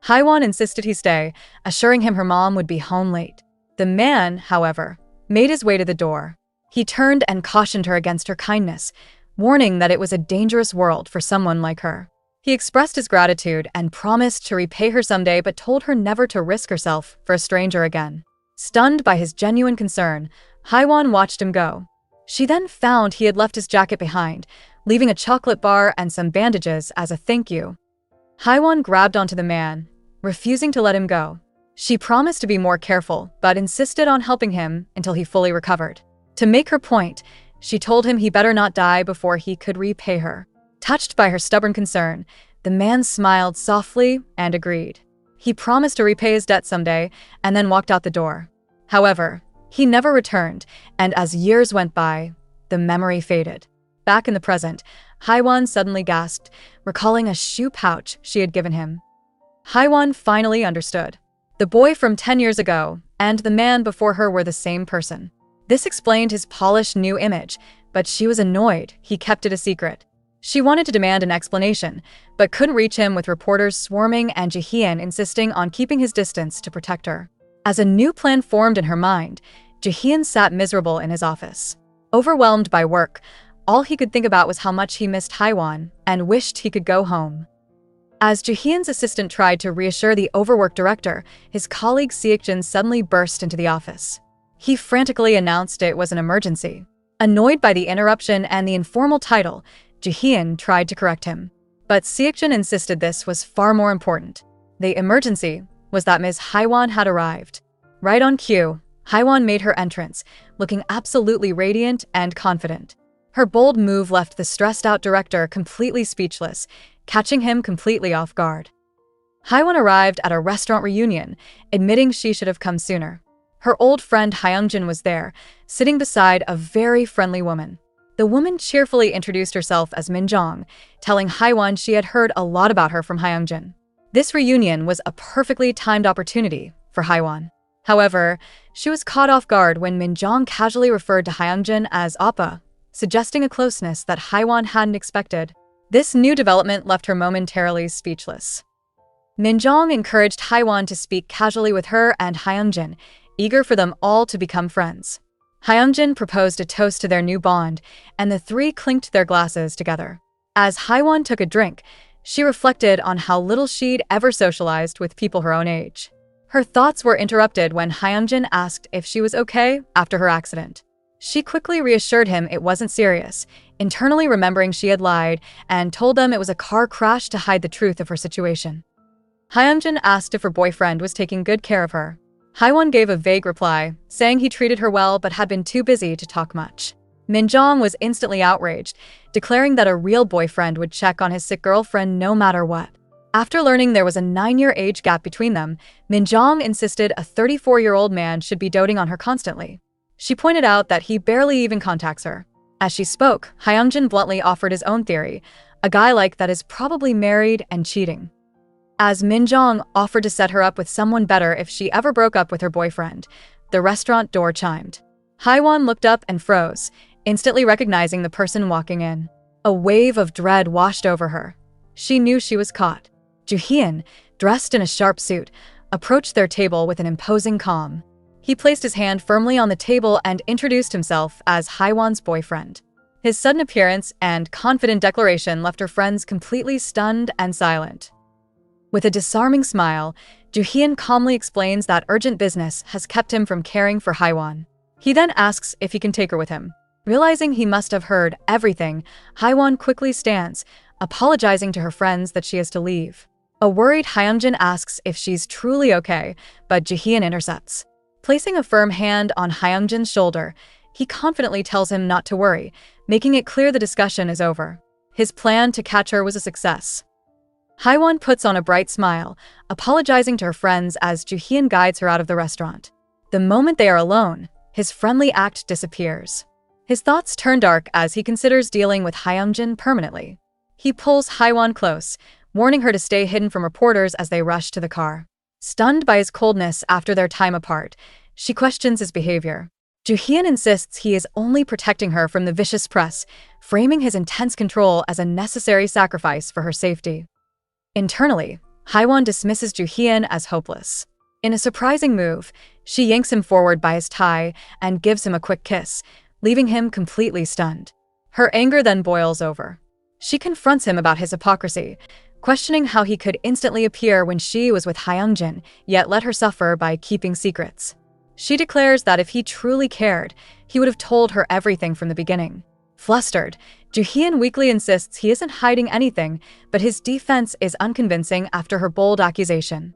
Haiwan insisted he stay, assuring him her mom would be home late. The man, however, made his way to the door. He turned and cautioned her against her kindness, warning that it was a dangerous world for someone like her. He expressed his gratitude and promised to repay her someday, but told her never to risk herself for a stranger again. Stunned by his genuine concern, Haiwan watched him go. She then found he had left his jacket behind, leaving a chocolate bar and some bandages as a thank you. Haiwan grabbed onto the man, refusing to let him go. She promised to be more careful, but insisted on helping him until he fully recovered. To make her point, she told him he better not die before he could repay her. Touched by her stubborn concern, the man smiled softly and agreed. He promised to repay his debt someday and then walked out the door. However, he never returned, and as years went by, the memory faded. Back in the present, Haiwan suddenly gasped, recalling a shoe pouch she had given him. Haiwan finally understood. The boy from 10 years ago and the man before her were the same person. This explained his polished new image, but she was annoyed he kept it a secret. She wanted to demand an explanation, but couldn't reach him with reporters swarming and Jaehyun insisting on keeping his distance to protect her. As a new plan formed in her mind, Jaehyun sat miserable in his office. Overwhelmed by work, all he could think about was how much he missed Haiwan and wished he could go home. As Jaehyun's assistant tried to reassure the overworked director, his colleague Seokjin suddenly burst into the office. He frantically announced it was an emergency. Annoyed by the interruption and the informal title, Jaehyun tried to correct him. But Seokjin insisted this was far more important. The emergency was that Ms. Haiwan had arrived. Right on cue, Haiwan made her entrance, looking absolutely radiant and confident. Her bold move left the stressed-out director completely speechless, catching him completely off guard. Haiwan arrived at a restaurant reunion, admitting she should have come sooner. Her old friend Hyungjin was there, sitting beside a very friendly woman. The woman cheerfully introduced herself as Minjong, telling Haiwan she had heard a lot about her from Hyungjin. This reunion was a perfectly timed opportunity for Haiwan. However, she was caught off guard when Minjong casually referred to Hyungjin as Appa, suggesting a closeness that Haiwan hadn't expected. This new development left her momentarily speechless. Minjong encouraged Haiwan to speak casually with her and Hyungjin, eager for them all to become friends. Hyungjin proposed a toast to their new bond, and the three clinked their glasses together. As Haiwan took a drink, she reflected on how little she'd ever socialized with people her own age. Her thoughts were interrupted when Hyungjin asked if she was okay after her accident. She quickly reassured him it wasn't serious, internally remembering she had lied, and told them it was a car crash to hide the truth of her situation. Hyungjin asked if her boyfriend was taking good care of her. Haiwan gave a vague reply, saying he treated her well but had been too busy to talk much. Minjong was instantly outraged, declaring that a real boyfriend would check on his sick girlfriend no matter what. After learning there was a 9-year age gap between them, Minjong insisted a 34-year-old man should be doting on her constantly. She pointed out that he barely even contacts her. As she spoke, Hyungjin bluntly offered his own theory, a guy like that is probably married and cheating. As Minjong offered to set her up with someone better if she ever broke up with her boyfriend, the restaurant door chimed. Haiwan looked up and froze, instantly recognizing the person walking in. A wave of dread washed over her. She knew she was caught. Jaehyun, dressed in a sharp suit, approached their table with an imposing calm. He placed his hand firmly on the table and introduced himself as Haiwan's boyfriend. His sudden appearance and confident declaration left her friends completely stunned and silent. With a disarming smile, Jaehyun calmly explains that urgent business has kept him from caring for Haiwan. He then asks if he can take her with him. Realizing he must have heard everything, Haiwon quickly stands, apologizing to her friends that she has to leave. A worried Hyunjin asks if she's truly okay, but Jaehyun intercepts. Placing a firm hand on Hyunjin's shoulder, he confidently tells him not to worry, making it clear the discussion is over. His plan to catch her was a success. Haiwon puts on a bright smile, apologizing to her friends as Jaehyun guides her out of the restaurant. The moment they are alone, his friendly act disappears. His thoughts turn dark as he considers dealing with Hyunjin permanently. He pulls Haiwon close, warning her to stay hidden from reporters as they rush to the car. Stunned by his coldness after their time apart, she questions his behavior. Jaehyun insists he is only protecting her from the vicious press, framing his intense control as a necessary sacrifice for her safety. Internally, Haiwon dismisses Jaehyun as hopeless. In a surprising move, she yanks him forward by his tie and gives him a quick kiss, leaving him completely stunned. Her anger then boils over. She confronts him about his hypocrisy, questioning how he could instantly appear when she was with Hyunjin, yet let her suffer by keeping secrets. She declares that if he truly cared, he would have told her everything from the beginning. Flustered, Jaehyun weakly insists he isn't hiding anything, but his defense is unconvincing after her bold accusation.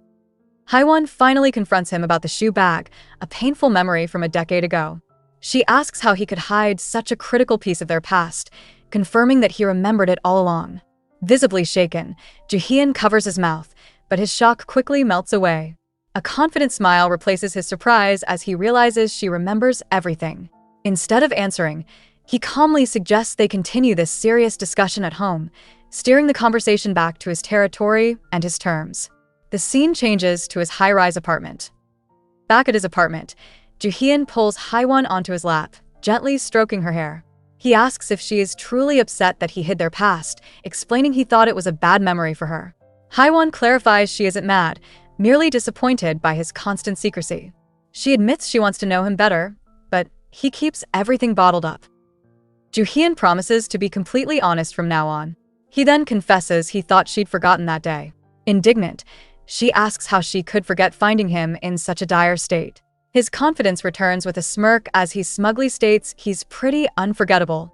Haiwon finally confronts him about the shoe bag, a painful memory from a decade ago. She asks how he could hide such a critical piece of their past, confirming that he remembered it all along. Visibly shaken, Jaehyun covers his mouth, but his shock quickly melts away. A confident smile replaces his surprise as he realizes she remembers everything. Instead of answering, he calmly suggests they continue this serious discussion at home, steering the conversation back to his territory and his terms. The scene changes to his high-rise apartment. Back at his apartment, Jaehyun pulls Haiwon onto his lap, gently stroking her hair. He asks if she is truly upset that he hid their past, explaining he thought it was a bad memory for her. Haiwon clarifies she isn't mad, merely disappointed by his constant secrecy. She admits she wants to know him better, but he keeps everything bottled up. Jaehyun promises to be completely honest from now on. He then confesses he thought she'd forgotten that day. Indignant, she asks how she could forget finding him in such a dire state. His confidence returns with a smirk as he smugly states he's pretty unforgettable.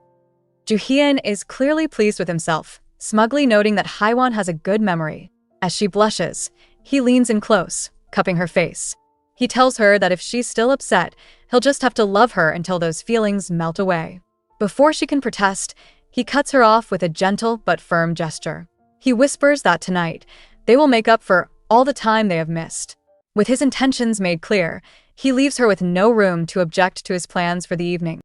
Jaehyun is clearly pleased with himself, smugly noting that Haiwon has a good memory. As she blushes, he leans in close, cupping her face. He tells her that if she's still upset, he'll just have to love her until those feelings melt away. Before she can protest, he cuts her off with a gentle but firm gesture. He whispers that tonight, they will make up for all the time they have missed. With his intentions made clear, he leaves her with no room to object to his plans for the evening.